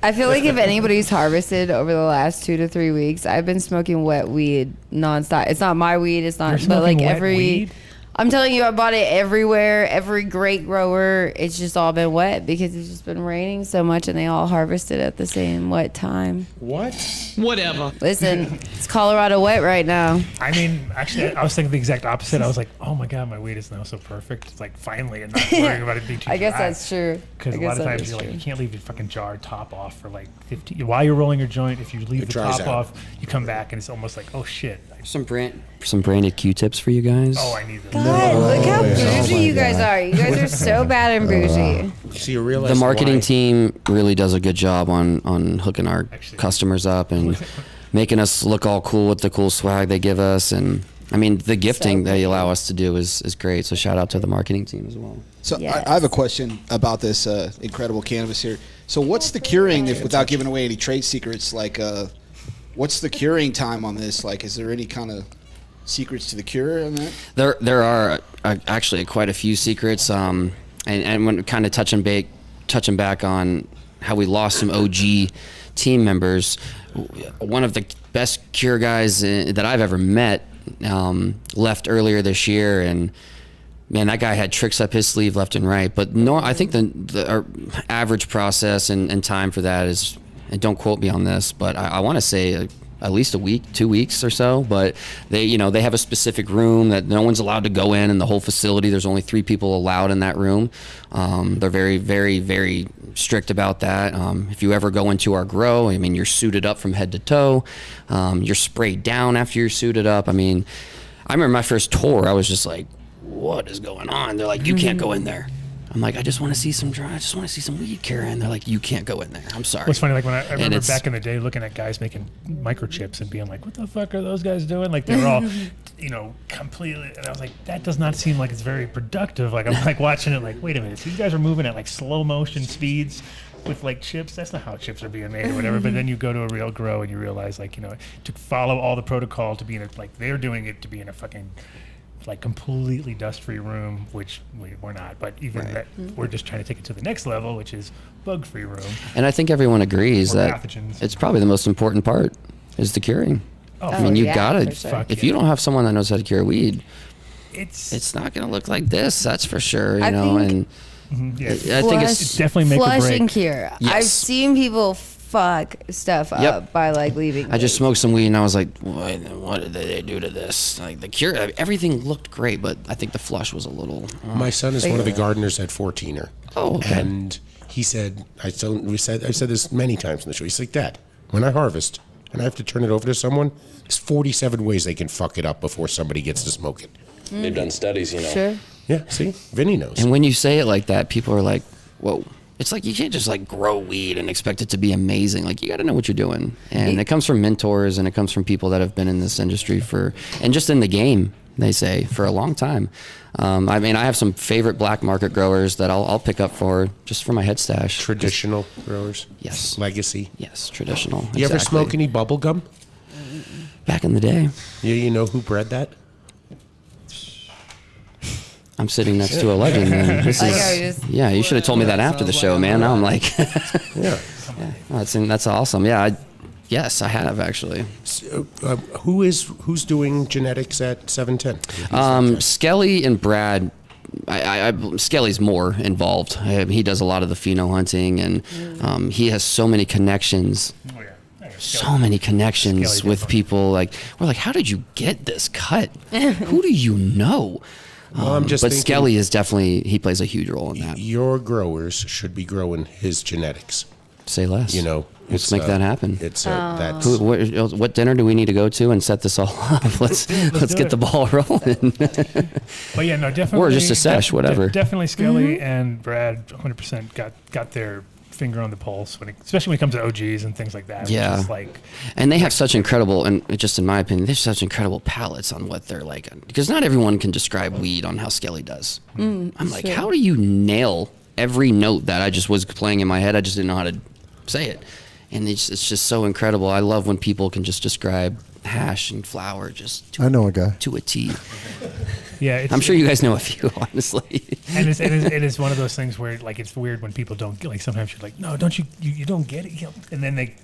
I feel like if anybody's harvested over the last 2 to 3 weeks, I've been smoking wet weed nonstop. It's not my weed. It's not, You're but like smoking wet every. weed? I'm telling you, I bought it everywhere. Every great grower, it's just all been wet because it's just been raining so much, and they all harvested at the same wet time. What? Whatever. Listen, it's Colorado wet right now. I mean, actually, I was thinking the exact opposite. I was like, oh my God, my weed is now so perfect. It's like finally, and not worrying about it being too I guess dry. that's true. Because I a guess lot of that times is you're like, true. you can't leave your fucking jar top off for like 15. While you're rolling your joint, if you leave It the dries top out. off, you come back and it's almost like, oh shit. Some branded Q-tips for you guys. Oh, I need them. God, look how Oh bougie my you guys God. are. You guys are so bad and bougie. So you realize The marketing why- team really does a good job on hooking our customers up and making us look all cool with the cool swag they give us. And I mean, the gifting they allow us to do is great. So shout out to the marketing team as well. So Yes. I have a question about this incredible cannabis here. So what's the curing, if without giving away any trade secrets, like what's the curing time on this? Like, is there any kind of secrets to the cure on that? There are actually quite a few secrets. And when kind of touching back on how we lost some OG team members, one of the best cure guys that I've ever met left earlier this year, and man, that guy had tricks up his sleeve left and right. But no, I think our average process and time for that is, and don't quote me on this, but I want to say at least a week, 2 weeks or so. But they have a specific room that no one's allowed to go in the whole facility. There's only 3 people allowed in that room. They're very, very, very strict about that. If you ever go into our grow, I mean, you're suited up from head to toe. You're sprayed down after you're suited up. I mean, I remember my first tour. I was just like, "What is going on?" They're like, "You can't go in there." I'm like, I just want to see some weed, Karen. They're like, you can't go in there. I'm sorry. What's funny, like when I remember back in the day looking at guys making microchips and being like, what the fuck are those guys doing? Like they were all, completely, and I was like, that does not seem like it's very productive. Like I'm like watching it like, wait a minute, so you guys are moving at like slow motion speeds with like chips. That's not how chips are being made or whatever. But then you go to a real grow and you realize like, to follow all the protocol to be in like they're doing it to be in a fucking like completely dust-free room, which we're not, but even that we're just trying to take it to the next level, which is bug-free room. And I think everyone agrees that pathogens. It's probably the most important part is the curing. I mean, you gotta. Sure. If you don't have someone that knows how to cure weed, it's not gonna look like this. That's for sure. I think I think it's definitely make flush or break. and cure. Yes. I've seen people fuck stuff up by like leaving. I just smoked some weed and I was like, what did they do to this? Like the cure, everything looked great, but I think the flush was a little. My son is one of the gardeners at 14er. Oh, okay. And he said, I've said this many times in the show. He's like, Dad, when I harvest and I have to turn it over to someone, there's 47 ways they can fuck it up before somebody gets to smoke it. They've done studies, Sure. Yeah, see? Vinny knows. And when you say it like that, people are like, whoa. It's like you can't just like grow weed and expect it to be amazing. Like you got to know what you're doing. And it comes from mentors and it comes from people that have been in this industry and just in the game, they say, for a long time. I mean, I have some favorite black market growers that I'll pick up just for my head stash. Traditional growers? Yes. Legacy? Yes, traditional. You ever smoke any bubble gum? Back in the day. Yeah, you know who bred that? I'm sitting next to a legend, man. This is, you should have told me that after the show, man. Now I'm like, that's awesome. Yeah, yes, I have actually. So, who's doing genetics at 710? Skelly and Brad. Skelly's more involved. He does a lot of the pheno hunting, and he has so many connections. So many connections with people. Like we're like, how did you get this cut? Who do you know? Well, I'm just but thinking, Skelly is he plays a huge role in that. Your growers should be growing his genetics. Say less. Let's make that happen. It's that's what dinner do we need to go to and set this all up? Let's get the ball rolling. But yeah, no, definitely. Or just a sesh, whatever. Definitely Skelly and Brad 100% got their finger on the pulse especially when it comes to OGs and things like that. Yeah. Which is like, and they have such incredible, and just in my opinion, they have such incredible palettes on what they're like. Because not everyone can describe weed on how Skelly does. I'm like, how do you nail every note that I just was playing in my head? I just didn't know how to say it. And it's just so incredible. I love when people can just describe hash and flower I know a guy. To a T. Yeah, I'm sure you guys know a few, honestly. And it is one of those things where like it's weird when people don't get, like sometimes you're like, no, don't you don't get it, and then they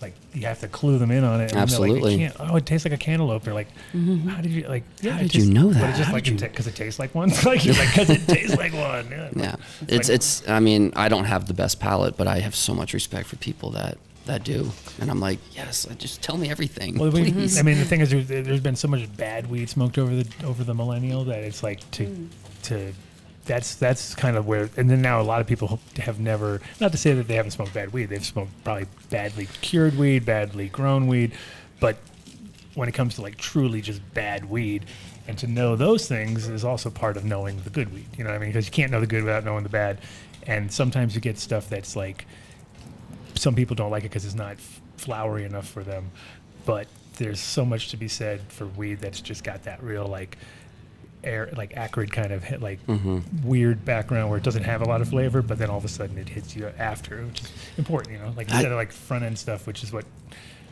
like you have to clue them in on it. And Absolutely. Like, it tastes like a cantaloupe. They're like, how did you like? Yeah, how did you know that? But it's just like because it tastes like one. Like you're like because it tastes like one. Yeah, it's. I mean, I don't have the best palate, but I have so much respect for people that do, and I'm like, yes, just tell me everything. Well, please. I mean, the thing is, there's been so much bad weed smoked over the millennial that it's like that's kind of where, and then now a lot of people have never, not to say that they haven't smoked bad weed, they've smoked probably badly cured weed, badly grown weed, but when it comes to like truly just bad weed, and to know those things is also part of knowing the good weed. You know what I mean? Because you can't know the good without knowing the bad, and sometimes you get stuff that's like. Some people don't like it because it's not flowery enough for them, but there's so much to be said for weed that's just got that real like acrid kind of weird background where it doesn't have a lot of flavor, but then all of a sudden it hits you after, which is important, like instead of like front end stuff, which is what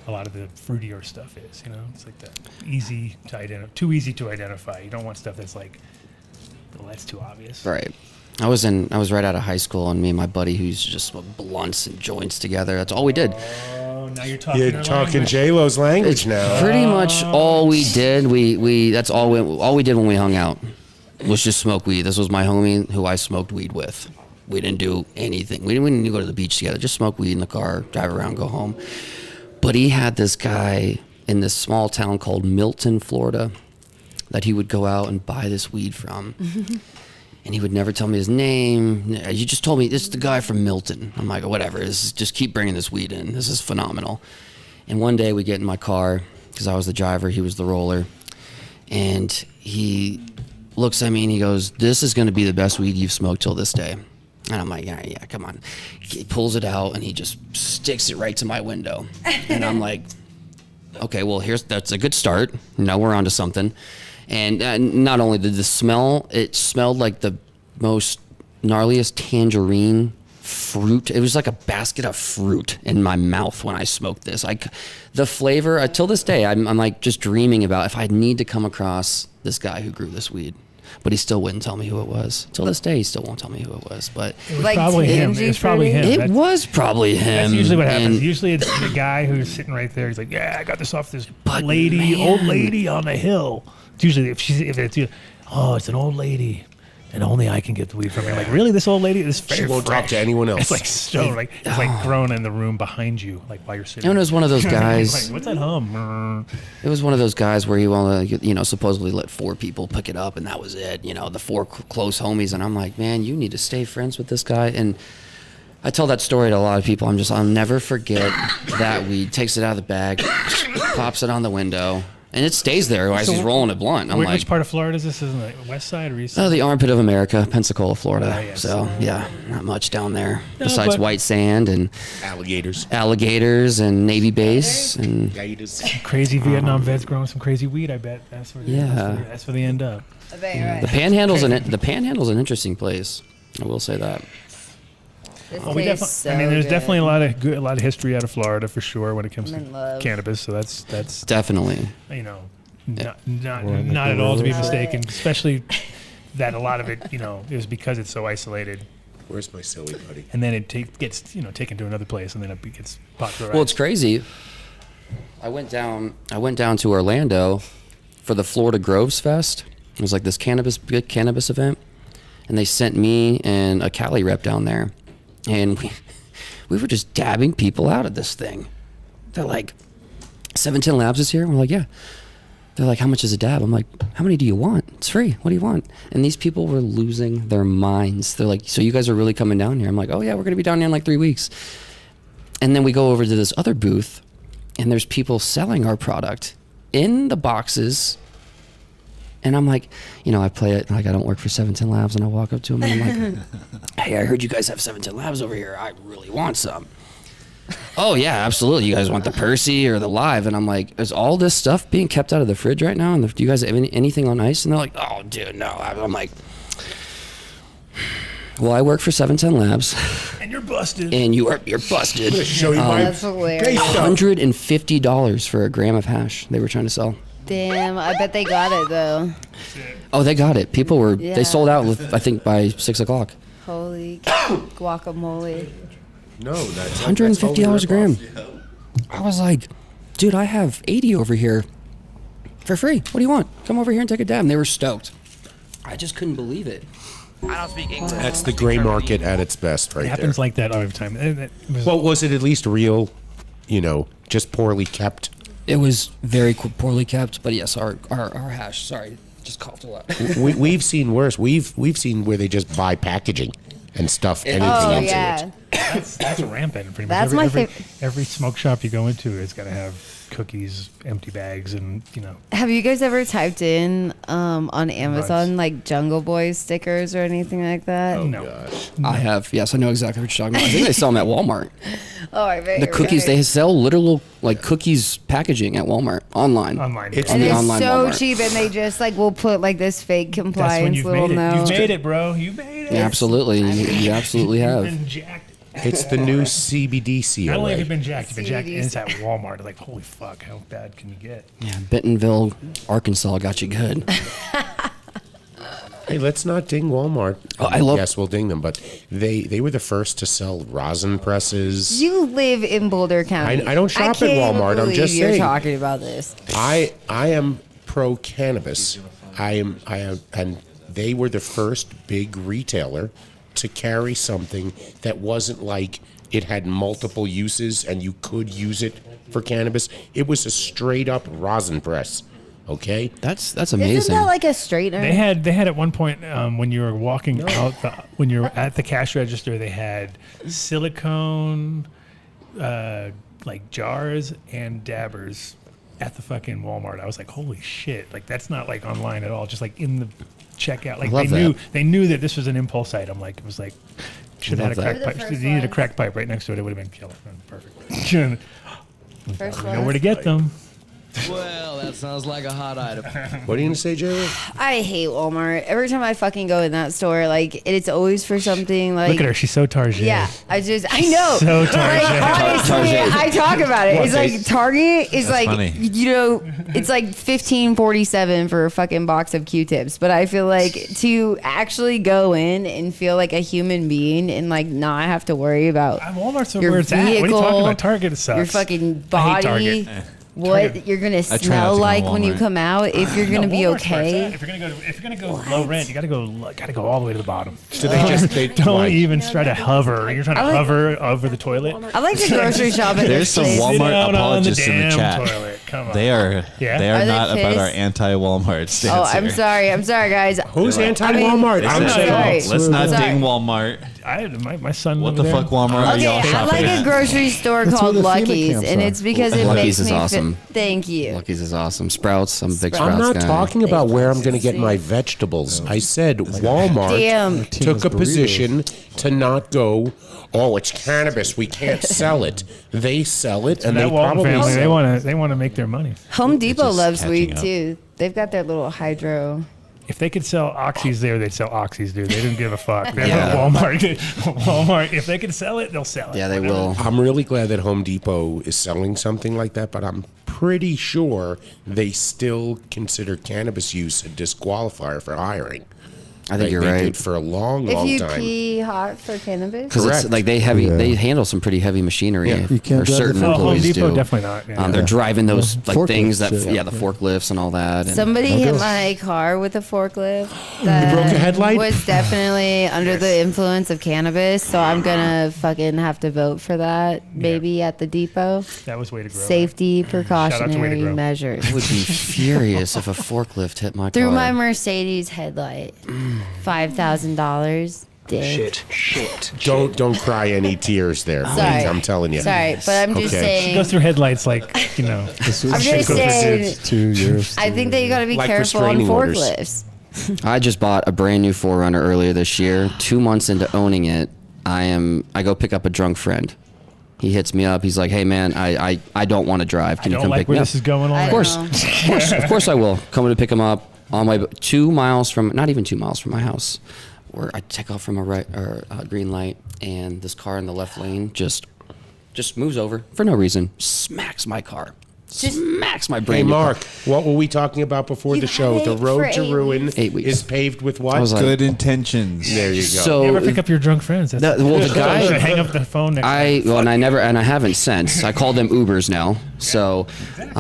a lot of the fruitier stuff is, it's like that easy to identify, too easy to identify. You don't want stuff that's like, well, that's too obvious. Right. I was right out of high school, and me and my buddy who used to just smoke blunts and joints together. That's all we did. Oh, now you're talking. You're talking J-Lo's language now. Pretty much all we did. That's all we did when we hung out was just smoke weed. This was my homie who I smoked weed with. We didn't do anything. We didn't even go to the beach together. Just smoke weed in the car, drive around, go home. But he had this guy in this small town called Milton, Florida, that he would go out and buy this weed from. And he would never tell me his name. You just told me, this is the guy from Milton. I'm like, whatever. Just keep bringing this weed in. This is phenomenal. And one day we get in my car, because I was the driver, he was the roller. And he looks at me and he goes, "This is going to be the best weed you've smoked till this day." And I'm like, yeah, come on. He pulls it out and he just sticks it right to my window. And I'm like, okay, well, that's a good start. Now we're on to something. And not only did the smell, it smelled like the most gnarliest tangerine fruit. It was like a basket of fruit in my mouth when I smoked this. The flavor, till this day, I'm like just dreaming about if I need to come across this guy who grew this weed. But he still wouldn't tell me who it was. Till this day, he still won't tell me who it was. But it was probably him. It was probably him. It was probably him. That's usually what happens. Usually it's the guy who's sitting right there. He's like, "Yeah, I got this off this old lady on the hill." It's usually it's an old lady, and only I can get the weed from her. Like, really, this old lady? She won't talk to anyone else. It's like stone, like it's like grown in the room behind you, like while you're sitting. It was one of those guys. Like, what's that hum? It was one of those guys where he wanted to, supposedly let 4 people pick it up, and that was it. The 4 close homies, and I'm like, man, you need to stay friends with this guy. And I tell that story to a lot of people. I'll never forget that weed. Takes it out of the bag, pops it on the window. And it stays there as he's rolling a blunt. I'm like, which part of Florida is this? Isn't it west side or east side? Oh, the armpit of America, Pensacola, Florida. Yes. So, yeah, not much down there besides white sand and alligators and Navy base and crazy Vietnam vets growing some crazy weed. I bet that's where that's where they end up. The Panhandle's an interesting place. I will say that. This there's definitely a lot of history out of Florida for sure when it comes to cannabis. So that's definitely not at all to be mistaken. Especially that a lot of it is because it's so isolated. Where's my silly buddy? And then it gets taken to another place, and then it gets popularized. Well, it's crazy. I went down to Orlando for the Florida Groves Fest. It was like this big cannabis event, and they sent me and a Cali rep down there. And we were just dabbing people out at this thing. They're like, 710 Labs is here? And we're like, yeah. They're like, how much is a dab? I'm like, how many do you want? It's free. What do you want? And these people were losing their minds. They're like, so you guys are really coming down here? I'm like, oh yeah, we're going to be down here in like 3 weeks. And then we go over to this other booth, and there's people selling our product in the boxes. And I'm like, I play it like I don't work for 710 Labs, and I walk up to them and I'm like, hey, I heard you guys have 710 Labs over here. I really want some. Oh yeah, absolutely. You guys want the Percy or the Live? And I'm like, is all this stuff being kept out of the fridge right now? And do you guys have anything on ice? And they're like, oh dude, no. I'm like, well, I work for 710 Labs. And you're busted. And you're busted. I'm gonna show you my that's hilarious. $150 for a gram of hash they were trying to sell. Damn, I bet they got it though. Oh, they got it. People were they sold out I think by 6 o'clock. Holy guacamole. No, that's $150 a gram. I was like, dude, I have 80 over here for free. What do you want? Come over here and take a dab. And they were stoked. I just couldn't believe it. I don't speak English. That's the gray market at its best, right there. It happens like that all the time. Well, was it at least real? Just poorly kept. It was very poorly kept, but yes, our hash. Sorry, just coughed a lot. We've seen worse. We've seen where they just buy packaging and stuff anything into it. That's rampant. Pretty That's much my every smoke shop you go into has got to have cookies, empty bags, and Have you guys ever typed in on Amazon like Jungle Boy stickers or anything like that? Oh no. Gosh. I have. Yes, I know exactly what you're talking about. I think they sell them at Walmart. Oh, I bet. The cookies they sell literal like cookies packaging at Walmart online. It's and the it's online so Walmart. cheap, and they just will put this fake that's when compliance you've little made it. note. You've made it, bro. You made it. Yeah, absolutely. You absolutely You've have. been jacked. It's the new CBD COA. Not only have you been jacked, you've been jacked inside Walmart. Like, holy fuck, how bad can you get? Yeah, Bentonville, Arkansas got you good. Hey, let's not ding Walmart. Yes, we'll ding them, but they were the first to sell rosin presses. You live in Boulder County. I don't shop at Walmart. I'm just you're saying. talking about this. I am pro cannabis. I am, and they were the first big retailer to carry something that wasn't like it had multiple uses and you could use it for cannabis. It was a straight up rosin press. Okay, that's amazing. Isn't that like a straightener? They had at one point when you were walking out, when you were at the cash register, they had silicone like jars and dabbers at the fucking Walmart. I was like, holy shit! Like that's not like online at all. Just like in the checkout. Like they knew that this was an impulse item. Like it was like should have had a crack pipe. They needed a crack pipe right next to it. It would have been killer. Perfect. First know where to get them. Well, that sounds like a hot item. What are you gonna say, Jerry? I hate Walmart. Every time I fucking go in that store, like it's always for something like. Look at her. She's so Target. Yeah, I know. So Like, Target. honestly, I talk about it. It's like Target is like funny. it's like $15.47 for a fucking box of Q-tips. But I feel like to actually go in and feel like a human being and like not have to worry about Walmart's your where it's at. What are you vehicle, talking about? Target sucks. your fucking I hate body. Target. What you're gonna try not smell to go like to when you Walmart. come out? If you're gonna be Walmart's where it's okay? at. If you're gonna go low rent, you gotta go all the way to the bottom. So they Don't even try to hover. You're trying to I like- hover over the toilet. I like to grocery shop at There's this some place. Sit Walmart down on the apologists in the damn chat. toilet. Come on. They are Yeah? they Are are they not about our pissed? anti-Walmart stance. Oh, I'm here. sorry, guys. Who's I mean, anti-Walmart? Listen, I'm saying. sorry. let's not Sorry. ding Walmart. My son. What over the there, fuck, Walmart? Are Okay, y'all I like shopping a at? grocery store That's called where the FEMA Lucky's, camps and are. it's because it Lucky's makes is me awesome. Thank you. Lucky's is awesome. Sprouts. I'm a big Sprouts. I'm Sprouts not guy. talking about where I'm going to get my vegetables. I said Walmart Damn. took a burritos. position to not go, oh, it's cannabis. We can't sell it. They sell it, and That they Walton probably family, sell they want to make their money. Home Depot just loves catching weed up. too. They've got their little hydro. If they could sell oxys there, they'd sell oxys, dude. They didn't give a fuck. That's Yeah. what Walmart, if they could sell it, they'll sell it. Yeah, they will. I'm really glad that Home Depot is selling something like that, but I'm pretty sure they still consider cannabis use a disqualifier for hiring. I think you're They right. did for a long, If long you time. pee hot for cannabis, Because it's Correct. like they handle some pretty heavy machinery. Yeah. You can't Or drive certain the Oh, Home employees Depot do. definitely not. Yeah. They're driving those like Forklift things that shit. the forklifts and all that. And somebody hit my car with a forklift. That broke a headlight? Was definitely under the influence of cannabis, so I'm gonna fucking have to vote for that. Maybe at the depot. That was way to grow. Safety Way to precautionary grow. measures. I would be furious if a forklift hit my Through car. my Mercedes headlight. $5,000. Dick. Don't cry any tears there, please. Sorry. I'm telling you. Sorry, but I'm just Okay. She saying. goes through headlights like, you know. I'm just saying. 2 years. I think that you got to be Like careful on restraining orders. forklifts. I just bought a brand new 4Runner earlier this year. 2 months into owning it, I go pick up a drunk friend. He hits me up. He's like, "Hey man, I don't want to drive. Can I you don't come like pick where me up?" this is going on. I Of course, know. of course I will. Coming to pick him up on my 2 miles from, not even 2 miles from my house, where I take off from a green light, and this car in the left lane just moves over for no reason, smacks my car, smacks my Hey, brand new Mark, car. what were we talking about before You've the show? had The it road for to 8 ruin weeks. 8 weeks. is paved with what? I was like, Good intentions. There you go. So You ever pick up your drunk friends? That's the guy. hang up the phone next I haven't since. I call them Ubers now, so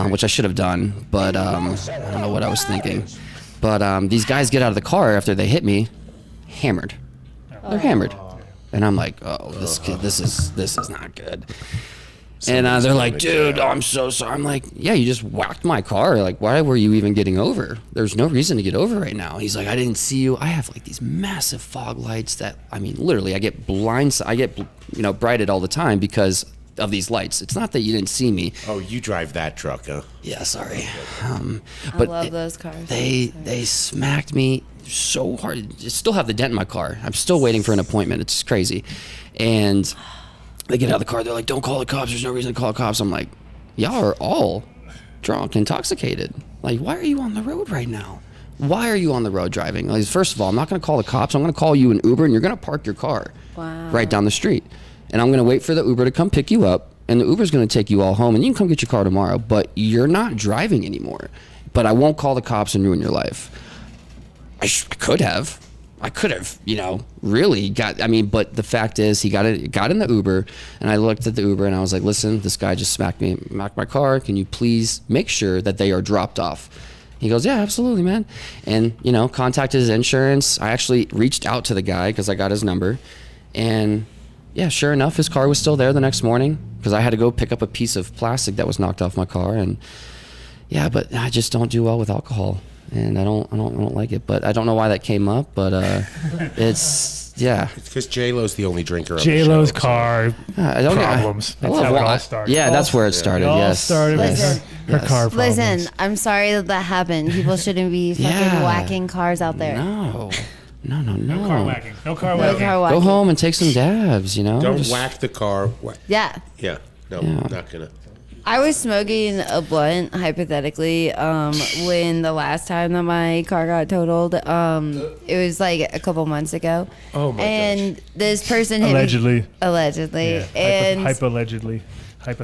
which I should have done, but I don't know what I was thinking. But these guys get out of the car after they hit me, hammered. They're hammered, and I'm like, oh, this is not good. And they're like, dude, I'm so sorry. I'm like, yeah, you just whacked my car. Like, why were you even getting over? There's no reason to get over right now. He's like, I didn't see you. I have like these massive fog lights that, I mean, literally, I get brighted all the time because of these lights. It's not that you didn't see me. Oh, you drive that truck, huh? Yeah, sorry. I But love those cars. they smacked me so hard. I still have the dent in my car. I'm still waiting for an appointment. It's crazy. And they get out of the car. They're like, don't call the cops. There's no reason to call the cops. I'm like, y'all are all drunk, intoxicated. Like, why are you on the road right now? Why are you on the road driving? Like, first of all, I'm not going to call the cops. I'm going to call you an Uber, and you're going to park your car right down the street. And I'm going to wait for the Uber to come pick you up, and the Uber's going to take you all home, and you can come get your car tomorrow, but you're not driving anymore. But I won't call the cops and ruin your life. I could have, really but the fact is he got in the Uber, and I looked at the Uber and I was like, listen, this guy just smacked my car. Can you please make sure that they are dropped off? He goes, yeah, absolutely, man. And, contacted his insurance. I actually reached out to the guy because I got his number, and yeah, sure enough, his car was still there the next morning because I had to go pick up a piece of plastic that was knocked off my car. And yeah, but I just don't do well with alcohol. And I don't like it, but I don't know why that came up. But it's Yeah. It's because J-Lo's the only drinker of J-Lo's the show, car I don't problems. I That's love how it why- all started. Yeah, that's where it started. It all Yes. started with Yes. her car problems. Listen, I'm sorry that happened. People shouldn't be fucking Yeah. whacking cars out there. No. No car whacking. No car No whacking. car Go whacking. home and take some dabs, you know? Don't Just- whack the car. Yeah. Yeah. No, Yeah. not gonna. I was smoking a blunt, hypothetically, when the last time that my car got totaled. It was like a couple months ago. Oh my And this person hit Allegedly. me. Allegedly. Yeah. And Hypo-allegedly.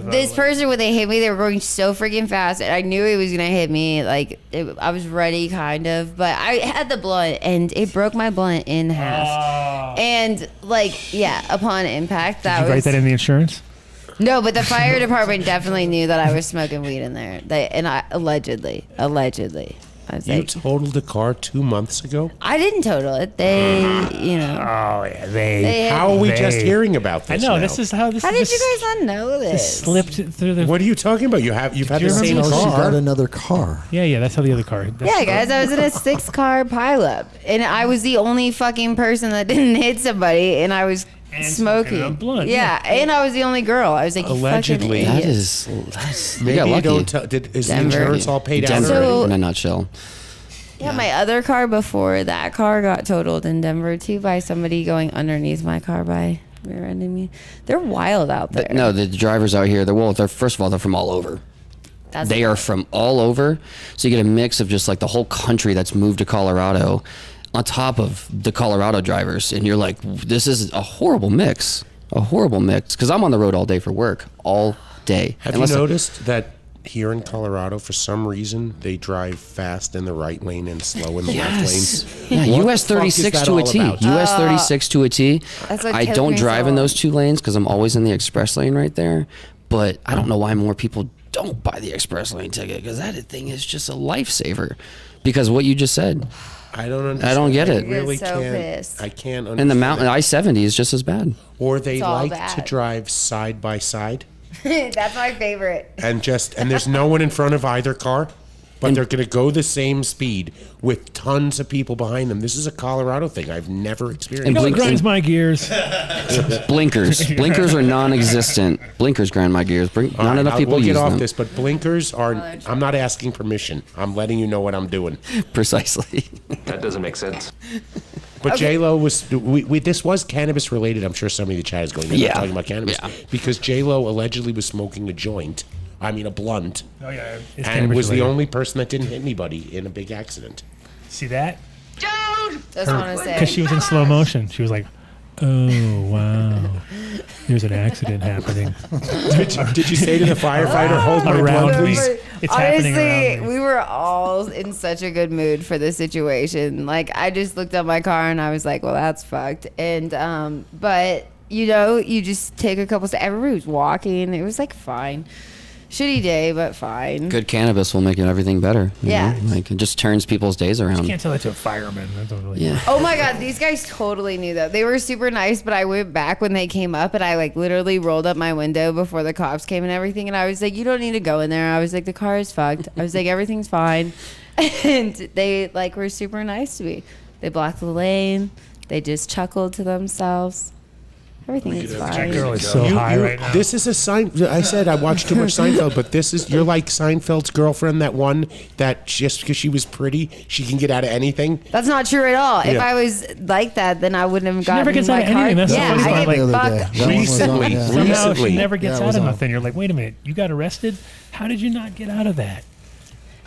this person, when they hit me, they were going so freaking fast, and I knew he was gonna hit me. Like I was ready, kind of, but I had the blunt, and it broke my blunt in half. And like, yeah, upon impact, that Did you write was that in the insurance? no. But the fire department definitely knew that I was smoking weed in there. I allegedly. I was You like, totaled a car 2 months ago? I didn't total it. They, you know. Oh, yeah, they. How are we just hearing about I this know, now? this is how this How is did you just- guys not know this? just slipped through the... What are you talking about? You've had you the remember same this? Oh, she got car. another car. Yeah, that's how the other car... that's- Yeah, guys, I was in a 6-car pileup, and I was the only fucking person that didn't hit somebody, and I was And smoking. smoking a blunt, yeah, and I was the only girl. I was like, you Allegedly. fucking That idiot. is... Maybe got you lucky. don't tell. Is the Denver. insurance all paid out Denver, already? So- in a nutshell. Yeah, my other car before that car got totaled in Denver too by somebody going underneath my car by rear-ending me. They're wild out there. No, the drivers out here, they're first of all, they're from all over. That's They are from all over. So you get a mix of just like the whole country that's moved to Colorado on top of the Colorado drivers. And you're like, this is a horrible mix. Because I'm on the road all day for work. All day. Have Unless you noticed that here in Colorado, for some reason, they drive fast in the right lane and slow in the Yes. left Yeah, lane? US 36 to a T. US 36 to a T. That's what I kills don't me drive so. in those two lanes because I'm always in the express lane right there. But I don't know why more people don't buy the express lane ticket because that thing is just a lifesaver. Because what you just said. I don't understand. I don't get it. I really so can't. pissed. I can't understand. And the mountain I-70 is just as bad. Or they It's all like to bad. drive side by side That's my favorite. and there's no one in front of either car, but they're going to go the same speed with tons of people behind them. This is a Colorado thing I've never experienced. And You know what blink- grinds my gears? Blinkers are non-existent. Blinkers grind my gears. All None right, enough people we'll use get off them. this, but blinkers are. I'm not asking permission. I'm letting you know what I'm doing. Precisely. That doesn't make sense. But J-Lo was. This was cannabis related. I'm sure somebody in the chat is going. They're not Yeah. talking about cannabis Yeah. because J-Lo allegedly was smoking a joint. I mean, a blunt. Oh, yeah. It's And cannabis was the related. only person that didn't hit anybody in a big accident. See that? Just want to say. Because she was in slow motion. She was like, oh, wow. There's an accident happening. Did you say to the firefighter, "Hold my Around blunt, me. please"? It's happening Honestly, around me. we were all in such a good mood for the situation. Like, I just looked at my car and I was like, well, that's fucked. And, but, you know, you just take a couple steps. Everybody was walking. It was like fine. Shitty day, but fine. Good cannabis will make everything better. you Yeah. know? Like it just turns people's days You around. can't tell that to a fireman. That don't really Yeah. Oh my God, these guys totally knew that. They were super nice, but I went back when they came up and I like literally rolled up my window before the cops came and everything. And I was like, you don't need to go in there. I was like, the car is fucked. I was like, everything's fine. And they like were super nice to me. They blocked the lane. They just chuckled to themselves. Everything is That fine. girl is so high right now. This is a sign. I said I watched too much Seinfeld, but you're like Seinfeld's girlfriend, that one that just because she was pretty, she can get out of anything. That's not true at all. If Yeah. I was like that, then I wouldn't have She gotten never gets my out of car. anything. That's yeah, the funny I part. get The other fucked. day. That one was Recently. on, yeah. Somehow Recently. she never gets Yeah, it out was of on. nothing. You're like, wait a minute. You got arrested? How did you not get out of that?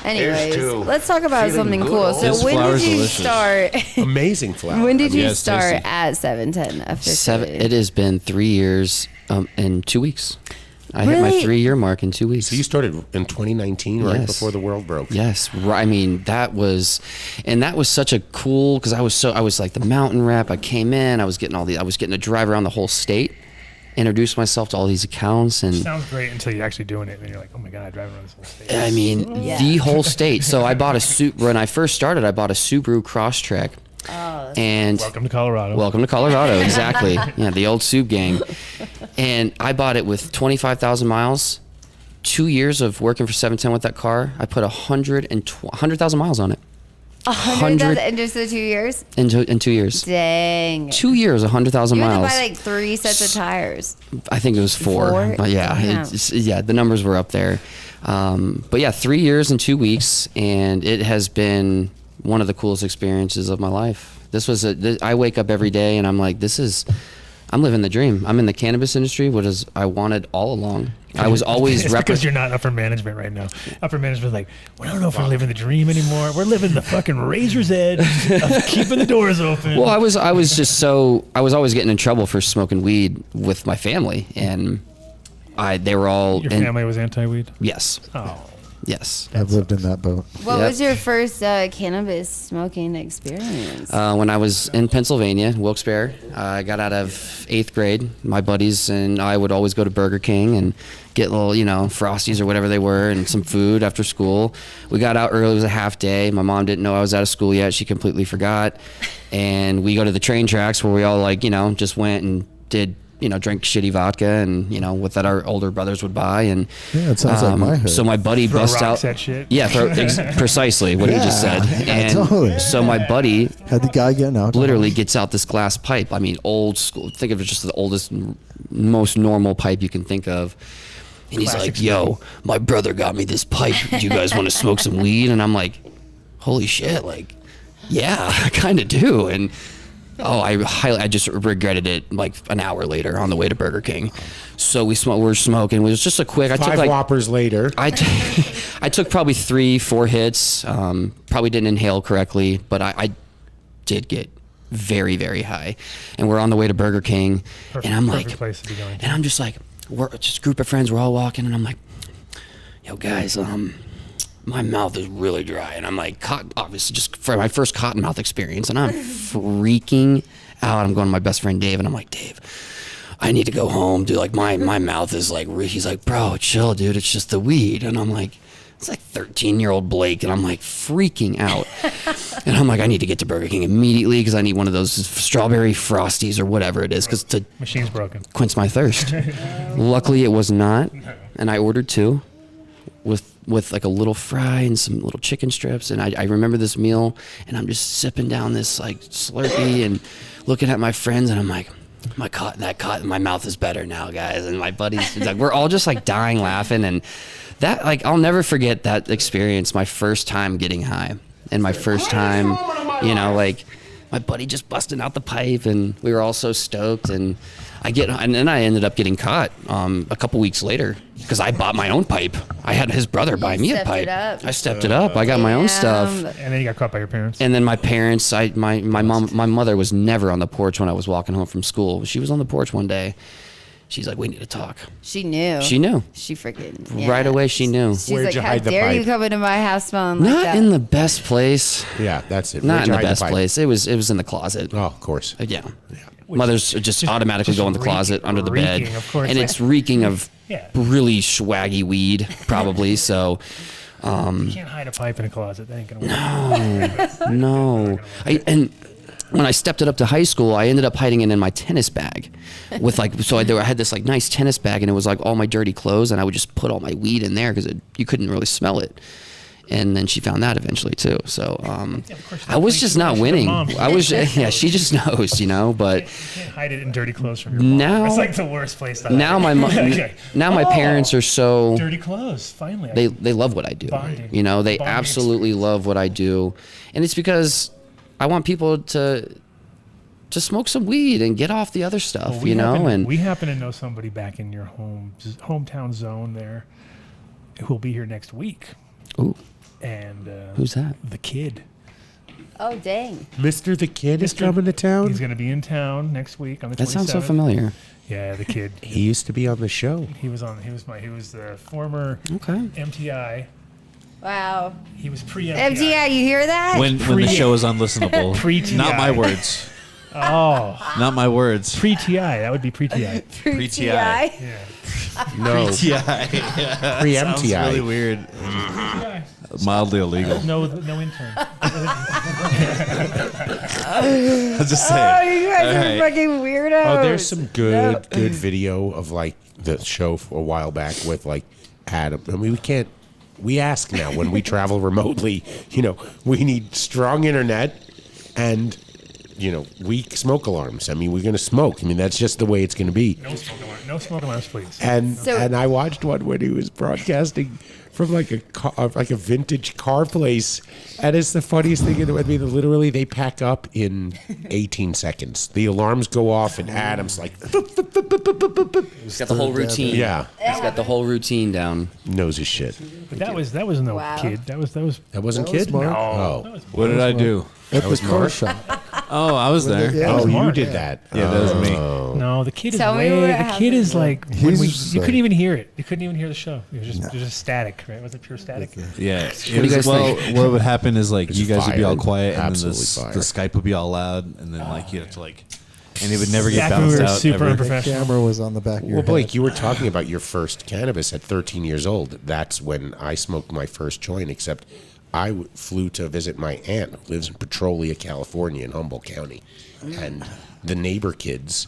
Anyways, two. let's talk about Feeling something good cool. all So This when did flower's you delicious. start? Amazing flower. When did you Yeah, it's start tasty. at 710 officially? It has been 3 years in 2 weeks. I hit my Really? 3-year mark in 2 weeks. So you started in 2019, right Yes. before the world broke. Yes, right. I mean, that was such a cool because I was like the mountain rep. I came in, I was getting to drive around the whole state, introduce myself to all these accounts, and Sounds great until you're actually doing it. And you're like, oh my God, I drive around this whole state. I mean the whole state. So I bought when I first started, I bought a Subaru Crosstrek. And Welcome to Colorado. Welcome to Colorado, exactly. Yeah, the old Sub gang. And I bought it with 25,000 miles. 2 years of working for 710 with that car. I put 100,000 miles on it. 100,000 in just the 2 years? In 2 years. Dang. 2 years, 100,000 You had miles. to buy like 3 sets of tires. I think it was 4. Four? But yeah, Damn. the numbers were up there. But yeah, 3 years and 2 weeks, and it has been one of the coolest experiences of my life. I wake up every day and I'm like, I'm living the dream. I'm in the cannabis industry, what is I wanted all along. I was always because you're not upper management right now. Upper management's like, well, I don't know if we're living the dream anymore. We're living the fucking razor's edge of keeping the doors open. Well, I was always getting in trouble for smoking weed with my family, and they were all. Your family was anti-weed? Yes. Oh. Yes. I've lived in that boat. What was your first cannabis smoking experience? When I was in Pennsylvania, Wilkes-Barre, I got out of 8th grade. My buddies and I would always go to Burger King and get little, Frosties or whatever they were and some food after school. We got out early. It was a half day. My mom didn't know I was out of school yet. She completely forgot. And we go to the train tracks where we all just went and did drink shitty vodka and what that our older brothers would buy, and yeah, it sounds like my hood. So my buddy throw bust rocks out at shit. Yeah, precisely what he just said. And totally. So my buddy had the guy getting out, literally gets out this glass pipe. I mean, old school. Think of it just the oldest, most normal pipe you can think of. And he's Classic like, "Yo, my brother got me this pipe. Do you guys want to smoke some weed?" And I'm like, "Holy shit! Like, yeah, I kind of do." And I just regretted it like an hour later on the way to Burger King. So we're smoking. It was just a quick. I took 5 Whoppers later. I took probably 3-4 hits. Probably didn't inhale correctly, but I did get very, very high. And we're on the way to Burger King, and I'm like, place to be going to. and I'm just like, we're just a group of friends. We're all walking, and I'm like, "Yo, guys, my mouth is really dry," and I'm like, obviously, just for my first cotton mouth experience, and I'm freaking out. I'm going to my best friend Dave, and I'm like, "Dave, I need to go home, dude. Like my mouth is like," he's like, "Bro, chill, dude. It's just the weed," and I'm like, it's like 13-year-old Blake, and I'm like freaking out, and I'm like, I need to get to Burger King immediately because I need one of those strawberry frosties or whatever it is, because to machine's broken. Quench my thirst. Luckily, it was not, and I ordered 2. With like a little fry and some little chicken strips, and I remember this meal, and I'm just sipping down this like Slurpee and looking at my friends, and I'm like, my mouth is better now, guys. And my buddies, like, we're all just like dying laughing, and that, like, I'll never forget that experience. My first time getting high, and my first time, like my buddy just busting out the pipe, and we were all so stoked, and then I ended up getting caught a couple weeks later because I bought my own pipe. I had his brother buy me a pipe. I stepped it up. I got my own stuff. And then you got caught by your parents. And then my parents, my mother was never on the porch when I was walking home from school. She was on the porch one day. She's like, "We need to talk." She knew. She knew. She freaking right away. She knew. She's like, "How dare you come into my house smelling like Not that?" in the best place. Yeah, that's it. Not Where'd in you the hide best pipe? place. It was in the closet. Oh, of course. Yeah. Mothers just automatically go in the closet under the bed, of course. and it's reeking of really swaggy weed, probably. So, You can't hide a pipe in a closet. That ain't gonna work. no. And when I stepped it up to high school, I ended up hiding it in my tennis bag, with like, so I had this like nice tennis bag, and it was like all my dirty clothes, and I would just put all my weed in there because you couldn't really smell it. And then she found that eventually too. So I was just not winning. I was, she just knows, But You can't hide it in dirty clothes from your mom. now That's like the worst place to hide now it. my parents are so dirty clothes. Finally, they love what I do. Bonding. They Bonding absolutely love what I do, and it's because I want people to smoke some weed and get off the other stuff, Well, And we happen to know somebody back in your hometown zone there who'll be here next week. Ooh. And who's that? The Kid. Oh, dang. Mr. The Kid is coming to town? He's going to be in town next week on the 27th. That sounds so familiar. Yeah, The Kid. He used to be on the show. He was the former MTI. Wow. He was pre-MTI. MTI, you hear that? When the show is unlistenable. Pre-TI. Not my words. Oh. Not my words. Pre-TI. That would be pre-TI. Pre-TI. Yeah. No. Pre-TI. Pre-MTI. Sounds really weird. Mildly illegal. No intern. I was just saying. Oh, you guys are Alright. fucking weirdos. Oh, there's some good video of like the show for a while back with like Adam. I mean, we can't we ask now when we travel remotely, we need strong internet and, weak smoke alarms. I mean, we're going to smoke. I mean, that's just the way it's going to be. No smoke alarms, please. And I watched one when he was broadcasting from like a vintage car place, and it's the funniest thing in the world. I mean, literally, they pack up in 18 seconds. The alarms go off, and Adam's like, He's got the whole routine. Yeah, he's got the whole routine down. Knows his shit. But that was no kid. That wasn't kid. Mark. No. Oh. What did I do? At That was the car Mark. shop. Oh, I was there. Yeah. Oh, you Mark, did yeah. that. Yeah, that was me. No, the kid is Tell me way. what The happened. kid is like when He's you like- couldn't even hear it. You couldn't even hear the show. It was just static, right? Was it pure static? Yeah. do you guys think? What would happen is like It's you guys would be all fire. quiet, and then Absolutely the fire. Skype would be all loud, and then like you'd have to and it would never get Back when we bounced were out. super ever. The unprofessional. camera was on the back of your Well, Blake, head. you were talking about your first cannabis at 13 years old. That's when I smoked my first joint, except I flew to visit my aunt who lives in Petrolia, California in Humboldt County. And the neighbor kids,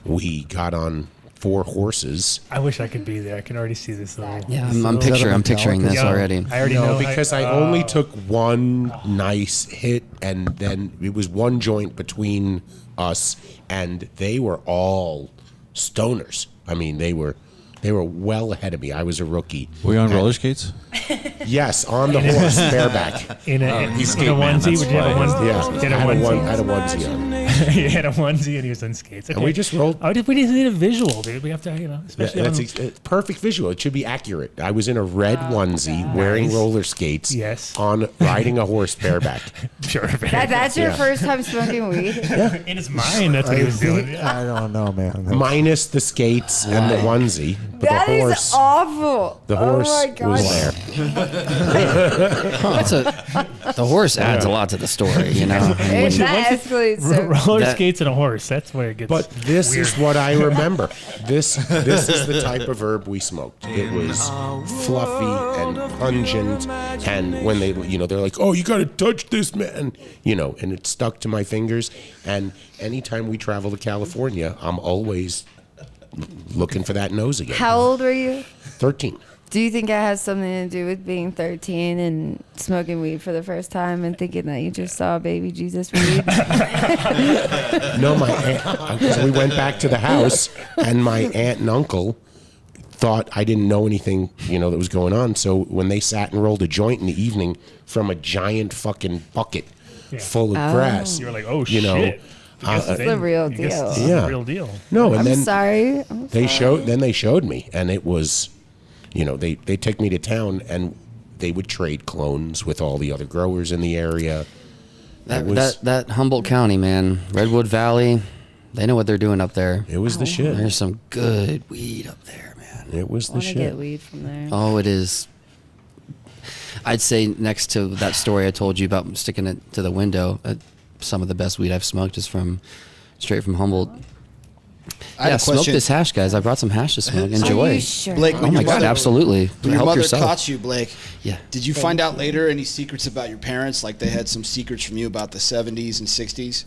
we got on 4 horses. I wish I could be there. I can already see this little. Yeah, I'm picturing this Yeah, already. I already No, know. because I only took one nice hit, and then it was one joint between us, and they were all stoners. I mean, they were well ahead of me. I was a rookie. Were you on roller skates? Yes, on the horse, bareback. in a He's in a onesie. Would you have a onesie? Yeah, You had a I onesie. had a onesie on. He had a onesie and he was on skates. And we just rolled. Oh, we just need a visual, dude. We have to, especially That's on, it's perfect visual. It should be accurate. I was in a red onesie, wearing Nice. roller skates, Yes. on riding a horse bareback. sure. That's your Yeah. first time smoking weed? In his mind, that's what he was doing. I don't know, man. Minus the skates and the onesie, but That the is horse. awful. The horse oh my God. was there. The horse adds a lot to the story, you know. It, that escalates so Roller That- skates and a horse. That's where it gets. But this weird. is what I remember. This is the type of herb we smoked. It was fluffy and pungent, and when they're like, "Oh, you got to touch this, man," and it stuck to my fingers. And anytime we travel to California, I'm always looking for that nose again. How old were you? 13. Do you think it has something to do with being 13 and smoking weed for the first time and thinking that you just saw baby Jesus weed? No, my aunt. So we went back to the house, and my aunt and uncle thought I didn't know anything, that was going on. So when they sat and rolled a joint in the evening from a giant fucking bucket full of grass, You were like, oh shit. This is the real This deal. is Yeah. the real deal. No, and I'm then sorry. they showed me, and it was, they took me to town, and they would trade clones with all the other growers in the area. That Humboldt County, man, Redwood Valley, they know what they're doing up there. It was the shit. There's some good weed up there, man. It was I the want to shit. get weed from there. Oh, it is. I'd say next to that story I told you about sticking it to the window, some of the best weed I've smoked is straight from Humboldt. I had a smoke question. this hash, guys. I brought some hash to smoke. Are Enjoy. you sure? Blake, Oh when my your God, mother, absolutely. when your Help mother yourself. caught you, Blake, Yeah. did you find out later any secrets about your parents? Like they had some secrets from you about the 70s and 60s?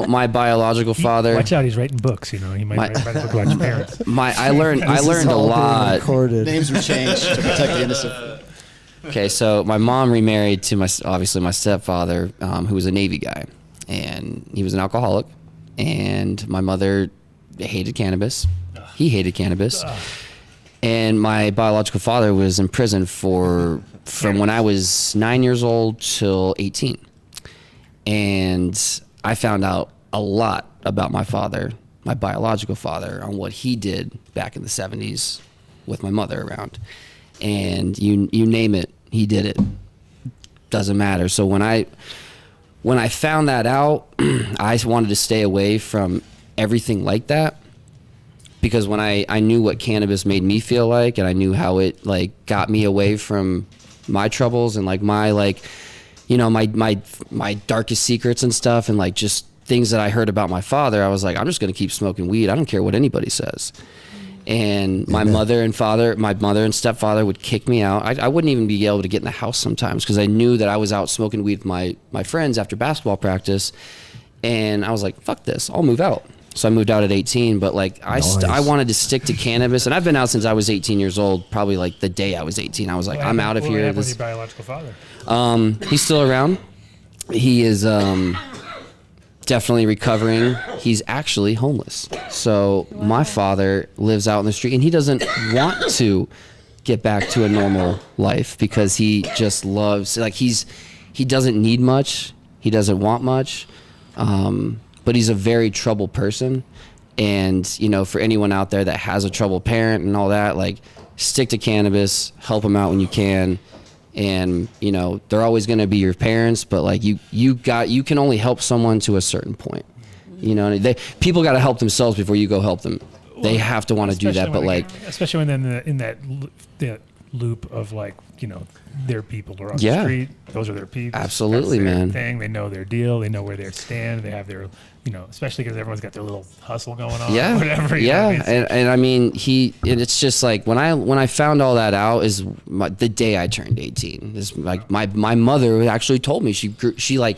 My biological father. Watch out, he's writing books. He might write a book about your parents. I learned a lot. Recorded. Names were changed to protect the innocent. Okay, so my mom remarried to my stepfather, who was a Navy guy, and he was an alcoholic. And my mother hated cannabis. He hated cannabis. And my biological father was in prison from when I was 9 years old till 18. And I found out a lot about my father, my biological father, on what he did back in the 70s with my mother around. And you name it, he did it. Doesn't matter. So when I found that out, I wanted to stay away from everything like that, because when I knew what cannabis made me feel like, and I knew how it got me away from my troubles and my darkest secrets and stuff, and just things that I heard about my father, I was like, I'm just going to keep smoking weed. I don't care what anybody says. And my mother and stepfather would kick me out. I wouldn't even be able to get in the house sometimes because I knew that I was out smoking weed with my friends after basketball practice. And I was like, fuck this, I'll move out. So I moved out at 18, but like I wanted to stick to cannabis, and I've been out since I was 18 years old. Probably like the day I was 18, I was like, I'm out of here. What happened with your biological father? He's still around. He is definitely recovering. He's actually homeless. So my father lives out in the street, and he doesn't want to get back to a normal life because he just loves, like, he doesn't need much. He doesn't want much. But he's a very troubled person. And, you know, for anyone out there that has a troubled parent and all that, like, stick to cannabis, help them out when you can. And, you know, they're always going to be your parents, but like you can only help someone to a certain point. You know, people got to help themselves before you go help them. They have to want to do that, but like, especially when they're in that loop of, like, you know, their people are on the street. Those are their people. Absolutely, that's their man. thing. They know their deal. They know where they stand. They have their, you know, especially because everyone's got their little hustle going on. Yeah, whatever. Yeah, and I mean, it's just like when I found all that out is the day I turned 18. Is like my mother actually told me she's like,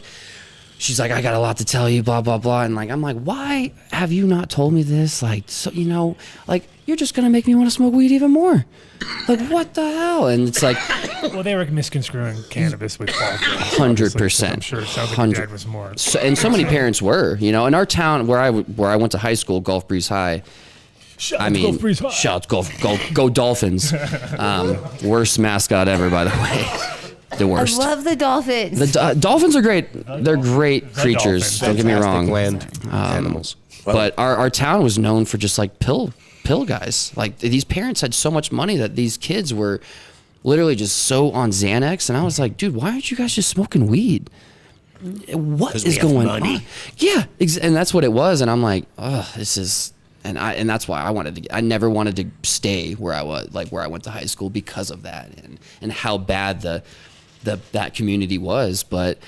I got a lot to tell you, blah, blah, blah. And like, I'm like, why have you not told me this? Like, so, you know, like, you're just going to make me want to smoke weed even more. Like, what the hell? And it's like, well, they were misconstruing cannabis with all 100%. I'm sure it sounds like your dad was more. So many parents were, you know, in our town where I went to high school, Gulf Breeze High. Gulf Breeze High. Shout go Dolphins. Worst mascot ever, by the way. The worst. I love the dolphins. The dolphins are great. They're great creatures. Don't get me wrong. Land animals. But our town was known for just like pill guys. Like, these parents had so much money that these kids were literally just so on Xanax, and I was like, dude, why aren't you guys just smoking weed? What is going on? Yeah, and that's what it was. And I'm like, oh, this is. And that's why I never wanted to stay where I was, like where I went to high school, because of that and how bad that community was. But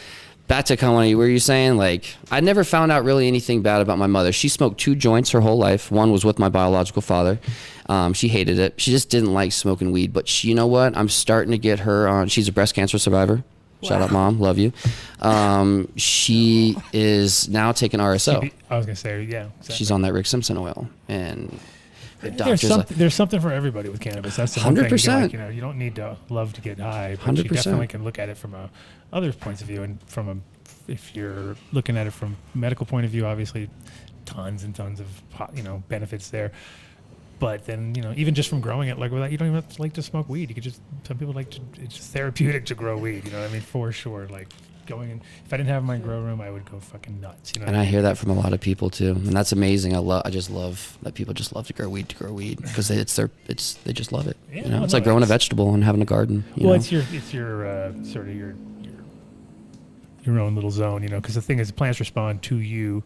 back to kind of what were you saying? Like, I never found out really anything bad about my mother. She smoked 2 joints her whole life. One was with my biological father. She hated it. She just didn't like smoking weed. But you know what? I'm starting to get her on. She's a breast cancer survivor. Wow. Shout out, Mom. Love you. She is now taking RSO. I was gonna say, yeah. Exactly. She's on that Rick Simpson oil, and the doctor's there's something for everybody with cannabis. That's the 100%. You know, you don't need to love to get high, but 100%. You definitely can look at it from other points of view, and if you're looking at it from a medical point of view, obviously, tons and tons of benefits there. But then, you know, even just from growing it, like without, you don't even have to like to smoke weed. You could some people like to, it's just therapeutic to grow weed, you know what I mean? For sure. Like going in, if I didn't have my grow room, I would go fucking nuts, you know. And I hear that from a lot of people too. And that's amazing. I just love that people just love to grow weed because they just love it. Yeah, you know, it's like growing a vegetable and having a garden. It's your sort of your own little zone, you know, because the thing is, plants respond to you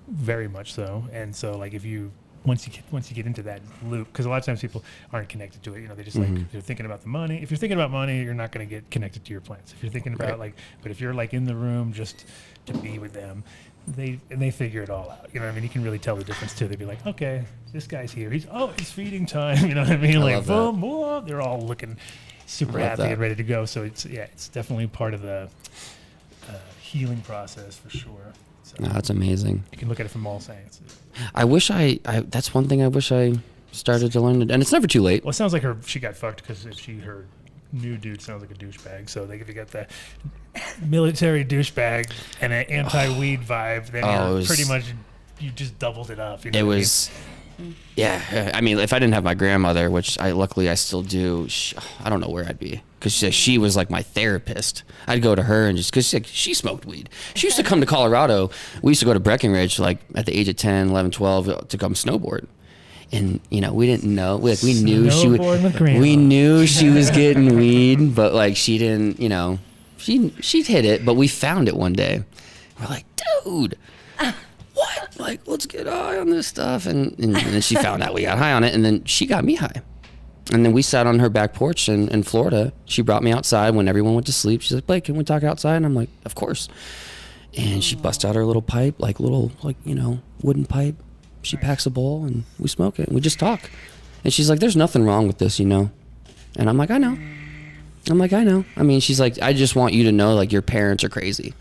very much so. And so like if you, once you get into that loop, because a lot of times people aren't connected to it, you know, they just like, they're thinking about the money. If you're thinking about money, you're not going to get connected to your plants. If you're thinking about but if you're like in the room just to be with them, they figure it all out. You know what I mean? You can really tell the difference too. They'd be like, okay, this guy's here. It's feeding time. You know what I mean? Like, boom, boom. They're all looking super happy and ready to go. So it's definitely part of the healing process for sure. So no, that's amazing. You can look at it from all sides. I wish that's one thing I wish I started to learn, and it's never too late. Well, it sounds like she got fucked because her new dude sounds like a douchebag. So like if you got the military douchebag and an anti-weed vibe, then you just doubled it up. You know yeah. I mean, if I didn't have my grandmother, which luckily I still do, I don't know where I'd be. Because she was like my therapist. I'd go to her and just, because she smoked weed. She used to come to Colorado. We used to go to Breckenridge like at the age of 10, 11, 12 to come snowboard. And, you know, we didn't know. We knew she was getting weed, but like she didn't, you know, she'd hit it, but we found it one day. We're like, dude, what? Like, let's get high on this stuff. And then she found out we got high on it, and then she got me high. And then we sat on her back porch in Florida. She brought me outside when everyone went to sleep. She's like, Blake, can we talk outside? And I'm like, of course. And she busts out her little pipe, wooden pipe. She packs a bowl and we smoke it and we just talk. And she's like, there's nothing wrong with this, you know? And I'm like, I know. I mean, she's like, I just want you to know, like, your parents are crazy.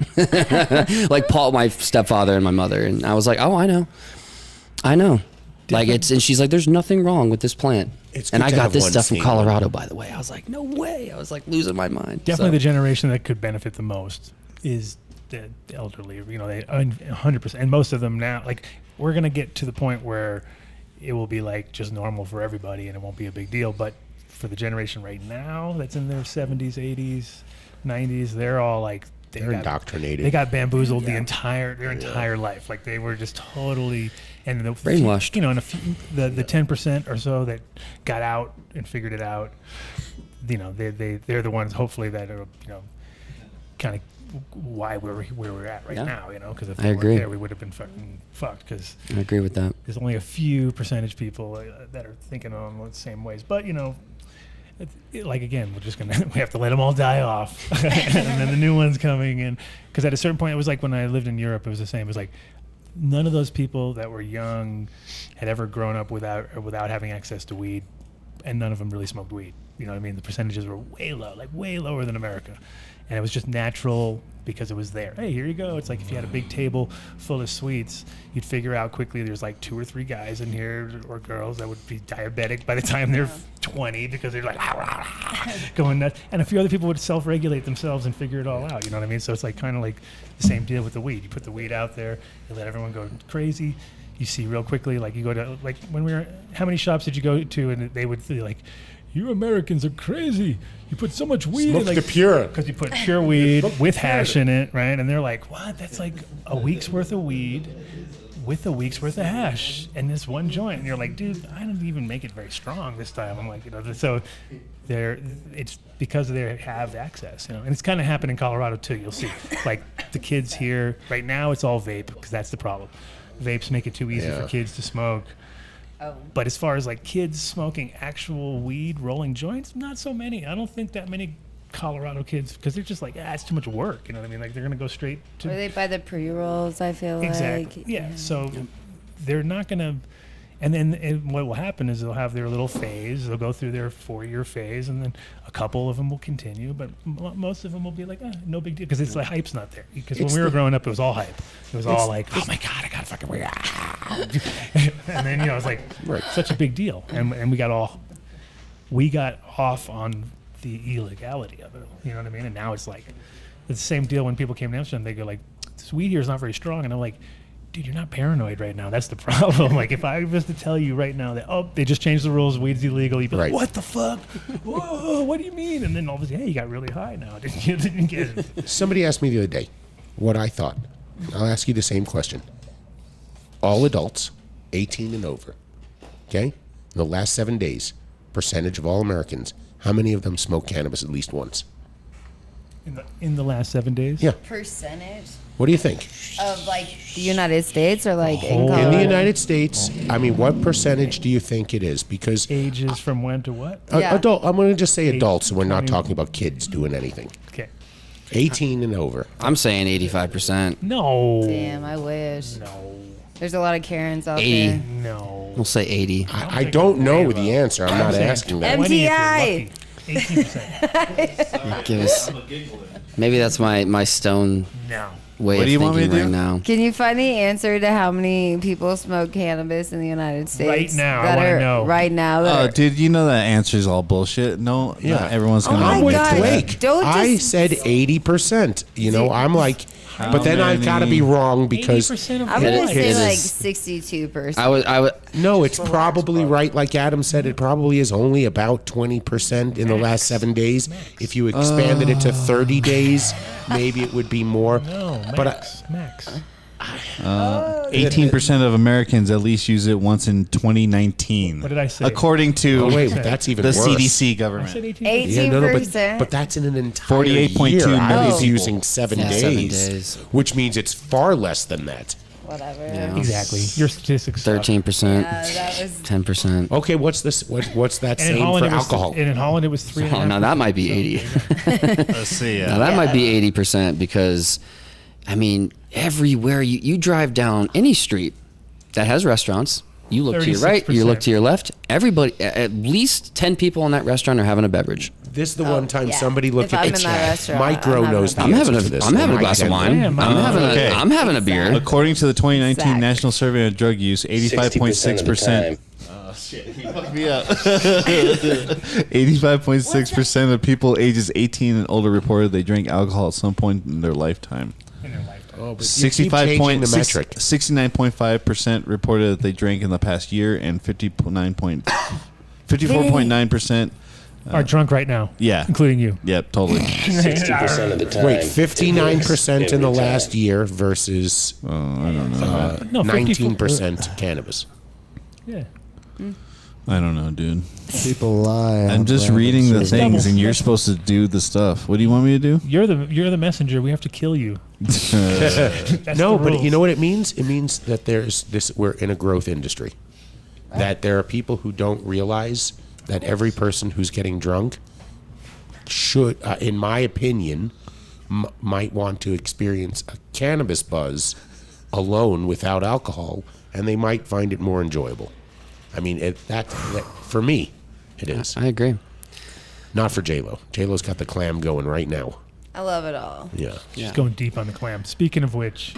Like Paul, my stepfather and my mother. And I was like, oh, I know. I know. Like and she's like, there's nothing wrong with this plant. And I got this stuff from Colorado, by the way. I was like, no way. I was like losing my mind. Definitely the generation that could benefit the most is the elderly. You know, they 100%. And most of them now, like, we're going to get to the point where it will be like just normal for everybody and it won't be a big deal. But for the generation right now that's in their 70s, 80s, 90s, they're all like, they're indoctrinated. They got bamboozled their entire life. Like they were just totally brainwashed. You know, and the 10% or so that got out and figured it out, you know, they're the ones hopefully that are, you know, kind of why where we're at right now. You know, because if they weren't there, we would have been fucking fucked. Because I agree with that. There's only a few percentage people that are thinking on the same ways, but you know. Like again, we have to let them all die off, and then the new ones coming in. Because at a certain point, it was like when I lived in Europe, it was the same. It was like none of those people that were young had ever grown up without having access to weed, and none of them really smoked weed. You know what I mean? The percentages were way low, like way lower than America, and it was just natural because it was there. Hey, here you go. It's like if you had a big table full of sweets, you'd figure out quickly there's like 2 or 3 guys in here or girls that would be diabetic by the time they're 20 because they're like going nuts. And a few other people would self-regulate themselves and figure it all out. You know what I mean? So it's like kind of like the same deal with the weed. You put the weed out there, you let everyone go crazy. You see real quickly, like you go to, like when we were, how many shops did you go to and they would be like, you Americans are crazy. You put so much weed in, like the pure. Because you put pure weed with hash in it, right? And they're like, what? That's like a week's worth of weed with a week's worth of hash and this one joint. And you're like, dude, I didn't even make it very strong this time. I'm like, you know, so it's because they have access, you know. And it's kind of happened in Colorado too. You'll see, like the kids here right now, it's all vape because that's the problem. Vapes make it too easy for kids to smoke. Oh. But as far as like kids smoking actual weed, rolling joints, not so many. I don't think that many Colorado kids, because they're just like, it's too much work. You know what I mean? Like they're gonna go straight to. Or they buy the pre-rolls. I feel exactly. like. Yeah. So they're not gonna. And then what will happen is they'll have their little phase. They'll go through their 4-year phase, and then a couple of them will continue. But most of them will be like, no big deal, because it's like hype's not there. Because when we were growing up, it was all hype. It was all like, oh my god, I got fucking weed. And then, you know, it's like such a big deal, and we got off on the illegality of it. You know what I mean? And now it's like it's the same deal. When people came to Amsterdam, they go like, this weed here is not very strong, and I'm like, dude, you're not paranoid right now. That's the problem. Like, if I was to tell you right now that, they just changed the rules, weed's illegal, you'd be like, what the fuck? Whoa, what do you mean? And then all of a sudden, hey, you got really high now. Didn't get it. Somebody asked me the other day what I thought. I'll ask you the same question. All adults, 18 and over, okay? In the last 7 days, percentage of all Americans, how many of them smoke cannabis at least once? In the last 7 days? Yeah. Percentage? What do you think? Of like the United States or like in In Colorado? the United States, I mean, what percentage do you think it is? Because ages from when to what? Adult. I'm going to just say adults, so we're not talking about kids doing anything. Okay. 18 and over. I'm saying 85%. No. Damn, I wish. No. There's a lot of Karens out 80. there. No. We'll say 80. I don't know the answer. I'm not asking that. MTI. 18%. Give us, maybe that's my stone way What of do you want me thinking to right do? now. Can you find the answer to how many people smoke cannabis in the United States? Right now, that I wanna are know. Right now. Oh, dude, you know that answer is all bullshit. No, not everyone's Oh gonna. my I'm with God. Blake. Don't I just- said 80%. You know, I'm like, How but then I've got to be many? wrong because 80% of I'm going to It say is- like 62%. I would. no, it's probably right. Like Adam said, it probably is only about 20% in the last 7 days. If you expanded it to 30 days, maybe it would be more. No, But max. 18% of Americans at least use it once in 2019. What did I say? According to Oh, wait, that's even the worse. CDC I government. said 18%. 18%. but that's in an entire 48.2 year. I was million using 7 Yeah, 7 days, days. which means it's far less than that. Whatever. Yeah. Exactly. Your statistics suck. 13%. That was 10%. Okay, what's this? What's that And in saying Holland, for it was alcohol? and in Holland, it was 3.5%. Oh, now that might be 80. Let's see. Now that might be 80% because, I mean, everywhere you drive down any street that has restaurants, you look to your right, you look to your left. Everybody, at least 10 people in that restaurant are having a beverage. This is the one time yeah. somebody looked If at I'm it's in that restaurant, Micro I'm knows the I'm having answer to this. I'm having a Mike glass of Denver. wine. I'm having a beer. According to the 2019 Exactly. National Survey on Drug Use, 85.6%. Oh shit, he fucked me up. 85.6% of people ages 18 and older reported they drank alcohol at some point in their lifetime. Oh, but you keep changing the metric. 69.5% reported that they drank in the past year, and 54.9% Are drunk right now. Yeah, including you. Yep, totally. 60% of the time. Wait, 59% in the last year versus I don't know. No, 19% cannabis. Yeah. I don't know, dude. People lie. I'm on just random reading the surveys. things, and you're supposed to do the stuff. What do you want me to do? You're the messenger. We have to kill you. That's No, the but rules. you know what it means? It means that there's this. We're in a growth industry. That there are people who don't realize that every person who's getting drunk should, in my opinion, might want to experience a cannabis buzz alone without alcohol, and they might find it more enjoyable. I mean, that for me, it is. I agree. Not for J-Lo. J-Lo's got the clam going right now. I love it all. Yeah. She's going deep on the clam. Speaking of which,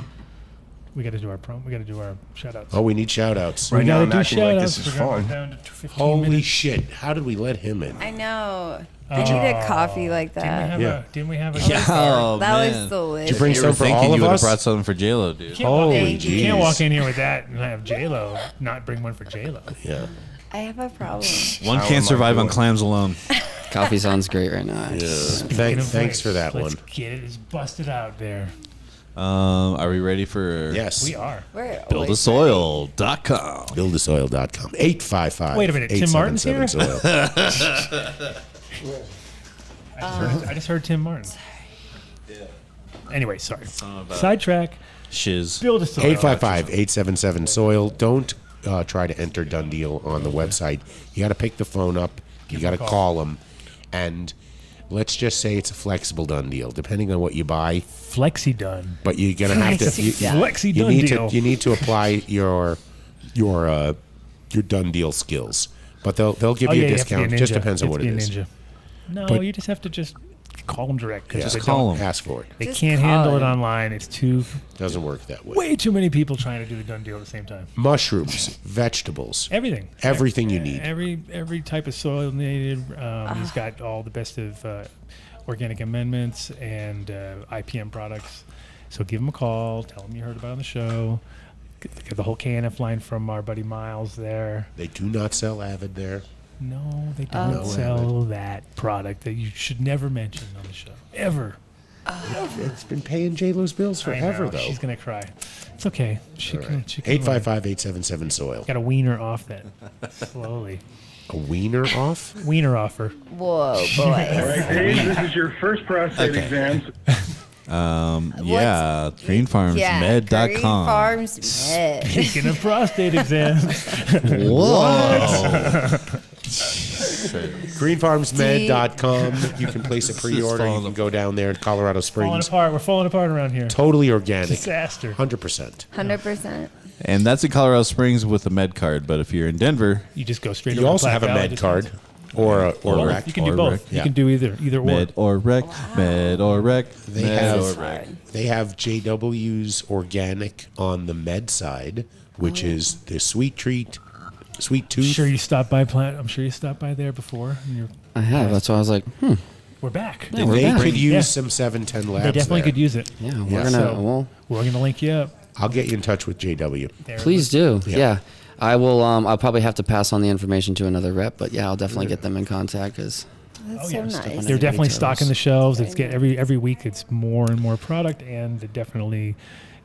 we got to do our we got to do our shout outs. Oh, we need shout outs. Right now, I'm do acting like shout-outs. this is We're gonna fun. go down to 15 Holy minutes. shit. How did we let him in? I know. I need a coffee like that. Didn't we have a Oh, That man. was delicious. Did you bring You some were for thinking all of you would have us? brought something for J-Lo, dude. Holy You jeez. can't walk in here with that and have J-Lo not bring one for J-Lo. Yeah. I have a problem. One How can't am I survive on doing? clams alone. Coffee sounds great right now. Thanks Which, for that let's one. get it. It's busted out there. Are we ready for Yes. We are. We're buildasoil.com? Buildasoil.com. 855. Wait a minute, Tim Martin's here? 877 soil. I just heard Tim Martin. Anyway, sorry. Sidetrack. Shiz. Build a soil. 855-877 soil. Don't try to enter Done Deal on the website. You got to pick the phone up. You got to call them, and let's just say it's a flexible Done Deal, depending on what you buy. Flexi done. But you're gonna have to. Flexi You Done need Deal. to. You need to apply your Done Deal skills. But they'll give you a you have to be discount. ninja. Just depends on You have what to it be a is. ninja. No, But- you just have to just call them direct. 'cause Yeah. if they Just call don't- them. Ask for it. They Just can't call handle it it. online. It's too Doesn't work that way. way too many people trying to do the Done Deal at the same time. Mushrooms, vegetables, Everything. everything you need. Every type of soil needed. He's got all the best of organic amendments and IPM products. So give him a call. Tell him you heard about it on the show. Get the whole KNF line from our buddy Miles there. They do not sell Avid there. No, they don't sell that product that you should never mention on the show. Ever. It's been paying J-Lo's bills I forever, know, though. She's going to cry. It's okay. She can. 855-877 soil. Got a wiener off that. Slowly. A wiener off? Wiener offer. Whoa, boys. All right, Paige, this is your first prostate exams. Yeah, greenfarmsmed.com. Green Farms Med. Speaking of prostate exams. Whoa. Greenfarmsmed.com. You can place a pre-order. You can go down there in Colorado falling Springs. apart. We're falling apart around here. Totally organic. Disaster. 100%. 100%. And that's in Colorado Springs with a med card. But if you're in Denver, You just go straight You over to also Platte have a Valley med dispense. card or rec. You can do Or both. rec, You yeah. can do either or. med or rec, med or rec, They med have- or rec. They have JW's organic on the med side, which is the sweet treat, sweet tooth. Sure, you stopped by Platte. I'm sure you stopped by there before. And I have. That's why I was like, we're back. Yeah, we're They back. could use Yeah. some 710 labs. They definitely there. could use it. yeah, we're Yeah. gonna. So- well, We're gonna link you up. I'll get you in touch with JW. There. please do. Yeah. Yeah. I will. I'll probably have to pass on the information to another rep, but yeah, I'll definitely get them in contact. Cause That's Oh, so yeah. nice. They're definitely details. stocking the shelves. It's get every week. It's more and more product, and they definitely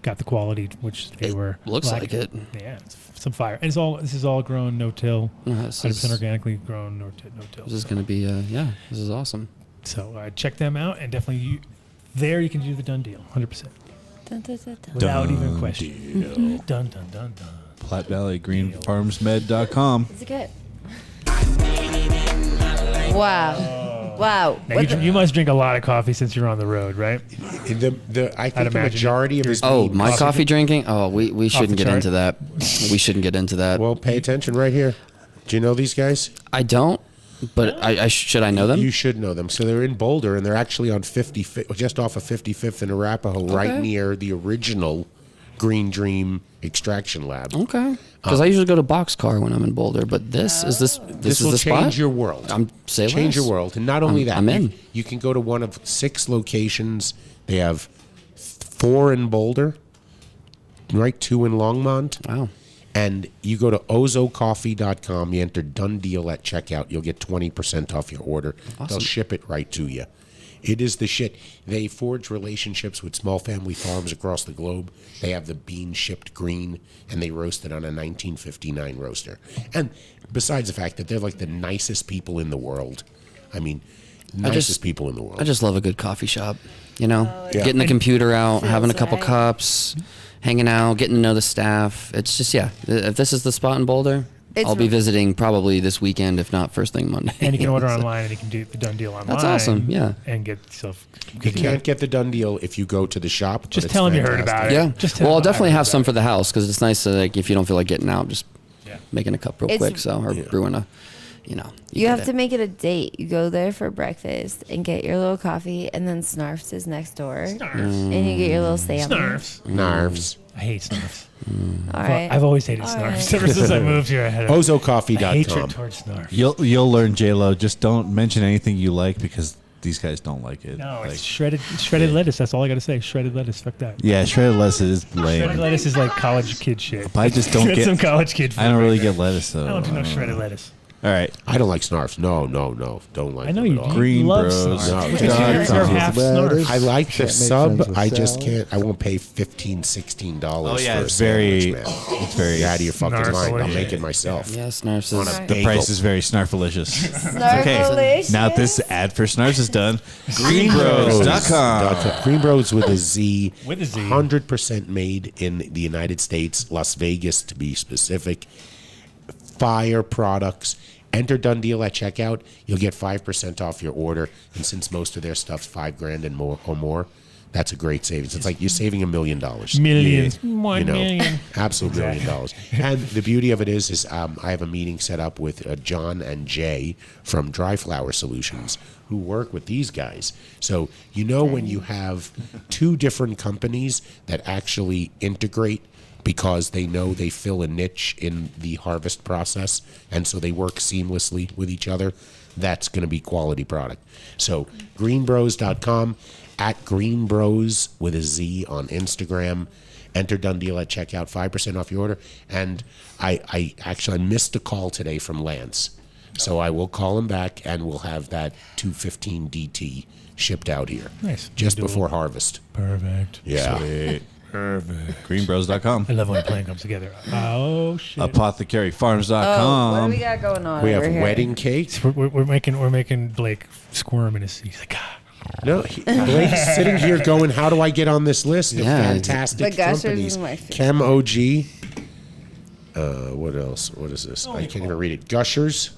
got the quality which they were. looks like lacking. it. Yeah, it's some fire. And this is all grown no till, This 100% is, organically grown no till. this is gonna be. Yeah, this is awesome. So check them out, and definitely you can do the Done Deal, 100%, Dun, dun, dun, dun. without even question. Dun dun dun dun. Platte Valley, greenfarmsmed.com. Is it good? Wow. Wow. Now What you must drink a lot of coffee since you're on the road, right? I think the imagine. majority of his Oh, meat my is- coffee drinking. Oh, we shouldn't the get chart? into that. We shouldn't get into that. Well, pay attention right here. Do you know these guys? I don't, But should I know them? You should know them. So they're in Boulder, and they're actually on 55th, just off of 55th and Arapahoe, right near the original Green Dream extraction lab. Okay. Because I usually go to Boxcar when I'm in Boulder, but this is the will spot? change your world. Change your world. And not only that, I'm in. You can go to one of 6 locations. They have 4 in Boulder, right? 2 in Longmont. Wow. And you go to ozocoffee.com, you enter Done Deal at checkout, you'll get 20% off your order. Awesome. They'll ship it right to you. It is the shit. They forge relationships with small family farms across the globe. They have the bean shipped green, and they roast it on a 1959 roaster. And besides the fact that they're like the nicest people in the world. I mean, nicest people in the world. I just love a good coffee shop, you know? Yeah. Getting the computer out, Feels having a couple right. cups, hanging out, getting to know the staff. It's just, if this is the spot in Boulder, I'll be visiting probably this weekend, if not first thing Monday. And you can order online, and you can do the Done Deal online. That's awesome, yeah. And get yourself. You can't get the Done Deal if you go to the shop. Just tell them you heard about it. Yeah. Just tell Well, I'll them I definitely heard have some about for the house, because it's nice to, like, if you don't feel like getting out, just making a cup real It's- quick, or brewing a, You have to make it a date. You go there for breakfast and get your little coffee, and then Snarfs is next door. And you get your little sandwich. Snarfs. I hate Snarfs. All right. I've always hated All Snarfs. right. Ever since I moved here, I had ozocoffee.com. a hatred towards Snarfs. You'll learn, J-Lo. Just don't mention anything you like, because these guys don't like it. No, Like, it's shredded lettuce. That's all I got to say. Shredded lettuce. Fuck that. yeah, shredded lettuce is Shredded lame. lettuce is like college kid shit. I just don't That's get some college kid food. I don't really right there. get lettuce though. I don't do no shredded lettuce. All right. I don't like Snarfs. No. Don't like I know them you at all. Green love Bros. Snarfs. No, Because it's you're not. half Snarfs. I like the Can't make sub. friends with I just salad. can't. I won't pay $15, $16 Oh yeah, for a it's very, sandwich, man. it's very. You're out of your fucking mind. I'll Snarfalicious. make it myself. Yeah, Snarfs On is... a The bagel. price is very snarfalicious. Snarfalicious. Now this ad for Snarfs is done. Greenbros.com. Green Bros with a Z. With a Z. 100% made in the United States, Las Vegas to be specific. Fire products. Enter Done Deal at checkout. You'll get 5% off your order. And since most of their stuff's $5,000 and more, that's a great savings. It's like you're saving $1 million. Millions. Yeah. $1 million. Absolute $1 million. And the beauty of it is I have a meeting set up with John and Jay from Dry Flower Solutions, who work with these guys. So when you have 2 different companies that actually integrate because they know they fill a niche in the harvest process, and so they work seamlessly with each other, that's going to be quality product. So greenbros.com, at greenbros with a Z on Instagram. Enter Done Deal at checkout, 5% off your order. And I actually missed a call today from Lance, so I will call him back, and we'll have that 215 DT shipped out here. Nice. Just before harvest. Perfect. Yeah. Sweet. Perfect. Greenbros.com. I love when a plan comes together. Oh shit. ApothecaryFarms.com. What do we got going on? We have over here? wedding cakes. We're making Blake squirm in his seat. He's like, ah. No, Blake's sitting here going, how do I get on this list of Yeah. fantastic The Gushers companies? is my favorite. Chem OG. What else? What is this? I can't even read it. Gushers.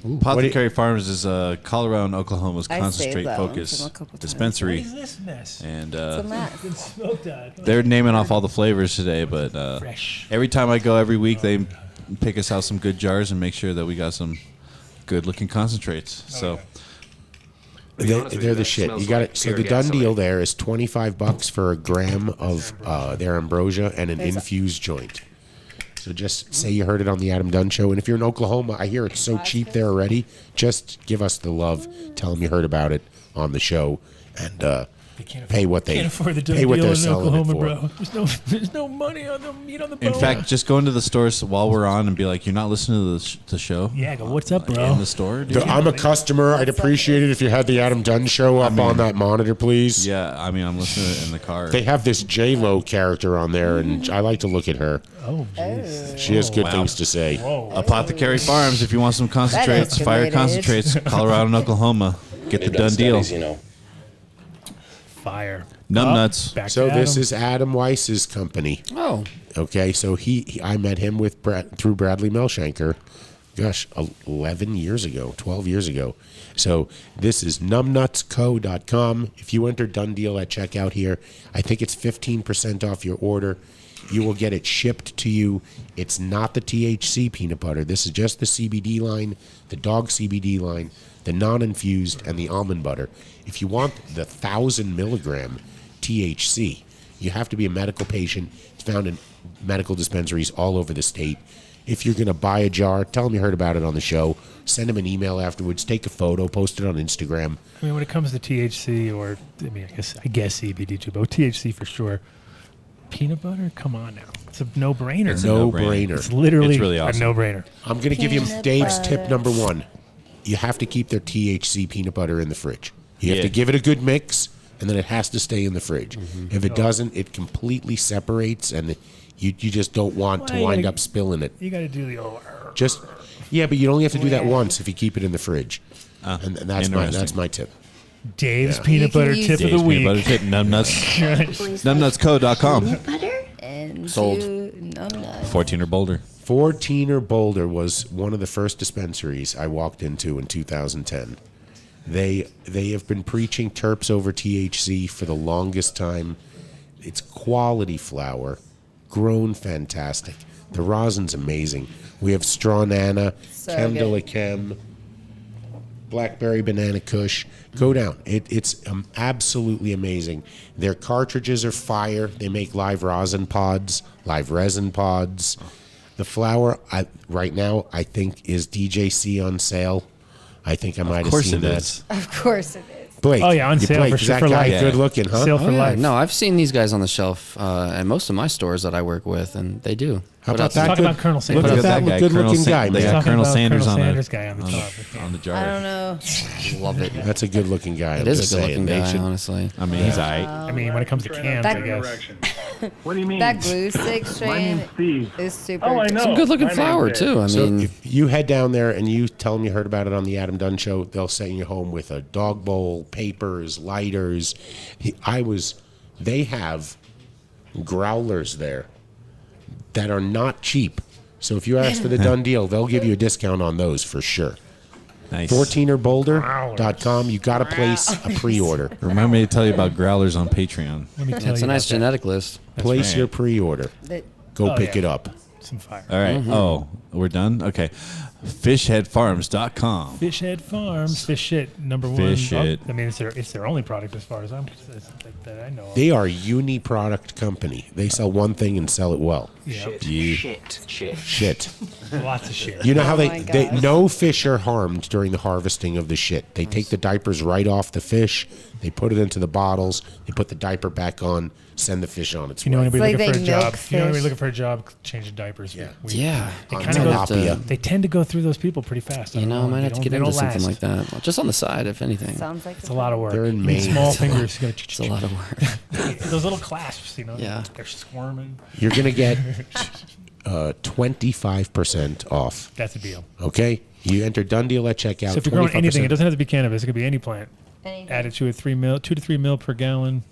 Apothecary Farms is Colorado and Oklahoma's I saved concentrate that one focus from a couple times. dispensary. What is this mess? And It's a mess. they're naming off all the flavors today, but Fresh. every time I go every week, they pick us out some good jars and make sure that we got some good looking concentrates. So They're the shit. You got it. So the done deal there is $25 for a gram of their ambrosia and an infused joint. So just say you heard it on the Adam Dunn Show. And if you're in Oklahoma, I hear it's so cheap there already. Just give us the love. Tell them you heard about it on the show, and pay what they can't afford the pay deal what they're in selling Oklahoma, it for. bro. There's no money on the meat on the bone. in fact, just go into the stores while we're on and be like, "You're not listening to the show." Yeah, go, what's up, bro? In the store, dude. I'm a customer. I'd appreciate it if you had the Adam Dunn Show up on that monitor, please. Yeah, I mean, I'm listening to it in the car. They have this J-Lo character on there, and I like to look at her. Oh, jeez. She has good things to say. Apothecary Farms. If you want some concentrates, fire escalated. concentrates, Colorado and Oklahoma, get the done deal. Fire. Numbnuts. Back So to this Adam. is Adam Weiss's company. Oh. Okay, so I met him with through Bradley Melshanker, gosh, 11 years ago, 12 years ago. So this is numbnutsco.com. If you enter Done Deal at checkout here, I think it's 15% off your order. You will get it shipped to you. It's not the THC peanut butter. This is just the CBD line, the dog CBD line, the non-infused, and the almond butter. If you want the 1,000 milligram THC, you have to be a medical patient. It's found in medical dispensaries all over the state. If you're going to buy a jar, tell them you heard about it on the show. Send them an email afterwards. Take a photo. Post it on Instagram. I mean, when it comes to THC, or I guess CBD too, but THC for sure. Peanut butter? Come on now. It's a no-brainer. It's a no-brainer. It's literally It's really awesome. a no-brainer. I'm going to give you Dave's tip number one. You have to keep their THC peanut butter in the fridge. You have to give it a good mix, and then it has to stay in the fridge. If it doesn't, it completely separates, and you just don't want to wind up spilling it. You got to do the but you only have to do that once if you keep it in the fridge. And that's my tip. Dave's peanut butter tip of the week. Peanut butter tip, numbnutsco.com. And Sold. 14 or Boulder. 14 or Boulder was one of the first dispensaries I walked into in 2010. They have been preaching terps over THC for the longest time. It's quality flower, grown fantastic. The rosin's amazing. We have Straw Nana, Chem de la Chem, Blackberry Banana Kush. Go down. It's absolutely amazing. Their cartridges are fire. They make live resin pods. The flower right now, I think, is DJC on sale. I think I might have seen that. Of course it is. Blake. Oh, yeah, on sale Blake, for is sure. that For guy life. good looking, huh? Sale for life. No, I've seen these guys on the shelf at most of my stores that I work with, and they do. How Put about out some- that? Talk about Colonel Sanders. Look at that guy, good-looking guy, They man. got Colonel about Sanders Colonel on Sanders guy on the top. on the jar. I don't know. Love it. That's a good-looking guy. It is a good-looking guy, honestly. I mean, he's all right. I mean, when it comes to cans, That- I guess. What do you mean? That glue stick strain name's Steve. is super. Oh, I know. Some good-looking My name's flower Dave. too. I So mean, if you head down there and you tell them you heard about it on the Adam Dunn Show, they'll send you home with a dog bowl, papers, lighters. They have growlers there that are not cheap. So if you ask for the Dunn deal, they'll give you a discount on those for sure. Nice. 14erboulder.com. You got to place a pre-order. Remember me to tell you about growlers on Patreon. Let me tell it's you a nice about that. genetic list. Place right. your pre-order. Go Oh, pick yeah. it up. Some fire. All right. Oh, we're done? Okay. Fishheadfarms.com. Fishhead Farms, fish shit number one. Fish shit. I mean, it's their only product as far as that I know of. They are a uni-product company. They sell one thing and sell it well. Yep. Shit. Lots of shit. You know how Oh my they gosh. no fish are harmed during the harvesting of the shit. They take the diapers right off the fish, they put it into the bottles, they put the diaper back on, send the fish on its If you know way. anybody It's like looking for a they job, milk if you know anybody fish. looking for a job, changing diapers. Yeah. Yeah. They On kind of go. tilapia. They tend to go through those people pretty fast. I You don't know, I might They have to don't- get they into don't something last. like that. Well, just on the side, if anything. Sounds like It's a lot of work. They're in Even Maine. Small fingers. You It's a lot of work. those little clasps, you know. Yeah. They're squirming. You're gonna get 25% off. That's a deal. Okay? You enter Dunn Deal at checkout. So if you're growing 25% anything, it doesn't have to be cannabis. It could be any plant. Anything. Add it to a 2 to 3 mil per gallon.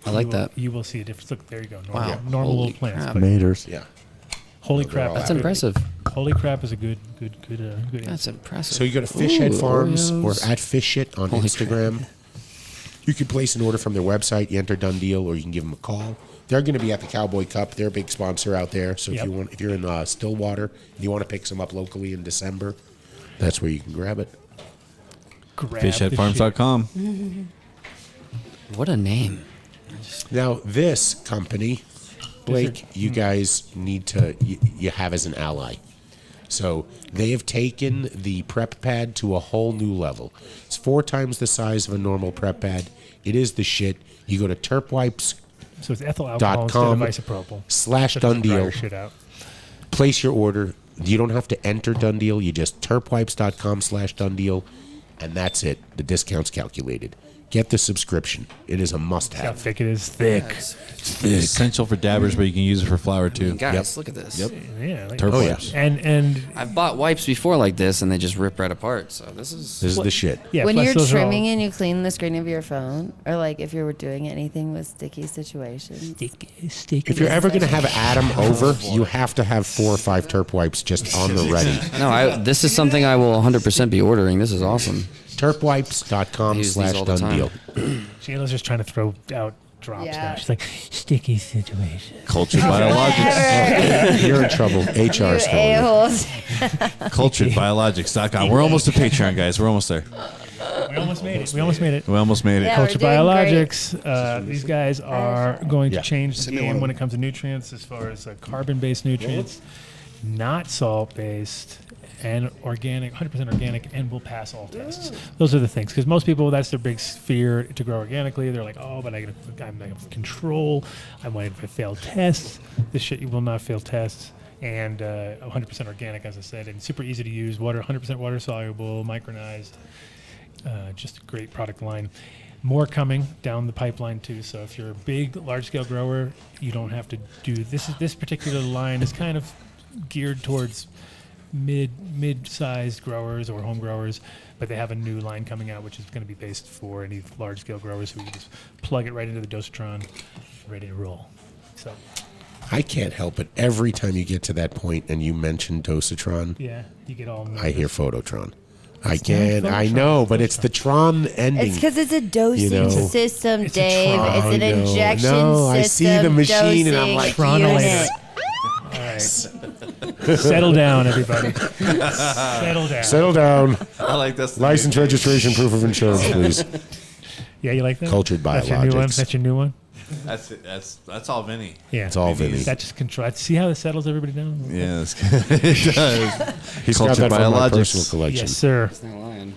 I like You will- that. You will see a difference. Look, there you go. Normal, Wow. normal Holy little plants. crap. but Maters. Yeah. Holy They're crap! all That's out. impressive. Holy crap is a good That's answer. impressive. So you go to Fishhead Ooh, Farms or Oreos. at Fishit on Holy Instagram. You can place an order from their website. You enter Dunn Deal, or you can give them a call. They're going to be at the Cowboy Cup. They're a big sponsor out there. So Yep. if you're in Stillwater and you want to pick some up locally in December, that's where you can grab it. Grab the shit. Fishheadfarms.com. What a name. Now this company, Blake, you guys need to you have as an ally. So they have taken the prep pad to a whole new level. It's 4 times the size of a normal prep pad. It is the shit. You go to terpwipes. So it's ethyl alcohol instead of isopropyl. /Dunn Dry your Deal. shit out. Place your order. You don't have to enter Dunn Deal. You just terpwipes.com/Dunn Deal, and that's it. The discount's calculated. Get the subscription. It is a See how must-have. thick it is. Thick. It's essential for dabbers, but you can use it for flour too. Guys, look at this. Yep. Yeah. Like, Turp Oh, yeah. wipes. And I've bought wipes before like this, and they just rip right apart. So this is. This is the shit. yeah. When plus you're those are all trimming and you clean the screen of your phone, or like if you were doing anything with sticky situations. sticky. If you're ever going to have Adam over, you have to have 4 or 5 terp wipes just on the ready. No, this is something I will 100% be ordering. This is awesome. Terpwipes.com I use these all the /Dunn Deal. Shayla's just trying to throw out drops Yeah. down. She's like, sticky situation. Cultured biologics. You're in trouble. HR's You calling. a-holes. Culturedbiologics.com. We're almost to Patreon, guys. We're almost there. We almost made it. We almost made it. We almost made it. Yeah, Cultured we're doing Biologics. These guys are going to change the Send me game one. when it comes to nutrients, as far as carbon-based nutrients, not salt-based, and organic, 100% organic, and will pass all tests. Those are the things, because most people, that's their big fear to grow organically. They're like, oh, but I'm not going to control. I might fail tests. This shit, you will not fail tests. And 100% organic, as I said, and super easy to use. 100% water soluble, micronized. Just a great product line. More coming down the pipeline too. So if you're a big, large-scale grower, you don't have to do this. This particular line is kind of geared towards mid-sized growers or home growers, but they have a new line coming out, which is going to be based for any large-scale growers who can just plug it right into the dosatron, ready to roll. So. I can't help it. Every time you get to that point and you mention dosatron, Yeah, you get all nervous. I hear phototron. I It's can't. not I Phototron. know, but it's the Tron ending. It's because it's a dosing system, It's a Dave. Tron. It's an I know. injection No, system. I see the machine and I'm dosing like, Tronolator. unit. All right. Settle down, everybody. Settle down. Settle down. I like this. License, registration, proof of insurance, please. Yeah, you like that? Cultured That's your new one. Biologics. That's your new one. That's it. That's all Vinny. Yeah, It's all Vinny. That just control. See how it settles everybody down? Yeah, that's good. It does. He's got Cultured that from my Biologics. personal collection. Yes, sir. It's not lying.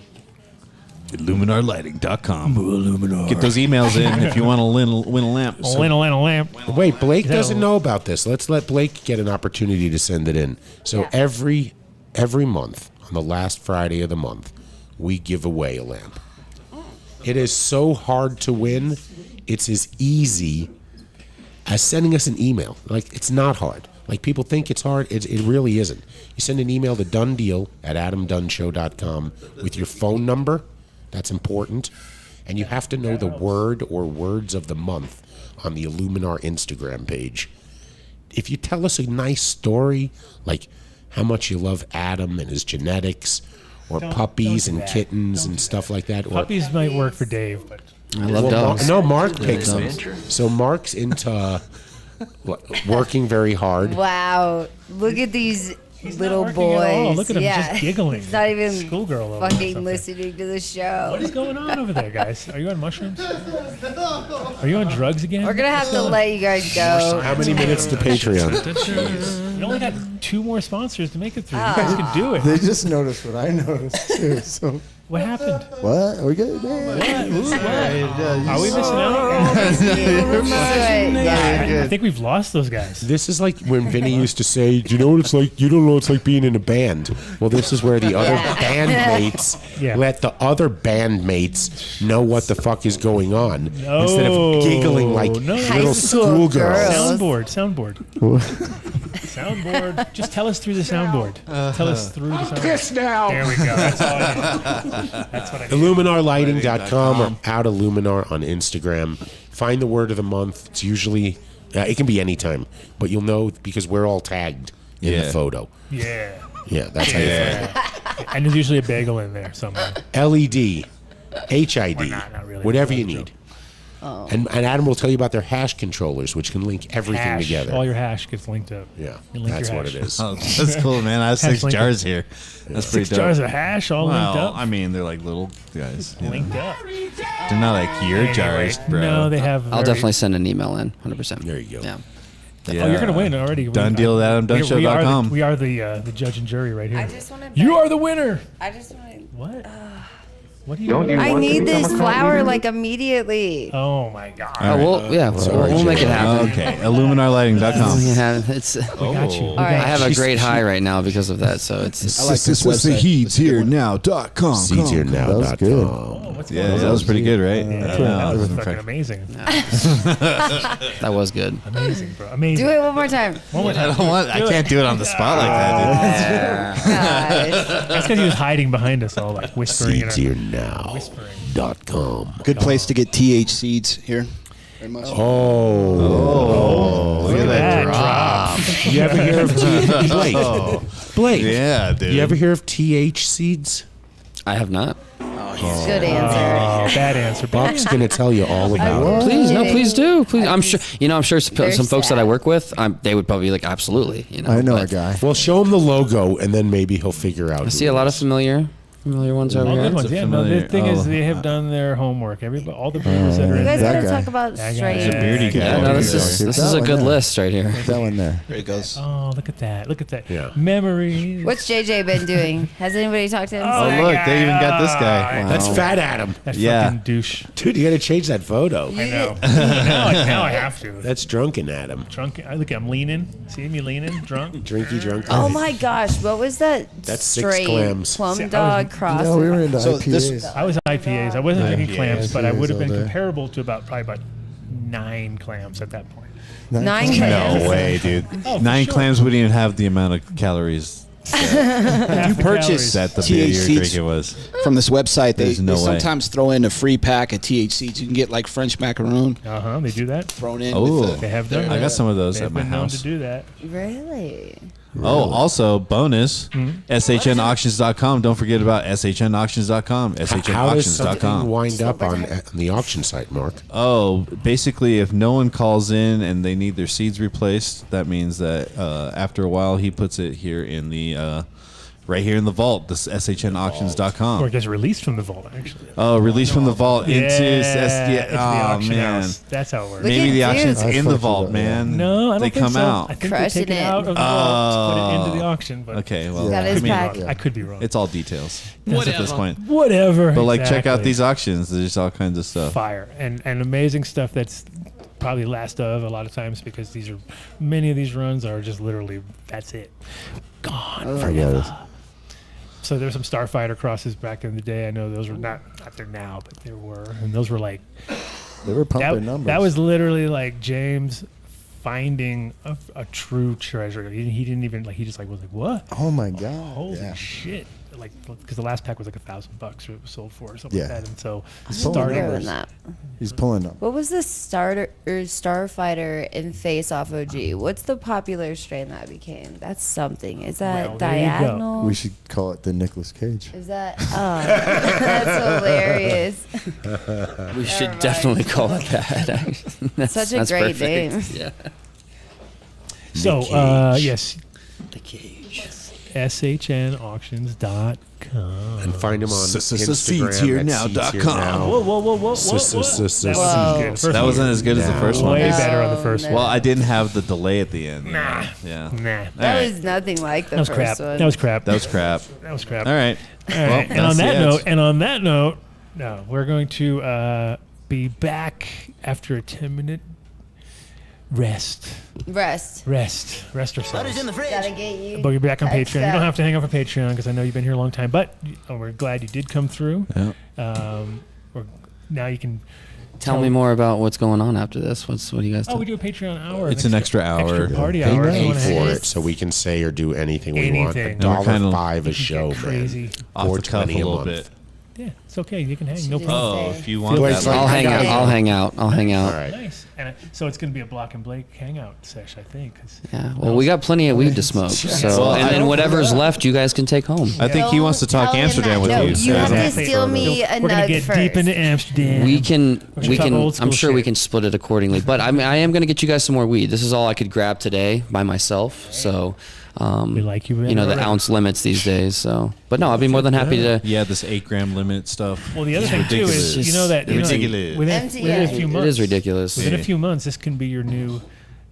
IlluminarLighting.com. Get those emails in if you want to win a lamp. Win a lamp. Wait, Blake Is that doesn't a- know about this. Let's let Blake get an opportunity to send it in. So every month, on the last Friday of the month, we give away a lamp. It is so hard to win. It's as easy as sending us an email. Like, it's not hard. Like, people think it's hard. It really isn't. You send an email to donedeal@adamdunshow.com with your phone number. That's important. And you have to know the word or words of the month on the Illuminar Instagram page. If you tell us a nice story, like how much you love Adam and his genetics, or puppies don't do and that. kittens and stuff like that. Or, Puppies might work for Dave, but I love dogs. no, Mark picks them. So Mark's into working very hard. Wow. Look at these little not working at all. boys. Look at him yeah. just giggling. He's not even Schoolgirl over there or fucking something. listening to the show. What is going on over there, guys? Are you on mushrooms? Are you on drugs again? We're going to have to let you guys go. How many minutes to Patreon? You only got 2 more sponsors to make it through. You guys can do it. They just noticed what I noticed too. So What happened? what? Are we good? What? Ooh, what? Are we missing out? I think we've lost those guys. This is like when Vinny used to say, "Do you know what it's like? You don't know what it's like being in a band." Well, this is where the other bandmates let the other bandmates know what the fuck is going on instead of giggling like little schoolgirls. Soundboard. Soundboard. Just tell us through the soundboard. Tell us through the soundboard. Piss now. There we go. That's all I need. That's what I need. IlluminarLighting.com or out Illuminar on Instagram. Find the word of the month. It's usually, it can be any time, but you'll know because we're all tagged in the photo. Yeah. Yeah, that's how you find it. And there's usually a bagel in there somewhere. LED, HID, not really. whatever you need. And Adam will tell you about their hash controllers, which can link everything Hash. together. All your hash gets linked up. Yeah, You link that's your what hash. it is. Oh, that's cool, man. I have Hash 6 linked jars up. here. That's pretty 6 dope. jars of hash all linked Well, up. I mean, they're like little guys. you know. Linked up. They're not like your Anyway, jars, bro. No, they have. I'll very- definitely send an email in, 100%. There you go. Yeah. Oh, you're gonna win already. Done deal at AdamDunnShow.com. We are the judge and jury right here. I just wanna You bet- are the winner. I just want to. What? What do you? I need this flower like immediately. Oh my god. Oh, we'll make it happen. Okay, IlluminarLighting.com. Yeah, it's. We got you. All right. I have a great high right now because of that, so it's. I like this website. SeedsHereNow.com. SeedsHereNow.com. That's good. Oh, what's Yeah, going on? that was pretty good, right? That was fucking amazing. That was good. Amazing, bro. Amazing. Do it one more time. One more time. I can't do it on the spot like that, dude. Gosh. That's because he was hiding behind us, all like whispering. in our- SeedsHereNow.com. Good place to get TH seeds here. Very much. Oh, Look at that drop. You ever hear of Blake? Blake. Yeah, dude. You ever hear of TH seeds? I have not. Oh, Good answer. Bad answer. Buck's gonna tell you all about it. Please do. Please, I'm sure. I'm sure They're some folks that I sad. work with, they would probably be like, absolutely. I know a but guy. Well, show him the logo, and then maybe he'll figure out. I see a lot of familiar ones over All here. good ones. Yeah, no, the familiar- thing is, oh. they have done their homework. All the breeders that are You in guys there. gotta guy. talk about That guy. strains. He's a beardy guy. Yeah, no, this Keep is that a one good there. list right here. That one there. There it goes. Oh, look at that. Look at that. Yeah. Memories. What's JJ been doing? Has anybody talked to him? Oh, look, they even got this guy. Wow. That's Fat Adam. That Yeah. fucking douche. Dude, you got to change that photo. I know. now I have to. That's drunken Adam. Drunk. Look, I'm leaning. See me leaning? Drunk? Drinky drunk. Oh my gosh, what was that That's 6 strain? clams. Plum See, I was- dog cross. No, we were into So IPAs. this- I was IPAs. I wasn't drinking clams, but I would have been all day. comparable to probably about 9 clams at that point. 9 No clams. way, dude. Oh, for 9 sure. clams wouldn't even have the amount of calories Half the purchase calories. that the beer you're THC drinking was. from this website. They, There's no they way. sometimes throw in a free pack of THC. You can get like French macaroon They do that. thrown in. Oh. with They have done I that. got some of those They've at my been known house. to do that. Really? Oh, also bonus, Mm-hmm. SHNauctions.com. Don't forget about SHNauctions.com. How does something SHNauctions.com. wind up on the auction site, Mark? Oh, basically, if no one calls in and they need their seeds replaced, that means that after a while, he puts it here in the right here in the vault. This Or SHNauctions.com. it gets released from the vault, actually. Oh, released from the vault into into the oh auction man. house. That's how it works. Maybe the auction's I in fucked the with vault, that, man. No, I don't they think come so. out. I think Crushing they take it it. out of the vault, put it into the auction. But Okay, well, Got his I mean, pack. I could be wrong. it's all details at this point. Whatever. But like, check out exactly. these auctions. There's all kinds of stuff. Fire and amazing stuff that's probably last of a lot of times because many of these runs are just literally that's it, gone forever. So there's some Starfighter crosses back in the day. I know those were not there now, but there were, and those were like They were pumping numbers. that was literally like James finding a true treasure. He didn't even he just was like, what? Oh my god! Holy yeah. shit! Like, because the last pack was like $1,000 it was sold for or something Yeah. like that, and so He's pulling starting numbers. that. He's pulling up. What was the Starfighter in Face Off OG? What's the popular strain that became? That's something. Is that Well, there you go. diagonal? We should call it the Nicolas Cage. Is that? Oh, that's hilarious. We should dedefinitely call it that. That's, Such a that's great perfect. name. Yeah. So yes, The cage. SHNauctions.com. And find him on Instagram. seedsherenow.com. Whoa, whoa, whoa, whoa, whoa, whoa. That wasn't as good. That wasn't as good The first as the one first was one. way better on the first one. Well, I didn't have the delay at the end. Nah. Yeah. Nah. That All was nothing like the That was first crap. one. That was crap. That was crap. That was crap. All right. All right. Well, and on that's that note, no, we're going to be back after a 10-minute rest. Rest ourselves. Gotta get you. But you're back on touched Patreon. You up. don't have to hang out for Patreon because I know you've been here a long time. But we're glad you did come through. Yeah. Now you can Tell me more about what's going on after this. What do you guys do? we do a Patreon hour. It's an extra hour. Extra party They hour. pay If you for wanna- it, so we can say or do anything we want. Anything. $1.05 a You can show, get crazy. man. Off the cuff a $4.20 little month. bit. Yeah, it's okay. You can hang. No didn't problem. Oh, say. if you want Wait, that. so I'll hang out. Okay. I'll hang out. I'll hang out. All right. Nice. And so it's going to be a Block and Blake hangout sesh, I think. 'cause- Yeah. Well, we got plenty of weed to smoke. So, Well, and I then don't- whatever's left, you guys can take home. I think he wants to talk Tell him Amsterdam that. with No, you. you so- have to Exactly. steal me a We're going nug to get first. deep into Amsterdam. We can. should We talk can. old I'm school sure we shit. can split it accordingly. But I'm going to get you guys some more weed. This is all I could grab today by myself. So. We like you. You know the already. ounce limits these days. So, but no, I'd be more than happy to. Yeah, this 8-gram limit stuff. Well, the other thing too is ridiculous. you know that Ridiculous. within a few It months, is ridiculous. Within a few months, this can be your new.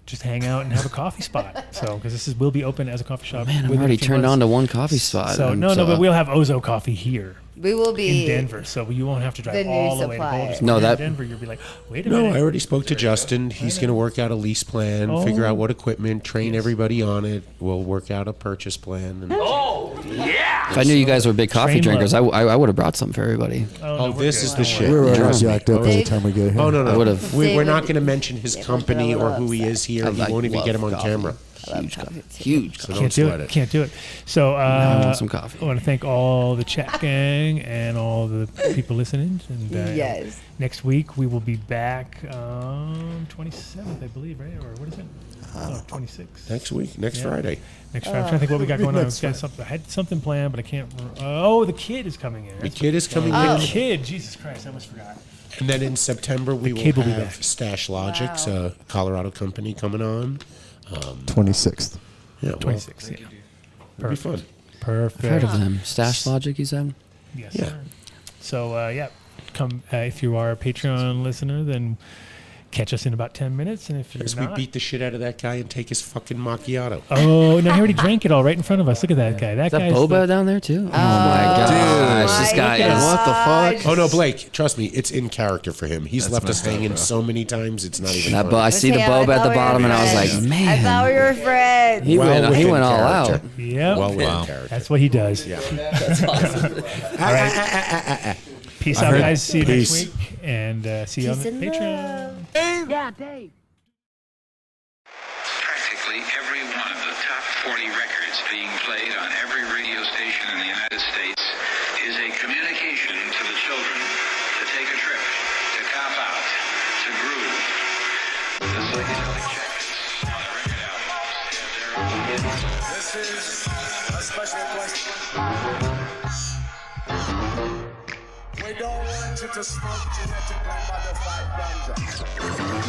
Just hang out and have a coffee spot. So, because will be open as a coffee shop. Man, I'm within a already few turned months. on to one coffee spot. So no, but we'll have Ozo coffee here We will be in Denver, so you won't have to drive the new all the way to supplier. Boulder. No, In that- Denver, you'll be like, wait a No, minute. I already spoke to Justin. He's going to work out a lease plan, figure out what equipment, train everybody on it. We'll work out a purchase plan. And If I knew you guys were big coffee Train drinkers, I load. would have brought some for everybody. Oh, this is the shit. We were already Trust me. jacked up by the time we get here. Oh, no, no. I would've- We're They not would- going to mention his they would company throw or it who he up. is here. I He won't even love get him on coffee. camera. Huge coffee. Huge coffee. Can't do it. Can't do it. So I want some coffee. I want to thank all the chat gang and all the people listening. And Yes. next week we will be back 27th, I believe, right? Or what is it? 26th. Next week, next Friday. Next Friday. I'm trying to think what we got going on. I had something planned, but I can't. Oh, the kid is coming in. The kid is coming The in. kid. Jesus Christ, I almost forgot. And then in September, we will kid will be have back. Stash Logics, a Colorado company, coming on. 26th. Yeah, well, 26th. Yeah. It'll be fun. Perfect. I've heard of them. Stash Logic, you said? Yes. Yeah. Sir. So come if you are a Patreon listener, then catch us in about 10 minutes. And if you're As not, we beat the shit out of that guy and take his fucking macchiato. oh no, he already drank it all right in front of us. Look at that guy. That Is that guy's Boba down there too? Oh my gosh, this guy is. What the fuck? Oh no, Blake! Trust me, it's in character for him. He's left us hanging so many times. It's not even. That funny. I see the boba at the bottom, and I was like, I man, thought we were friends. he went within all character. out. Yep. Well within character. That's what he does. Yeah. That's awesome. All right. Peace out, guys. See you next week, and see you on the Patreon. Practically every one of the top 40 records being played on every radio station in the United States is a communication to the children to take a trip, to cop out, to groove. The Psychedelic Jackets on the record albums have their own. This is a special question. We don't want you to smoke genetically modified ganja.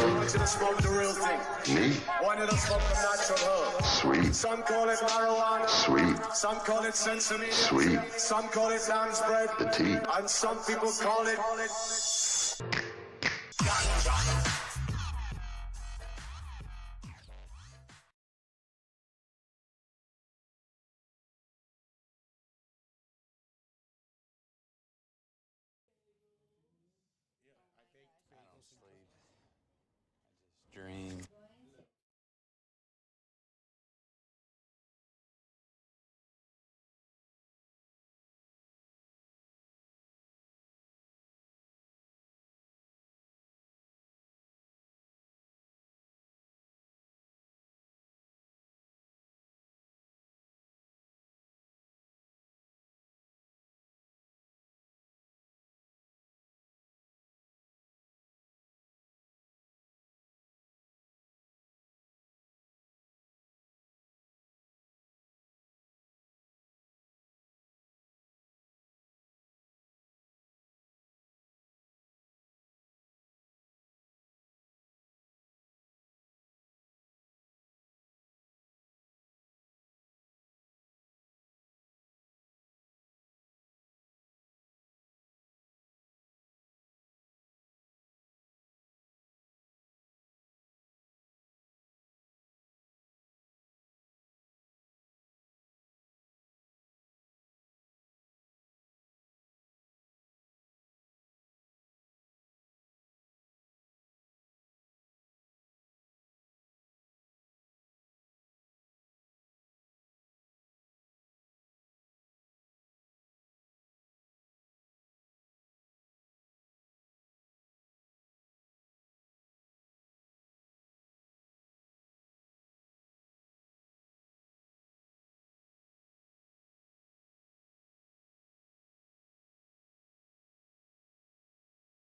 We want you to smoke the real thing. Me? Want you to smoke the natural herb. Sweet. Some call it marijuana. Sweet. Some call it sesame. Sweet. Some call it lamb's bread. The tea. And some people call it ganja. Dream.